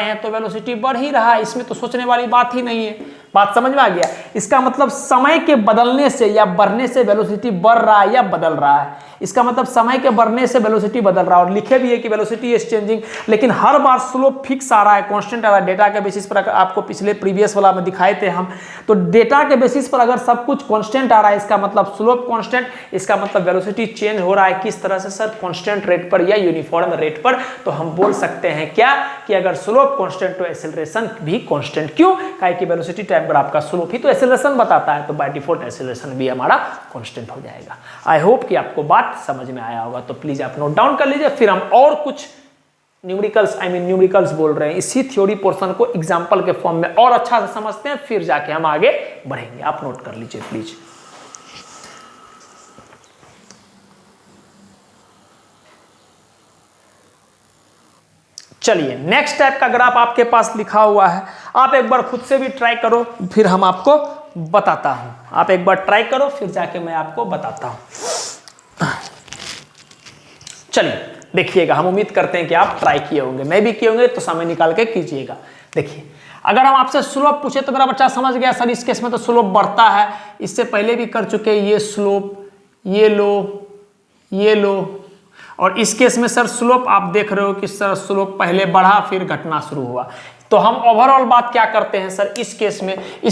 हैं तो वेलोसिटी बढ़ ही रहा है, इसमें तो सोचने वाली बात ही नहीं है। बात समझ में आ गया? इसका मतलब समय के बदलने से या बढ़ने से वेलोसिटी बढ़ रहा है या बदल रहा है, इसका मतलब समय के बढ़ने से वेलोसिटी बदल रहा है। और लिखे भी है कि वेलोसिटी इज चेंजिंग, लेकिन हर बार स्लोप फिक्स आ रहा है, कांस्टेंट आ रहा है। डेटा के बेसिस पर आपको पिछले प्रीवियस वाला में दिखाए थे हम, तो डेटा के बेसिस पर अगर सब कुछ कांस्टेंट आ रहा है, इसका मतलब स्लोप कांस्टेंट, इसका मतलब वेलोसिटी चेंज हो रहा है। किस तरह से सर? कांस्टेंट रेट पर या यूनिफॉर्म रेट पर। तो हम बोल सकते हैं क्या कि अगर स्लोप कांस्टेंट तो एक्सेलरेशन भी कांस्टेंट। क्यों? काहे कि वेलोसिटी टाइम पर आपका स्लोप ही तो एक्सेलरेशन बताता है, तो बाय डिफॉल्ट एक्सेलरेशन भी हमारा कांस्टेंट हो जाएगा। आई होप कि आपको बात समझ में आया होगा, तो प्लीज आप नोट डाउन कर लीजिए। फिर हम और कुछ न्यूमेरिकल्स बोल रहे हैं, इसी थ्योरी पोर्शन को एग्जांपल के फॉर्म में और अच्छा से समझते हैं, फिर जाके हम आगे बढ़ेंगे। आप नोट कर लीजिए प्लीज। चलिए नेक्स्ट टाइप का ग्राफ आपके पास लिखा हुआ है, आप एक बार खुद से भी ट्राई करो, फिर हम आपको बताता हूं। आप एक बार ट्राई करो, फिर जाके मैं आपको बताता हूं। चलिए देखिएगा, हम उम्मीद करते हैं कि आप ट्राई किए होंगे, मैं भी किए होंगे, तो समय निकाल के कीजिएगा। देखिए, अगर हम आपसे स्लोप पूछे तो मेरा बच्चा समझ गया सर इस केस में तो स्लोप बढ़ता है, इससे पहले भी कर चुके, ये स्लोप, ये लो, ये लो। और इस केस में सर स्लोप आप देख रहे हो कि सर स्लोप पहले बढ़ा फिर घटना शुरू हुआ। तो हम ओवरऑल बात क्या करते हैं सर इस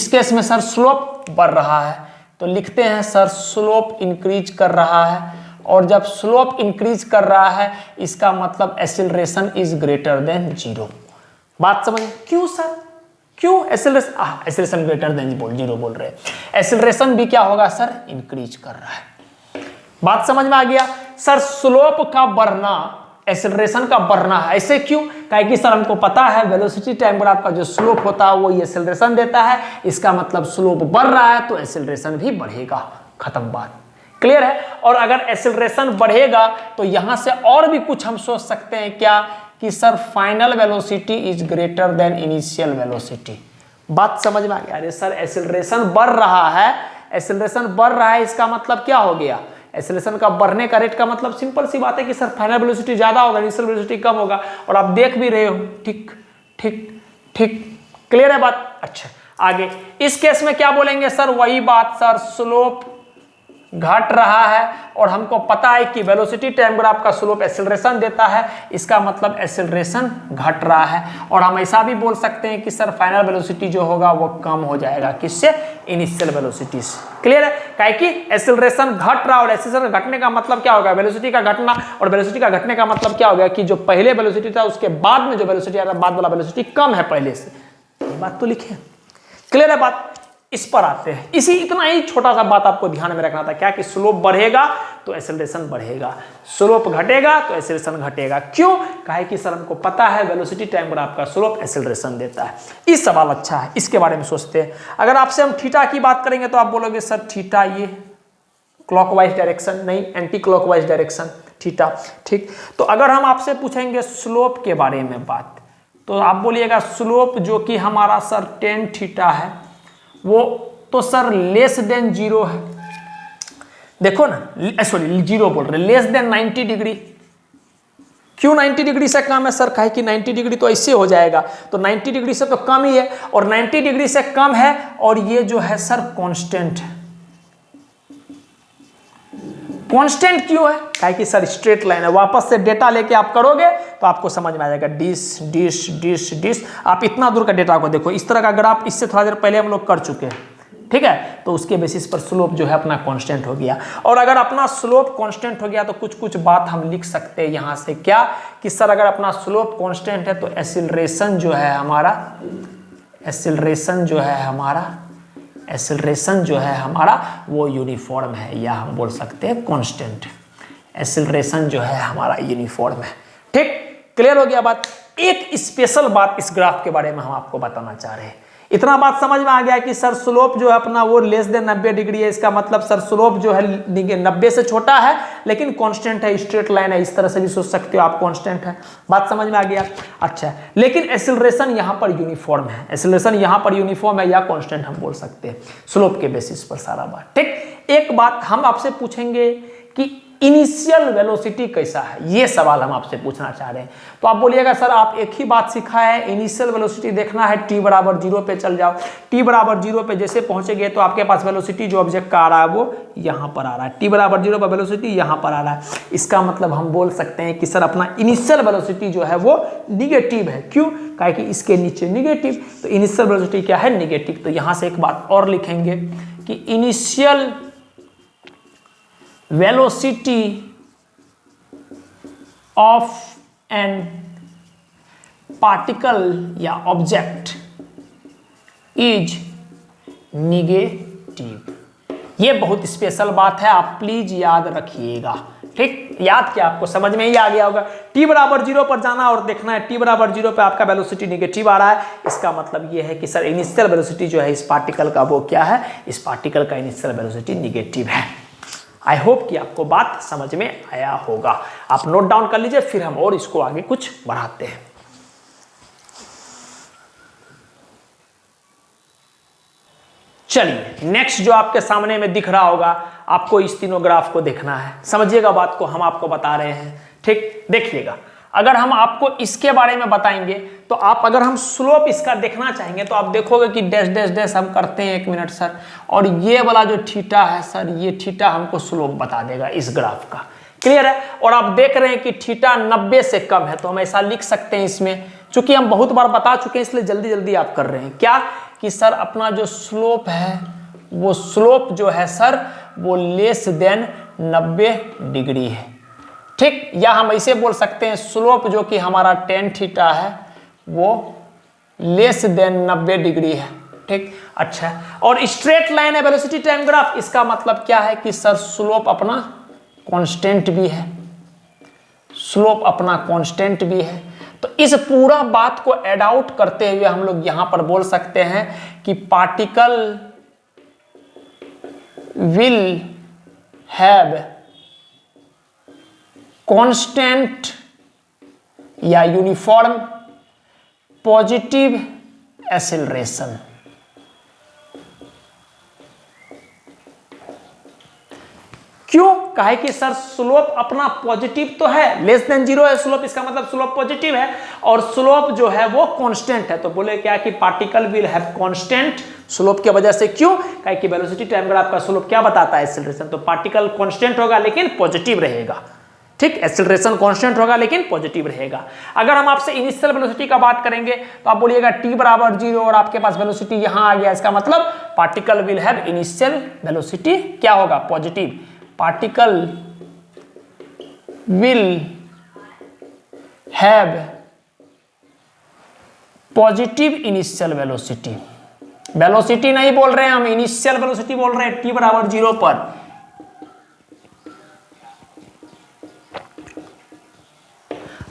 केस में सर स्लोप बढ़ रहा है, तो लिखते हैं सर स्लोप इंक्रीज कर रहा है। और जब स्लोप इंक्रीज कर रहा है इसका मतलब एक्सीलरेशन इज ग्रेटर देन 0। बात समझ, क्यों सर, क्यों एक्सीलरेशन ग्रेटर देन 0 बोल रहे हैं, एक्सीलरेशन भी क्या होगा सर, इंक्रीज कर रहा है। बात समझ में आ गया सर, स्लोप का बढ़ना एक्सेलरेशन का बढ़ना है, ऐसे क्यों, क्योंकि सर हमको पता है वेलोसिटी टाइम ग्राफ का जो स्लोप होता है वो एक्सेलरेशन देता है, इसका मतलब स्लोप बढ़ रहा है तो एक्सेलरेशन भी बढ़ेगा, खत्म बात, क्लियर है। और अगर एक्सेलरेशन बढ़ेगा तो यहां से और भी कुछ हम सोच सकते हैं क्या, कि sir final velocity is greater than initial velocity. बात समझ में आ गया, अरे सर एक्सेलरेशन बढ़ रहा है, एक्सेलरेशन बढ़ रहा है, इसका मतलब क्या हो गया, एक्सेलरेशन का बढ़ने का रेट का मतलब सिंपल सी बात है कि सर फाइनल वेलोसिटी ज्यादा होगा, इनिशियल वेलोसिटी कम होगा, और आप देख भी रहे हो, ठीक ठीक ठीक, क्लियर है बात। अच्छा आगे इस केस में क्या बोलेंगे सर, वही बात सर, स्लोप घट रहा है और हमको पता है कि वेलोसिटी टाइम ग्राफ का स्लोप एक्सेलरेशन देता है, इसका मतलब एक्सेलरेशन घट रहा है। और हम ऐसा भी बोल सकते हैं कि सर फाइनल वेलोसिटी जो होगा वो कम हो जाएगा, किससे, इनिशियल वेलोसिटी से, क्लियर है। काहे कि एक्सेलरेशन घट रहा और एक्सेलरेशन घटने का मतलब क्या होगा, वेलोसिटी का घटना, और वेलोसिटी का घटने का मतलब क्या होगा कि जो पहले वेलोसिटी था उसके बाद में जो वेलोसिटी आता है, बाद वाला वेलोसिटी कम है पहले से, ये बात तो लिखे, क्लियर है बात। इस पर आते हैं, इसी इतना ही छोटा सा बात आपको ध्यान में रखना था क्या, कि स्लोप बढ़ेगा तो एक्सेलरेशन बढ़ेगा, स्लोप घटेगा तो एक्सेलरेशन घटेगा, क्यों, काहे कि सर हमको पता है वेलोसिटी टाइम ग्राफ का स्लोप एक्सेलरेशन देता है। इस सवाल अच्छा है, इसके बारे में सोचते हैं। अगर आपसे हम थीटा की बात करेंगे तो आप बोलोगे सर थीटा ये क्लॉकवाइज डायरेक्शन, नहीं एंटी क्लॉकवाइज डायरेक्शन थीटा, ठीक। तो अगर हम आपसे पूछेंगे स्लोप के बारे में बात, तो आप बोलिएगा स्लोप जो कि हमारा सर टेन थीटा है वो तो सर लेस देन 0 है, देखो ना, सॉरी 0 बोल रहे, लेस देन 90 डिग्री। क्यों 90 डिग्री से कम है सर, काहे कि 90 डिग्री तो ऐसे हो जाएगा, तो 90 डिग्री से तो कम ही है, और 90 डिग्री से कम है, और ये जो है सर कांस्टेंट है। कांस्टेंट क्यों है, काहे कि सर स्ट्रेट लाइन है, वापस से डेटा लेके आप करोगे तो आपको समझ में आ जाएगा, डिश डिश डिश डिश, आप इतना दूर का डेटा को देखो, इस तरह का ग्राफ इससे थोड़ा देर पहले हम लोग कर चुके हैं, ठीक है। तो उसके बेसिस पर स्लोप जो है अपना कांस्टेंट हो गया, और अगर अपना स्लोप कांस्टेंट हो गया तो कुछ कुछ बात हम लिख सकते हैं यहाँ से, क्या, कि सर अगर अपना स्लोप कांस्टेंट है तो एक्सेलरेशन जो है हमारा, एक्सेलरेशन जो है हमारा वो यूनिफॉर्म है, या हम बोल सकते हैं कांस्टेंट। एक्सेलरेशन जो है हमारा यूनिफॉर्म है, ठीक, क्लियर हो गया बात। एक स्पेशल बात इस ग्राफ के बारे में हम आपको बताना चाह रहे हैं, इतना बात समझ में आ गया कि सर स्लोप जो है अपना वो लेस देन 90 डिग्री है, इसका मतलब सर स्लोप जो है 90 से छोटा है लेकिन कांस्टेंट है, स्ट्रेट लाइन है, इस तरह से भी सोच सकते हो आप, कांस्टेंट है, बात समझ में आ गया। अच्छा, लेकिन एक्सेलरेशन यहाँ पर यूनिफॉर्म है, एक्सेलरेशन यहाँ पर यूनिफॉर्म है या कांस्टेंट हम बोल सकते हैं, स्लोप के बेसिस पर सारा बात, ठीक। एक बात हम आपसे पूछेंगे कि इनिशियल वेलोसिटी कैसा है, ये सवाल हम आपसे पूछना चाह रहे हैं। तो आप बोलिएगा सर आप एक ही बात सीखा है, इनिशियल वेलोसिटी देखना है, t बराबर 0 पे चल जाओ, t बराबर 0 पे जैसे पहुंचेंगे तो आपके पास वेलोसिटी जो ऑब्जेक्ट का आ रहा है वो यहाँ पर आ रहा है, t बराबर 0 पर वेलोसिटी यहाँ पर आ रहा है, इसका मतलब हम बोल सकते हैं कि सर अपना इनिशियल वेलोसिटी जो है वो निगेटिव है, क्यों, काहे कि इसके नीचे निगेटिव, तो इनिशियल वेलोसिटी क्या है, निगेटिव। तो यहाँ से एक बात और लिखेंगे कि initial velocity of an particle या ऑब्जेक्ट इज निगेटिव। ये बहुत स्पेशल बात है, आप प्लीज याद रखिएगा, ठीक। याद क्या, आपको समझ में ही आ गया होगा, t बराबर 0 पर जाना और देखना है t बराबर 0 पे आपका वेलोसिटी निगेटिव आ रहा है, इसका मतलब ये है कि सर इनिशियल वेलोसिटी जो है इस पार्टिकल का वो क्या है, इस पार्टिकल का इनिशियल वेलोसिटी निगेटिव है। आई होप कि आपको बात समझ में आया होगा, आप नोट डाउन कर लीजिए, फिर हम और इसको आगे कुछ बढ़ाते हैं। चलिए नेक्स्ट जो आपके सामने में दिख रहा होगा, आपको इस तीनों ग्राफ को देखना है, समझिएगा बात को, हम आपको बता रहे हैं। ठीक, देखिएगा, अगर हम आपको इसके बारे में बताएंगे तो आप, अगर हम स्लोप इसका देखना चाहेंगे तो आप देखोगे कि डैश डैश डैश हम करते हैं, 1 मिनट सर, और ये वाला जो थीटा है सर, ये थीटा हमको स्लोप बता देगा इस ग्राफ का। क्लियर है? और आप देख रहे हैं कि थीटा 90 से कम है, तो हम ऐसा लिख सकते हैं इसमें, चूंकि हम बहुत बार बता चुके हैं इसलिए जल्दी जल्दी आप कर रहे हैं क्या, कि सर अपना जो स्लोप है, वो स्लोप जो है सर वो लेस देन 90 डिग्री है। ठीक, या हम ऐसे बोल सकते हैं स्लोप जो कि हमारा tan थीटा है वो लेस देन 90 डिग्री है। ठीक, अच्छा, और स्ट्रेट लाइन है वेलोसिटी टाइम ग्राफ, इसका मतलब क्या है कि सर स्लोप अपना कांस्टेंट भी है, स्लोप अपना कांस्टेंट भी है। तो इस पूरा बात को ऐड आउट करते हुए हम लोग यहां पर बोल सकते हैं कि पार्टिकल विल हैव कांस्टेंट या यूनिफॉर्म पॉजिटिव एक्सेलरेशन। क्यों? कहे कि सर स्लोप अपना पॉजिटिव तो है, लेस देन 0 है स्लोप, इसका मतलब स्लोप पॉजिटिव है, और स्लोप जो है वो कांस्टेंट है। तो बोले क्या कि particle will have constant slope की वजह से। क्यों? कहे कि वेलोसिटी टाइम ग्राफ का स्लोप क्या बताता है, एक्सेलरेशन, तो पार्टिकल कांस्टेंट होगा लेकिन पॉजिटिव रहेगा। ठीक, एक्सेलरेशन कांस्टेंट होगा लेकिन पॉजिटिव रहेगा। अगर हम आपसे इनिशियल वेलोसिटी का बात करेंगे तो आप बोलिएगा t बराबर 0 और आपके पास वेलोसिटी यहां आ गया, इसका मतलब particle will have initial velocity क्या होगा, positive. Particle will have positive initial velocity. Velocity नहीं बोल रहे हैं हम, इनिशियल वेलोसिटी बोल रहे हैं t बराबर 0 पर।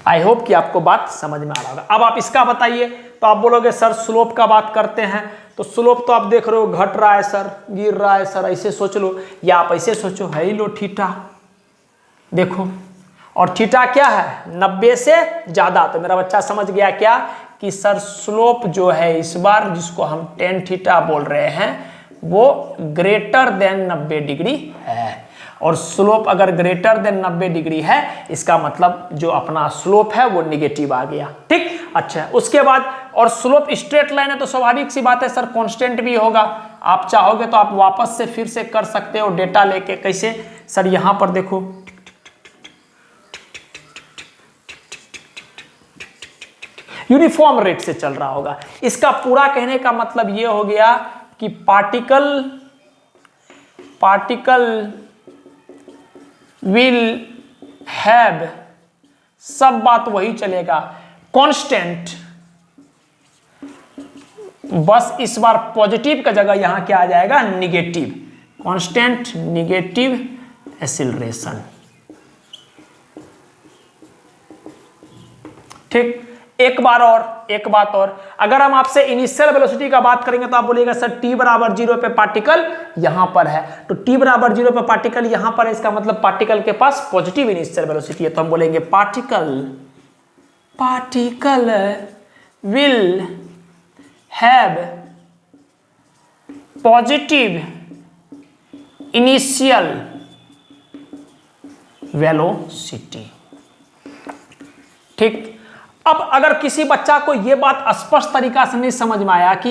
आई होप कि आपको बात समझ में आ रहा होगा। अब आप इसका बताइए, तो आप बोलोगे सर स्लोप का बात करते हैं, तो स्लोप तो आप देख रहे हो घट रहा है सर, गिर रहा है सर, ऐसे सोच लो, या आप ऐसे सोचो, है लो थीटा, देखो, और थीटा क्या है 90 से ज्यादा। तो मेरा बच्चा समझ गया क्या कि सर स्लोप जो है इस बार, जिसको हम tan थीटा बोल रहे हैं, वो ग्रेटर देन 90 डिग्री है। और स्लोप अगर ग्रेटर देन 90 डिग्री है, इसका मतलब जो अपना स्लोप है वो निगेटिव आ गया। ठीक, अच्छा, उसके बाद, और स्लोप स्ट्रेट लाइन है तो स्वाभाविक सी बात है सर कांस्टेंट भी होगा। आप चाहोगे तो आप वापस से फिर से कर सकते हो डेटा लेके। कैसे सर, यहां पर देखो, यूनिफॉर्म रेट से चल रहा होगा। इसका पूरा कहने का मतलब ये हो गया कि पार्टिकल विल हैव, सब बात वही चलेगा, कांस्टेंट, बस इस बार पॉजिटिव का जगह यहां क्या आ जाएगा, निगेटिव, कांस्टेंट निगेटिव एक्सेलरेशन। ठीक, एक बात और, अगर हम आपसे इनिशियल वेलोसिटी का बात करेंगे तो आप बोलिएगा सर t बराबर 0 पे पार्टिकल यहां पर है, तो t बराबर 0 पे पार्टिकल यहां पर है, इसका मतलब पार्टिकल के पास पॉजिटिव इनिशियल वेलोसिटी है। तो हम बोलेंगे particle will have positive initial velocity. ठीक, अब अगर किसी बच्चा को यह बात स्पष्ट तरीका से नहीं समझ में आया कि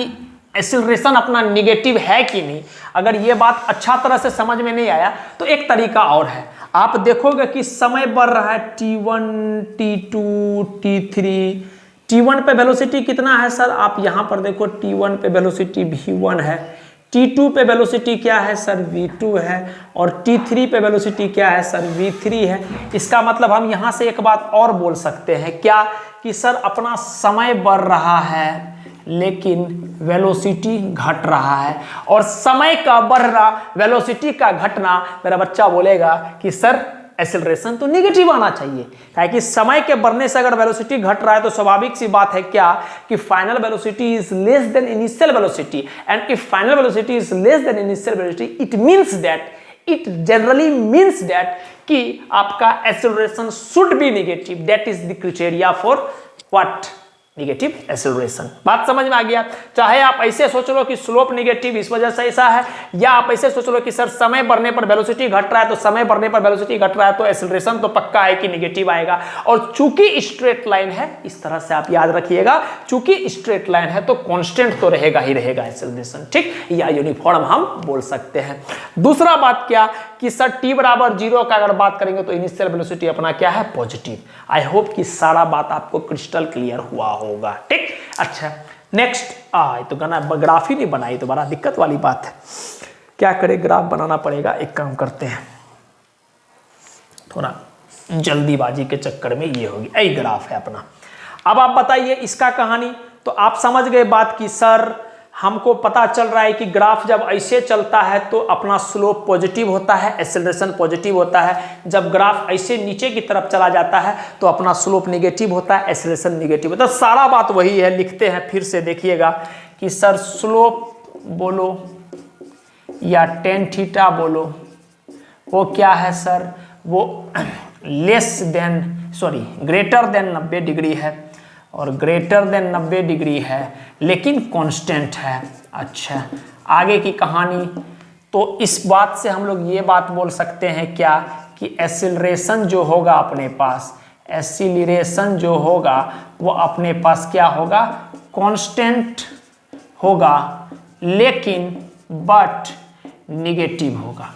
एक्सेलरेशन अपना निगेटिव है कि नहीं, अगर यह बात अच्छा तरह से समझ में नहीं आया, तो एक तरीका और है। आप देखोगे कि समय बढ़ रहा है, t1, t2, t3, t1 पे वेलोसिटी कितना है सर, आप यहां पर देखो, t1 पे वेलोसिटी v1 है, t2 पे वेलोसिटी क्या है सर, v2 है, और t3 पे वेलोसिटी क्या है सर, v3 है। इसका मतलब हम यहां से एक बात और बोल सकते हैं क्या, कि सर अपना समय बढ़ रहा है लेकिन वेलोसिटी घट रहा है, और समय का बढ़ना, वेलोसिटी का घटना, मेरा बच्चा बोलेगा कि सर एक्सेलरेशन तो निगेटिव आना चाहिए। काहे कि समय के बढ़ने से अगर वेलोसिटी घट रहा है तो स्वाभाविक सी बात है क्या, कि final velocity is less than initial velocity, and if final velocity is less than initial velocity, it generally means that कि आपका acceleration should be negative. That is the criteria for what, negative acceleration. बात समझ में आ गया? चाहे आप ऐसे सोच लो कि स्लोप निगेटिव इस वजह से ऐसा है, या आप ऐसे सोच लो कि सर समय बढ़ने पर वेलोसिटी घट रहा है, तो समय बढ़ने पर वेलोसिटी घट रहा है तो एक्सेलरेशन तो पक्का है कि निगेटिव आएगा। और चूंकि स्ट्रेट लाइन है, इस तरह से आप याद रखिएगा, चूंकि स्ट्रेट लाइन है तो कांस्टेंट तो रहेगा ही रहेगा एक्सेलरेशन, ठीक, या यूनिफॉर्म हम बोल सकते हैं। दूसरा बात क्या कि सर t बराबर 0 का अगर बात करेंगे तो इनिशियल वेलोसिटी अपना क्या है, पॉजिटिव। आई होप कि सारा बात आपको क्रिस्टल क्लियर हुआ होगा, ठीक। अच्छा नेक्स्ट, तो ग्राफ ही नहीं बनाई तो बड़ा दिक्कत वाली बात है। क्या करें, ग्राफ बनाना पड़ेगा। एक काम करते हैं, थोड़ा जल्दीबाजी के चक्कर में ये होगी, यही ग्राफ है अपना। अब आप बताइए इसका कहानी। तो आप समझ गए बात की सर हमको पता चल रहा है कि ग्राफ जब ऐसे चलता है तो अपना स्लोप पॉजिटिव होता है, एक्सेलरेशन पॉजिटिव होता है। जब ग्राफ ऐसे नीचे की तरफ चला जाता है तो अपना स्लोप निगेटिव होता है, एक्सेलरेशन निगेटिव होता है। सारा बात वही है, लिखते हैं फिर से, देखिएगा कि सर स्लोप बोलो या टेन थीटा बोलो, वो क्या है सर, वो ग्रेटर देन 90 डिग्री है, और ग्रेटर देन 90 डिग्री है लेकिन कांस्टेंट है। अच्छा आगे की कहानी, तो इस बात से हम लोग ये बात बोल सकते हैं क्या कि एक्सीलरेशन जो होगा अपने पास, एक्सीलरेशन जो होगा वो अपने पास क्या होगा, कांस्टेंट होगा लेकिन बट निगेटिव होगा।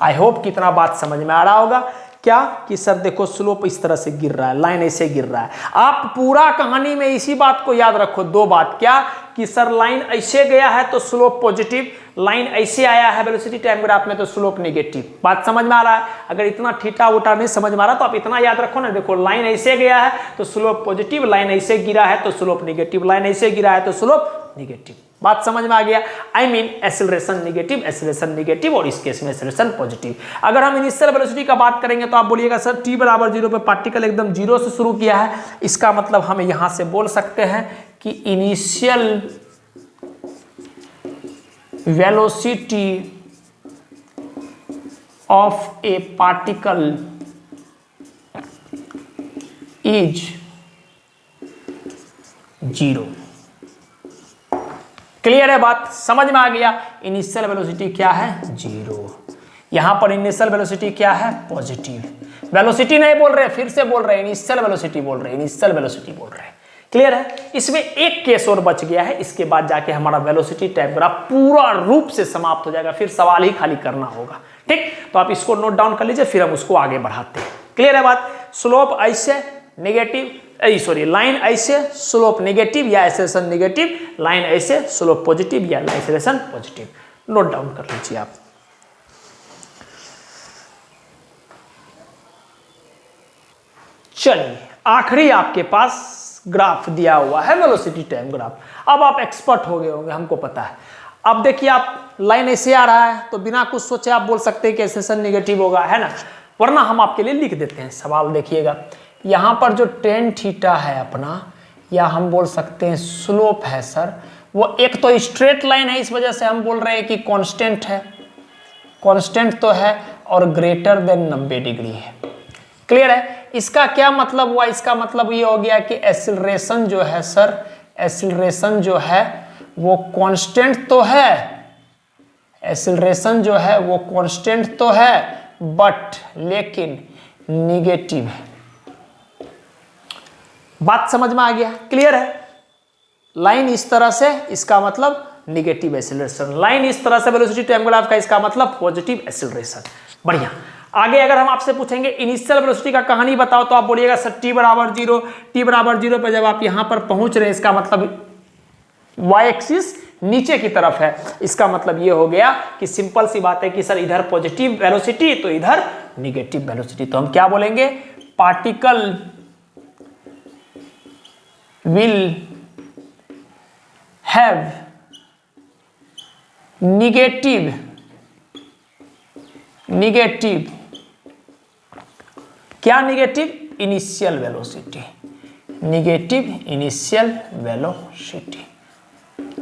आई होप कितना बात समझ में आ रहा होगा। क्या कि सर देखो स्लोप इस तरह से गिर रहा है, लाइन ऐसे गिर रहा है। आप पूरा कहानी में इसी बात को याद रखो, दो बात, क्या कि सर लाइन ऐसे गया है तो स्लोप पॉजिटिव, लाइन ऐसे आया है वेलोसिटी टाइम ग्राफ में तो स्लोप नेगेटिव। बात समझ में आ रहा है? अगर इतना थीटा उटा नहीं समझ में आ रहा तो आप इतना याद रखो ना, देखो लाइन ऐसे गया है तो स्लोप पॉजिटिव, लाइन ऐसे गिरा है तो स्लोप नेगेटिव, लाइन ऐसे गिरा है तो स्लोप नेगेटिव। बात समझ में आ गया? आई मीन एक्सेलरेशन निगेटिव और इस केस में एक्सेलरेशन पॉजिटिव। अगर हम इनिशियल वेलोसिटी का बात करेंगे तो आप बोलिएगा सर t बराबर 0 पे पार्टिकल एकदम 0 से शुरू किया है, इसका मतलब हम यहां से बोल सकते हैं कि initial velocity of A particle is 0। Clear है बात? समझ में आ गया? इनिशियल वेलोसिटी क्या है, 0। यहां पर इनिशियल वेलोसिटी क्या है, पॉजिटिव। वेलोसिटी नहीं बोल रहे, फिर से बोल रहे, इनिशियल वेलोसिटी बोल रहे, इनिशियल वेलोसिटी बोल रहे। क्लियर है? इसमें एक केस और बच गया है, इसके बाद जाके हमारा वेलोसिटी टाइप ग्राफ पूरा रूप से समाप्त हो जाएगा, फिर सवाल ही खाली करना होगा। ठीक, तो आप इसको नोट डाउन कर लीजिए, फिर हम उसको आगे बढ़ाते हैं। क्लियर है बात? स्लोप ऐसे नेगेटिव, लाइन ऐसे स्लोप नेगेटिव या एक्सेलरेशन नेगेटिव, लाइन ऐसे स्लोप पॉजिटिव या एक्सेलरेशन पॉजिटिव। नोट डाउन कर लीजिए आप। चलिए आखिरी आपके पास ग्राफ दिया हुआ है, वेलोसिटी टाइम ग्राफ। अब आप एक्सपर्ट हो गए होंगे, हमको पता है। अब देखिए आप लाइन ऐसे आ रहा है तो बिना कुछ सोचे आप बोल सकते हैं कि एक्सेलरेशन नेगेटिव होगा, है ना? वरना हम आपके लिए लिख देते हैं सवाल। देखिएगा यहाँ पर जो टेन थीटा है अपना, या हम बोल सकते हैं स्लोप है सर, वो एक तो स्ट्रेट लाइन है, इस वजह से हम बोल रहे हैं कि कांस्टेंट है, कांस्टेंट तो है, और ग्रेटर देन 90 डिग्री है। क्लियर है? इसका क्या मतलब हुआ? इसका मतलब ये हो गया कि एक्सीलरेशन जो है सर, एक्सीलरेशन जो है वो कांस्टेंट तो है, एक्सीलरेशन जो है वो कांस्टेंट तो है बट लेकिन निगेटिव है। बात समझ में आ गया? क्लियर है? लाइन इस तरह से, इसका मतलब निगेटिव एक्सीलरेशन, लाइन इस तरह से वेलोसिटी टाइम ग्राफ का, इसका मतलब पॉजिटिव एक्सीलरेशन। बढ़िया। आगे अगर हम आपसे पूछेंगे इनिशियल वेलोसिटी का कहानी बताओ, तो आप बोलिएगा सर t बराबर 0, t बराबर 0 पे जब आप यहां पर पहुंच रहे हैं, इसका मतलब y एक्सिस नीचे की तरफ है। इसका मतलब ये हो गया कि सिंपल सी बात है कि सर इधर पॉजिटिव वेलोसिटी तो इधर निगेटिव वेलोसिटी, तो हम क्या बोलेंगे, पार्टिकल will have negative क्या negative initial velocity, negative initial velocity.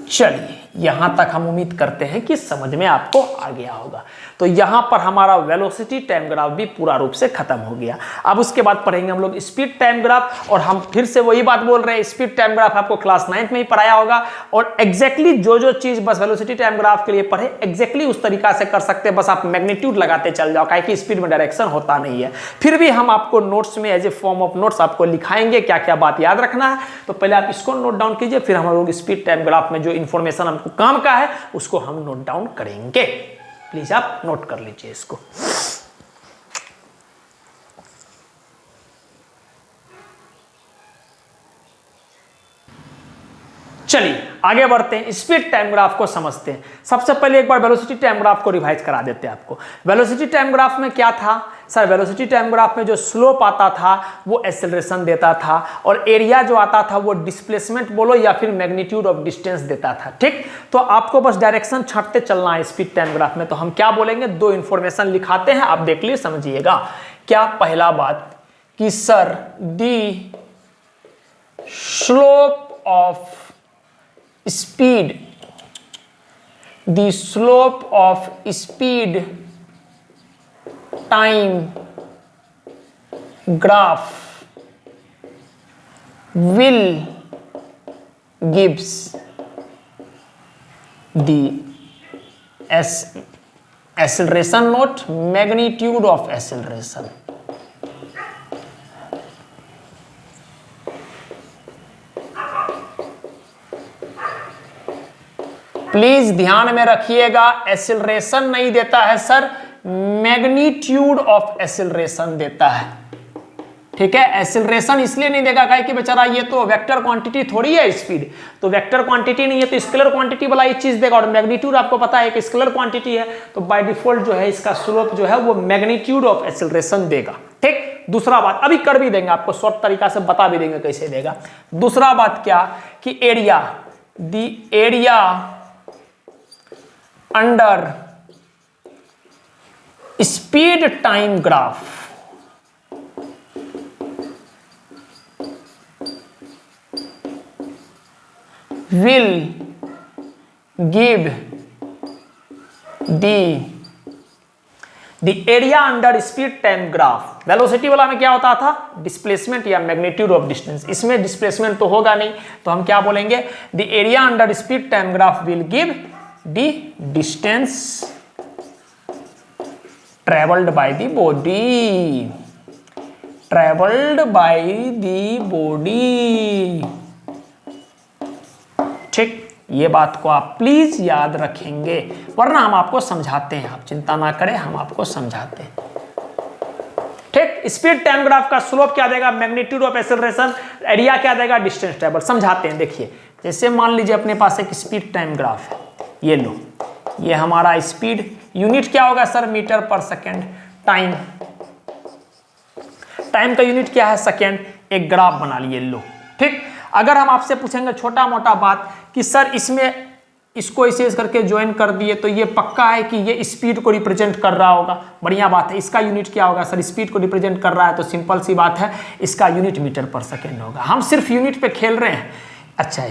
चलिए यहां तक हम उम्मीद करते हैं कि समझ में आपको आ गया होगा। तो यहां पर हमारा वेलोसिटी टाइम ग्राफ भी पूरा रूप से खत्म हो गया। अब उसके बाद पढ़ेंगे हम लोग स्पीड टाइम ग्राफ, और हम फिर से वही बात बोल रहे हैं, स्पीड टाइम ग्राफ आपको क्लास 9th में ही पढ़ाया होगा, और एग्जैक्टली जो चीज बस वेलोसिटी टाइम ग्राफ के लिए पढ़े एग्जैक्टली उस तरीका से कर सकते हैं, बस आप मैग्नीट्यूड लगाते चल जाओ, कि स्पीड में डायरेक्शन होता नहीं है। फिर भी हम आपको नोट्स में as a form of notes आपको लिखाएंगे क्या क्या बात याद रखना है। तो पहले आप इसको नोट डाउन कीजिए, फिर हम लोग स्पीड टाइम ग्राफ में जो इंफॉर्मेशन हमको काम का है उसको हम नोट डाउन करेंगे। प्लीज आप नोट कर लीजिए इसको। चलिए आगे बढ़ते हैं, स्पीड टाइम ग्राफ को समझते हैं। सबसे पहले एक बार वेलोसिटी टाइम ग्राफ को रिवाइज करा देते हैं आपको। वेलोसिटी टाइम ग्राफ में क्या था सर? वेलोसिटी टाइम ग्राफ में जो स्लोप आता था वो एक्सेलरेशन देता था, और एरिया जो आता था वो डिस्प्लेसमेंट बोलो या फिर मैग्नीट्यूड ऑफ डिस्टेंस देता था। ठीक, तो आपको बस डायरेक्शन छांटते चलना है स्पीड टाइम ग्राफ में। तो हम क्या बोलेंगे, दो इंफॉर्मेशन लिखाते हैं, आप देख लीजिए समझिएगा। क्या? पहला बात कि sir the slope of speed, the slope of speed time graph will gives the acceleration not magnitude of acceleration. Please ध्यान में रखिएगा, एक्सेलरेशन नहीं देता है सर, मैग्नीट्यूड ऑफ एक्सेलरेशन देता है। ठीक है, एक्सेलरेशन इसलिए नहीं देगा कि बेचारा ये तो वेक्टर क्वांटिटी थोड़ी है स्पीड, तो वेक्टर क्वांटिटी नहीं है तो स्केलर क्वांटिटी वाला ये चीज देगा, और मैग्नीट्यूड आपको पता है कि स्केलर क्वांटिटी है, तो बाय डिफॉल्ट जो है इसका स्लोप जो है वो मैग्नीट्यूड ऑफ एक्सेलरेशन देगा। ठीक, दूसरा बात अभी कर भी देंगे, आपको शॉर्ट तरीका से बता भी देंगे कैसे देगा। दूसरा बात क्या कि area, the area under speed time graph will give the area under speed time graph। Velocity वाला में क्या होता था, डिस्प्लेसमेंट या मैग्नीट्यूड ऑफ डिस्टेंस, इसमें डिस्प्लेसमेंट तो होगा नहीं, तो हम क्या बोलेंगे, the area under speed time graph will give the distance traveled by the body, traveled by the body। ठीक, ये बात को आप प्लीज याद रखेंगे, वरना हम आपको समझाते हैं, आप चिंता ना करें, हम आपको समझाते हैं। ठीक, स्पीड टाइम ग्राफ का स्लोप क्या देगा, मैग्नीट्यूड ऑफ एक्सेलरेशन, एरिया क्या देगा, डिस्टेंस ट्रेवल। समझाते हैं, देखिए जैसे मान लीजिए अपने पास एक स्पीड टाइम ग्राफ है, ये लो, ये हमारा स्पीड, यूनिट क्या होगा sir, metre per second. Time, time का यूनिट क्या है, सेकेंड। एक ग्राफ बना लिए, लो। ठीक, अगर हम आपसे पूछेंगे छोटा मोटा बात कि सर इसमें इसको ऐसे करके ज्वाइन कर दिए तो ये पक्का है कि ये स्पीड को रिप्रेजेंट कर रहा होगा, बढ़िया बात है। इसका यूनिट क्या होगा सर, स्पीड को रिप्रेजेंट कर रहा है तो सिंपल सी बात है, इसका यूनिट मीटर पर सेकेंड होगा। हम सिर्फ यूनिट पे खेल रहे हैं। अच्छा,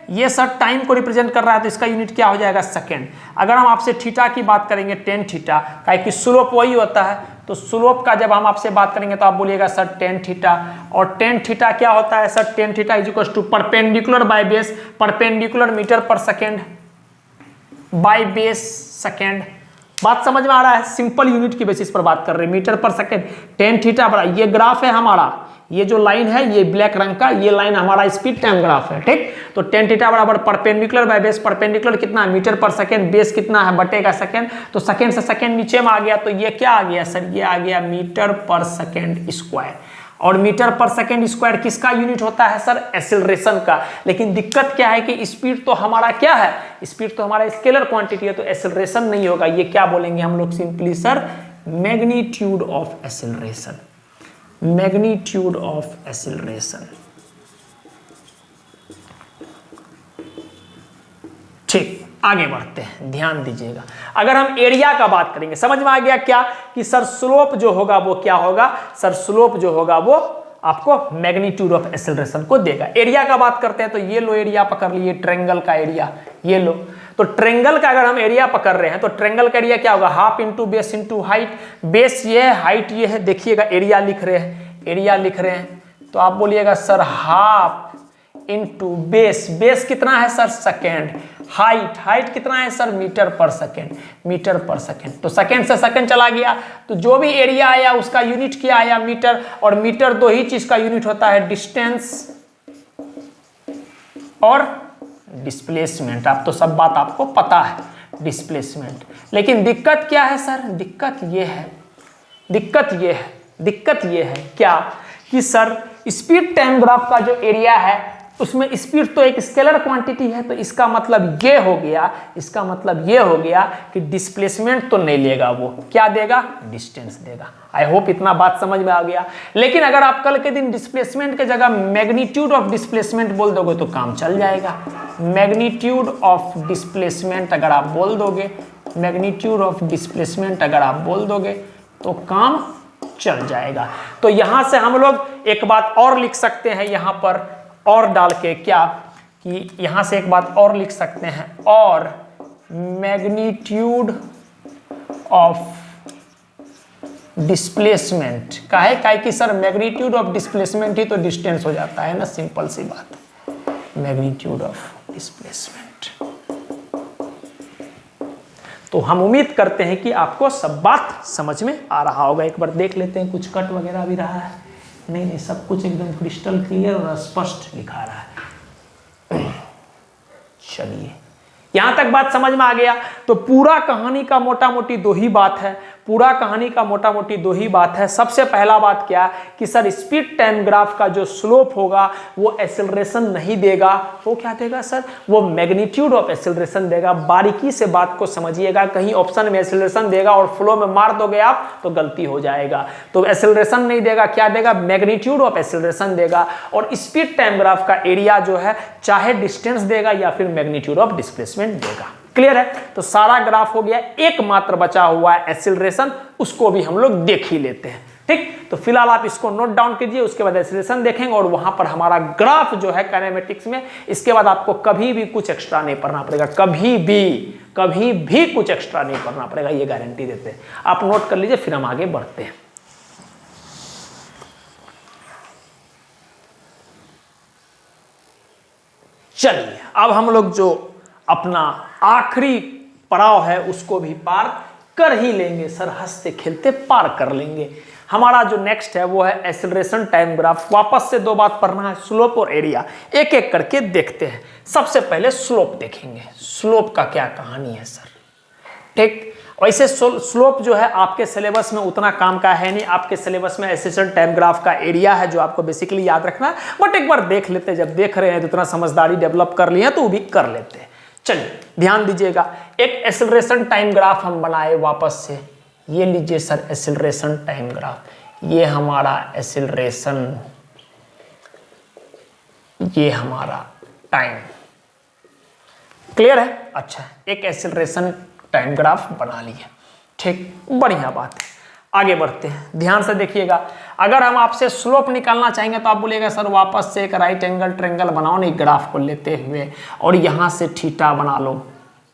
ये सर टाइम को रिप्रेजेंट कर रहा है तो इसका यूनिट क्या हो जाएगा, सेकेंड। अगर हम आपसे थीटा की बात करेंगे, टेन थीटा, काहे कि स्लोप वही होता है, तो स्लोप का जब हम आपसे बात करेंगे तो आप बोलिएगा सर टेन थीटा, और टेन थीटा क्या होता है sir, tan theta is equal to perpendicular by base, perpendicular metre per second by base second. बात समझ में आ रहा है, सिंपल यूनिट की बेसिस पर बात कर रहे हैं, metre per second. Tan theta बड़ा, ये ग्राफ है हमारा, ये जो लाइन है ये ब्लैक रंग का, ये लाइन हमारा स्पीड टाइम ग्राफ है। ठीक, तो टेन थीटा बराबर परपेंडिकुलर बाय बेस, परपेंडिकुलर कितना है, मीटर पर सेकेंड, बेस कितना है, बटे का सेकेंड, तो सेकेंड से सेकेंड नीचे में आ गया, तो ये क्या आ गया सर, ये आ गया मीटर पर सेकेंड स्क्वायर। और मीटर पर सेकेंड स्क्वायर किसका यूनिट होता है सर, एक्सेलरेशन का। लेकिन दिक्कत क्या है कि स्पीड तो हमारा क्या है, स्पीड तो हमारा स्केलर क्वांटिटी है, तो एक्सेलरेशन नहीं होगा। ये क्या बोलेंगे हम लोग simply sir, magnitude of acceleration, magnitude of acceleration. ठीक, आगे बढ़ते हैं, ध्यान दीजिएगा। अगर हम एरिया का बात करेंगे, समझ में आ गया क्या कि सर स्लोप जो होगा वो क्या होगा सर, स्लोप जो होगा वो आपको मैग्नीट्यूड ऑफ एक्सेलरेशन को देगा। एरिया का बात करते हैं तो ये लो एरिया पकड़ लिए, ट्रायंगल का एरिया, ये लो। तो ट्रेंगल का अगर हम एरिया पकड़ रहे हैं तो ट्रेंगल का एरिया क्या होगा, half into base into height. Base ये है, हाइट ये है। देखिएगा एरिया लिख रहे हैं, एरिया लिख रहे हैं, तो आप बोलिएगा sir half into base, base कितना है सर सेकेंड, हाइट, हाइट कितना है sir metre per second, metre per second. तो सेकेंड से सेकेंड चला गया, तो जो भी एरिया आया उसका यूनिट क्या आया, मीटर। और मीटर दो ही चीज का यूनिट होता है, डिस्टेंस और डिस्प्लेसमेंट। आप तो सब बात आपको पता है, डिस्प्लेसमेंट। लेकिन दिक्कत क्या है सर, दिक्कत ये है, दिक्कत ये है, दिक्कत ये है क्या कि सर स्पीड टाइम ग्राफ का जो एरिया है उसमें स्पीड तो एक स्केलर क्वांटिटी है, तो इसका मतलब ये हो गया, इसका मतलब ये हो गया कि डिस्प्लेसमेंट तो नहीं लेगा, वो क्या देगा, डिस्टेंस देगा। आई होप इतना बात समझ में आ गया। लेकिन अगर आप कल के दिन डिस्प्लेसमेंट के जगह मैग्नीट्यूड ऑफ डिस्प्लेसमेंट बोल दोगे तो काम चल जाएगा। मैग्नीट्यूड ऑफ डिस्प्लेसमेंट अगर आप बोल दोगे, मैग्नीट्यूड ऑफ डिस्प्लेसमेंट अगर आप बोल दोगे तो काम चल जाएगा। तो यहां से हम लोग एक बात और लिख सकते हैं यहां पर और डाल के, क्या कि यहां से एक बात और लिख सकते हैं, और मैग्नीट्यूड ऑफ डिस्प्लेसमेंट का है कि सर मैग्नीट्यूड ऑफ डिस्प्लेसमेंट ही तो डिस्टेंस हो जाता है ना, सिंपल सी बात, मैग्नीट्यूड ऑफ डिस्प्लेसमेंट। तो हम उम्मीद करते हैं कि आपको सब बात समझ में आ रहा होगा। एक बार देख लेते हैं, कुछ कट वगैरह भी रहा है, नहीं नहीं सब कुछ एकदम क्रिस्टल क्लियर और स्पष्ट दिखा रहा है। चलिए यहां तक बात समझ में आ गया। तो पूरा कहानी का मोटा मोटी दो ही बात है, पूरा कहानी का मोटा मोटी दो ही बात है। सबसे पहला बात क्या कि सर स्पीड टाइम ग्राफ का जो स्लोप होगा वो एक्सेलरेशन नहीं देगा, वो क्या देगा सर, वो मैग्नीट्यूड ऑफ एक्सेलरेशन देगा। बारीकी से बात को समझिएगा, कहीं ऑप्शन में एक्सेलरेशन देगा और फ्लो में मार दोगे आप तो गलती हो जाएगा। तो एक्सेलरेशन नहीं देगा, क्या देगा, मैग्नीट्यूड ऑफ एक्सेलरेशन देगा। और स्पीड टाइम ग्राफ का एरिया जो है चाहे डिस्टेंस देगा या फिर मैग्नीट्यूड ऑफ डिस्प्लेसमेंट देगा। क्लियर है। तो सारा ग्राफ हो गया, एकमात्र बचा हुआ है एक्सेलरेशन, उसको भी हम लोग देख ही लेते हैं। ठीक, तो फिलहाल आप इसको नोट डाउन कीजिए, उसके बाद एक्सेलरेशन देखेंगे और वहां पर हमारा ग्राफ जो है काइनेमेटिक्स में, इसके बाद आपको कभी भी कुछ एक्स्ट्रा नहीं पढ़ना पड़ेगा, कभी भी कुछ एक्स्ट्रा नहीं पढ़ना पड़ेगा, ये गारंटी देते हैं। आप नोट कर लीजिए, फिर हम आगे बढ़ते हैं। चलिए अब हम लोग जो अपना आखिरी पड़ाव है उसको भी पार कर ही लेंगे सर, हंसते खेलते पार कर लेंगे। हमारा जो नेक्स्ट है वो है एक्सेलरेशन टाइम ग्राफ। वापस से दो बात पढ़ना है, स्लोप और एरिया, एक एक करके देखते हैं। सबसे पहले स्लोप देखेंगे, स्लोप का क्या कहानी है सर। ठीक, वैसे स्लोप जो है आपके सिलेबस में उतना काम का है नहीं, आपके सिलेबस में एक्सेलरेशन टाइम ग्राफ का एरिया है जो आपको बेसिकली याद रखना है, बट एक बार देख लेते हैं, जब देख रहे हैं तो इतना समझदारी डेवलप कर लिए तो वो भी कर लेते हैं। चलिए ध्यान दीजिएगा, एक एक्सेलरेशन टाइम ग्राफ हम बनाए वापस से, ये लीजिए सर एक्सेलरेशन टाइम ग्राफ, ये हमारा एक्सेलरेशन, ये हमारा टाइम। क्लियर है, अच्छा एक एक्सेलरेशन टाइम ग्राफ बना लिए, ठीक, बढ़िया बात है। आगे बढ़ते हैं, ध्यान से देखिएगा। अगर हम आपसे स्लोप निकालना चाहेंगे तो आप बोलिएगा सर वापस से एक राइट एंगल ट्रायंगल बनाओ, नहीं ग्राफ को लेते हुए, और यहां से थीटा बना लो।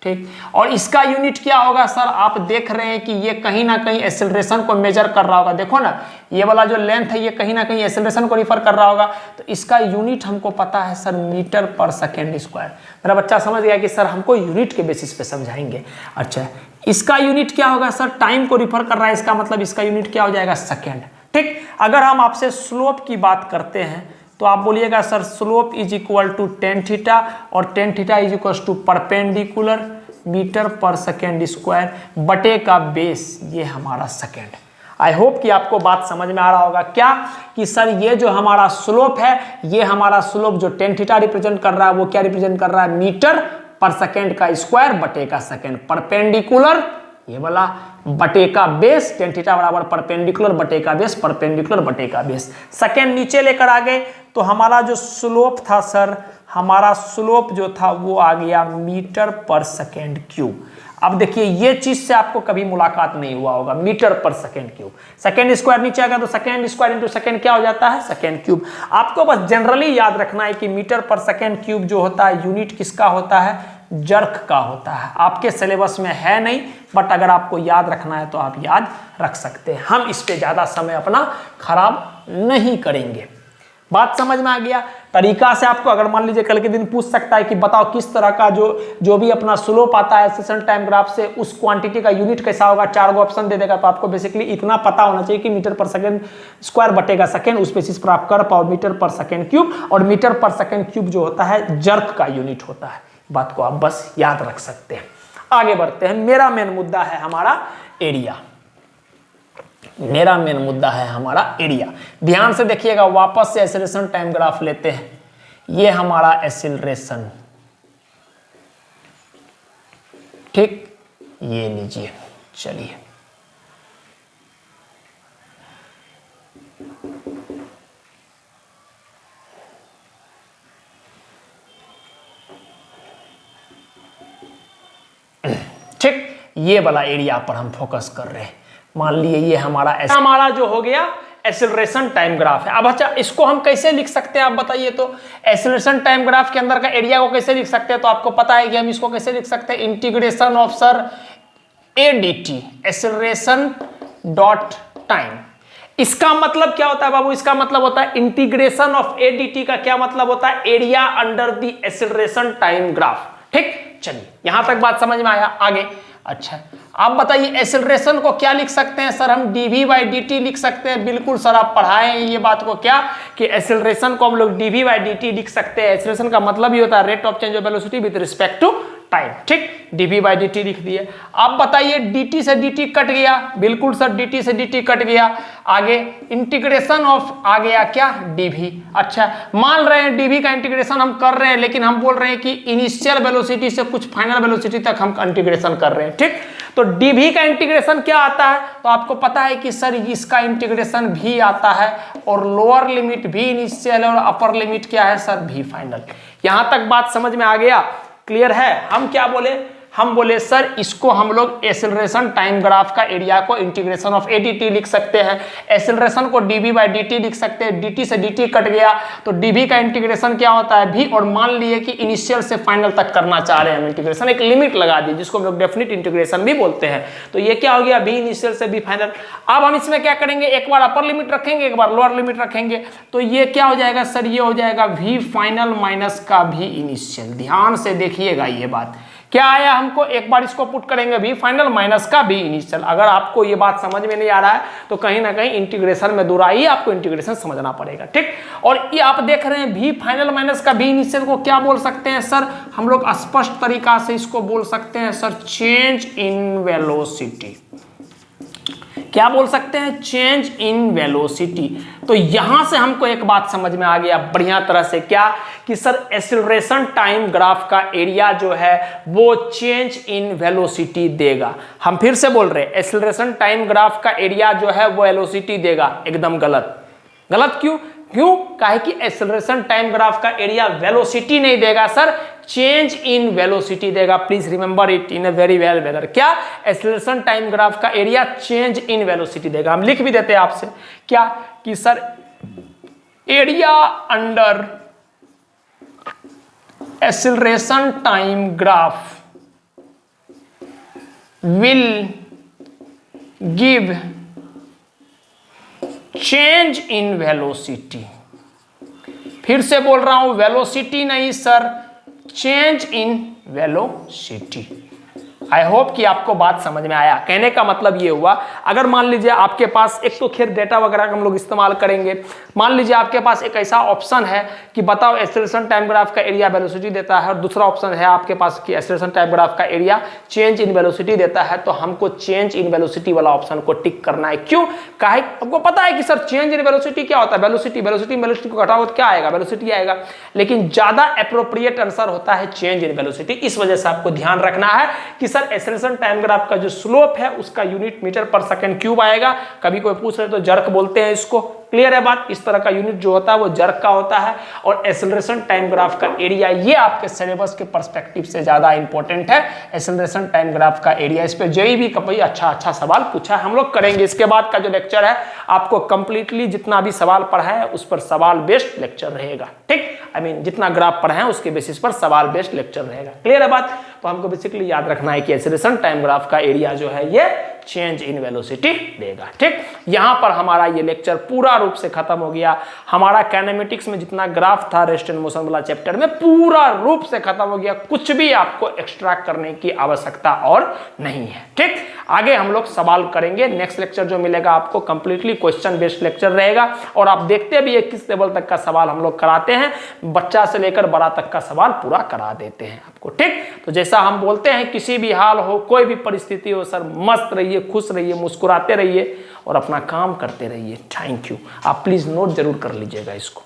ठीक, और इसका यूनिट क्या होगा सर, आप देख रहे हैं कि ये कहीं ना कहीं एक्सेलरेशन को मेजर कर रहा होगा। देखो ना, ये वाला जो लेंथ है ये कहीं ना कहीं एक्सेलरेशन को रिफर कर रहा होगा, तो इसका यूनिट हमको पता है sir metre per second square. मेरा बच्चा समझ गया कि सर हमको यूनिट के बेसिस पे समझाएंगे। अच्छा, इसका यूनिट क्या होगा सर, टाइम को रिफर कर रहा है, इसका मतलब इसका यूनिट क्या हो जाएगा, सेकेंड। ठीक, अगर हम आपसे स्लोप की बात करते हैं तो आप बोलिएगा sir slope is equal to tan theta, और tan theta is equal to perpendicular metre per second square बटे का बेस, ये हमारा सेकेंड। आई होप कि आपको बात समझ में आ रहा होगा क्या कि सर ये जो हमारा स्लोप है, ये हमारा स्लोप जो टेन थीटा रिप्रेजेंट कर रहा है वो क्या रिप्रेजेंट कर रहा है, मीटर पर सेकेंड का स्क्वायर बटे का सेकेंड, परपेंडिकुलर ये वाला बटे का बेस, टेन थीटा बराबर परपेंडिकुलर बटे का बेस, परपेंडिकुलर बटे का बेस। सेकेंड नीचे लेकर आ गए तो हमारा जो स्लोप था सर, हमारा स्लोप जो था वो आ गया मीटर पर सेकेंड क्यूब। अब देखिए ये चीज से आपको कभी मुलाकात नहीं हुआ होगा, metre per second cube. Second square नीचे आएगा तो सेकेंड स्क्वायर इंटू सेकेंड क्या हो जाता है, सेकेंड क्यूब। आपको बस जनरली याद रखना है कि मीटर पर सेकेंड क्यूब जो होता है यूनिट किसका होता है, जर्क का होता है। आपके सिलेबस में है नहीं, बट अगर आपको याद रखना है तो आप याद रख सकते हैं। हम इस पे ज़्यादा समय अपना खराब नहीं करेंगे। बात समझ में आ गया। तरीका से आपको अगर मान लीजिए कल के दिन पूछ सकता है कि बताओ किस तरह का जो भी अपना स्लोप आता है एक्सेलरेशन टाइम ग्राफ से, उस क्वांटिटी का यूनिट कैसा होगा, 4 ऑप्शन दे देगा। तो आपको बेसिकली इतना पता होना चाहिए कि मीटर पर सेकंड स्क्वायर बटेगा सेकंड, उस बेसिस पर आप कर पाओ मीटर पर सेकंड क्यूब, और मीटर पर सेकंड क्यूब जो होता है जर्क का यूनिट होता है। बात को आप बस याद रख सकते हैं। आगे बढ़ते हैं। मेरा मेन मुद्दा है हमारा एरिया। मेरा मेन मुद्दा है हमारा एरिया। ध्यान से देखिएगा, वापस से एक्सेलरेशन टाइम ग्राफ लेते हैं। ये हमारा एक्सेलरेशन, ठीक, ये लीजिए। चलिए ठीक, ये वाला एरिया पर हम फोकस कर रहे हैं। मान लिए ये हमारा जो हो गया एक्सेलरेशन टाइम ग्राफ है। अब अच्छा, इसको हम कैसे लिख सकते हैं आप बताइए तो। एक्सेलरेशन टाइम ग्राफ के अंदर का एरिया को कैसे लिख सकते हैं, तो आपको पता है कि हम इसको कैसे लिख सकते हैं, integration of sir A D T, acceleration dot time. इसका मतलब क्या होता है बाबू, इसका मतलब होता है integration of A D T का क्या मतलब होता है, area under the acceleration time graph. ठीक, चलिए यहां तक बात समझ में आया। आगे अच्छा, आप बताइए एक्सेलरेशन को क्या लिख सकते हैं सर, हम dv बाई डी टी लिख सकते हैं। बिल्कुल सर, आप पढ़ाएं ये बात को क्या, कि एक्सेलरेशन को हम लोग dv बाई डी टी लिख सकते हैं। एक्सेलरेशन का मतलब ही होता है rate of change of velocity with respect to time. ठीक, dv बाई डी टी लिख दिए। आप बताइए dt से dt कट गया, बिल्कुल सर dt से dt कट गया। आगे इंटीग्रेशन ऑफ आ गया क्या, dv। अच्छा, मान रहे हैं dv का इंटीग्रेशन हम कर रहे हैं, लेकिन हम बोल रहे हैं कि इनिशियल वेलोसिटी से कुछ फाइनल वेलोसिटी तक हम इंटीग्रेशन कर रहे हैं। ठीक, तो dv का इंटीग्रेशन क्या आता है, तो आपको पता है कि सर इसका इंटीग्रेशन भी आता है, और लोअर लिमिट भी इनिशियल और अपर लिमिट क्या है सर, भी फाइनल। यहां तक बात समझ में आ गया, क्लियर है। हम क्या बोले, हम बोले सर इसको हम लोग एक्सेलरेशन टाइम ग्राफ का एरिया को इंटीग्रेशन ऑफ एडीटी लिख सकते हैं, एक्सेलरेशन को dv बाई dt लिख सकते हैं। dt से dt कट गया तो dv का इंटीग्रेशन क्या होता है, भी, और मान लिए कि इनिशियल से फाइनल तक करना चाह रहे हैं हम इंटीग्रेशन, एक लिमिट लगा दी जिसको हम लोग डेफिनिट इंटीग्रेशन भी बोलते हैं। तो ये क्या हो गया, भी इनिशियल से भी फाइनल। अब हम इसमें क्या करेंगे, एक बार अपर लिमिट रखेंगे, एक बार लोअर लिमिट रखेंगे, तो ये क्या हो जाएगा सर, ये हो जाएगा v फाइनल माइनस का भी इनिशियल। ध्यान से देखिएगा ये बात क्या आया हमको, एक बार इसको पुट करेंगे भी फाइनल माइनस का भी इनिशियल। अगर आपको ये बात समझ में नहीं आ रहा है तो कहीं ना कहीं इंटीग्रेशन में दुराई, आपको इंटीग्रेशन समझना पड़ेगा। ठीक, और ये आप देख रहे हैं भी फाइनल माइनस का भी इनिशियल को क्या बोल सकते हैं सर, हम लोग स्पष्ट तरीका से इसको बोल सकते हैं सर चेंज इन वेलोसिटी। क्या बोल सकते हैं, चेंज इन वेलोसिटी। तो यहां से हमको एक बात समझ में आ गया बढ़िया तरह से, क्या कि सर एक्सेलरेशन टाइम ग्राफ का एरिया जो है वो चेंज इन वेलोसिटी देगा। हम फिर से बोल रहे हैं, एक्सेलरेशन टाइम ग्राफ का एरिया जो है वो वेलोसिटी देगा। एकदम गलत। गलत क्यों, क्यों, काहे कि एक्सेलरेशन टाइम ग्राफ का एरिया वेलोसिटी नहीं देगा सर, चेंज इन वेलोसिटी देगा। Please remember it in a very well manner. क्या, एक्सेलरेशन टाइम ग्राफ का एरिया चेंज इन वेलोसिटी देगा। हम लिख भी देते हैं आपसे क्या, कि sir area under acceleration time graph will give change in velocity. फिर से बोल रहा हूं, वेलोसिटी नहीं sir, change in velocity. I hope कि आपको बात समझ में आया। कहने का मतलब ये हुआ, अगर मान लीजिए आपके पास, एक तो खैर डेटा वगैरह का हम लोग इस्तेमाल करेंगे, मान लीजिए आपके पास एक ऐसा ऑप्शन है कि बताओ एक्सेलरेशन टाइम ग्राफ का एरिया वेलोसिटी देता है, और दूसरा ऑप्शन है आपके पास कि एक्सेलरेशन टाइम ग्राफ का एरिया चेंज इन वेलोसिटी देता है, तो हमको चेंज इन वेलोसिटी वाला ऑप्शन को टिक करना है। क्यों, काहे, आपको पता है कि सर चेंज इन वेलोसिटी क्या होता है, वेलोसिटी वेलोसिटी को घटाओ तो क्या आएगा, वेलोसिटी आएगा, लेकिन ज्यादा एप्रोप्रिएट आंसर होता है चेंज इन वेलोसिटी। इस वजह से आपको ध्यान रखना है कि सर एक्सेलरेशन टाइम ग्राफ का जो स्लोप है उसका यूनिट मीटर पर सेकंड क्यूब आएगा। कभी कोई पूछ रहे तो जर्क बोलते हैं इसको। क्लियर है बात, इस तरह का यूनिट जो होता है वो जर्क का होता है। और एक्सेलरेशन टाइम ग्राफ का एरिया, ये आपके सिलेबस के पर्सपेक्टिव से ज्यादा इंपॉर्टेंट है। एक्सेलरेशन टाइम ग्राफ का एरिया, इस पे जेई भी कभी अच्छा सवाल पूछा है, हम लोग करेंगे। इसके बाद का जो लेक्चर है आपको कंप्लीटली जितना भी सवाल पढ़ा है उस पर सवाल बेस्ड लेक्चर रहेगा। ठीक, जितना ग्राफ पढ़े हैं उसके बेसिस पर सवाल बेस्ड लेक्चर रहेगा। क्लियर है बात? तो हमको बेसिकली याद रखना है कि एक्सीलरेशन टाइम ग्राफ का एरिया जो है ये चेंज इन वेलोसिटी देगा। ठीक, यहां पर हमारा ये लेक्चर पूरा रूप से खत्म हो गया। हमारा काइनेमेटिक्स में जितना ग्राफ था रेस्ट एंड मोशन वाला चैप्टर में पूरा रूप से खत्म हो गया। कुछ भी आपको एक्स्ट्रा करने की आवश्यकता और नहीं है। ठीक, आगे हम लोग सवाल करेंगे। नेक्स्ट लेक्चर जो मिलेगा आपको कंप्लीटली क्वेश्चन बेस्ड लेक्चर रहेगा और आप देखते भी है किस लेवल तक का सवाल हम लोग कराते हैं, बच्चा से लेकर बड़ा तक का सवाल पूरा करा देते हैं आपको। ठीक, तो जैसा हम बोलते हैं किसी भी हाल हो, कोई भी परिस्थिति हो सर, मस्त रहिए, खुश रहिए, मुस्कुराते रहिए और अपना काम करते रहिए। Thank you. आप प्लीज नोट जरूर कर लीजिएगा इसको।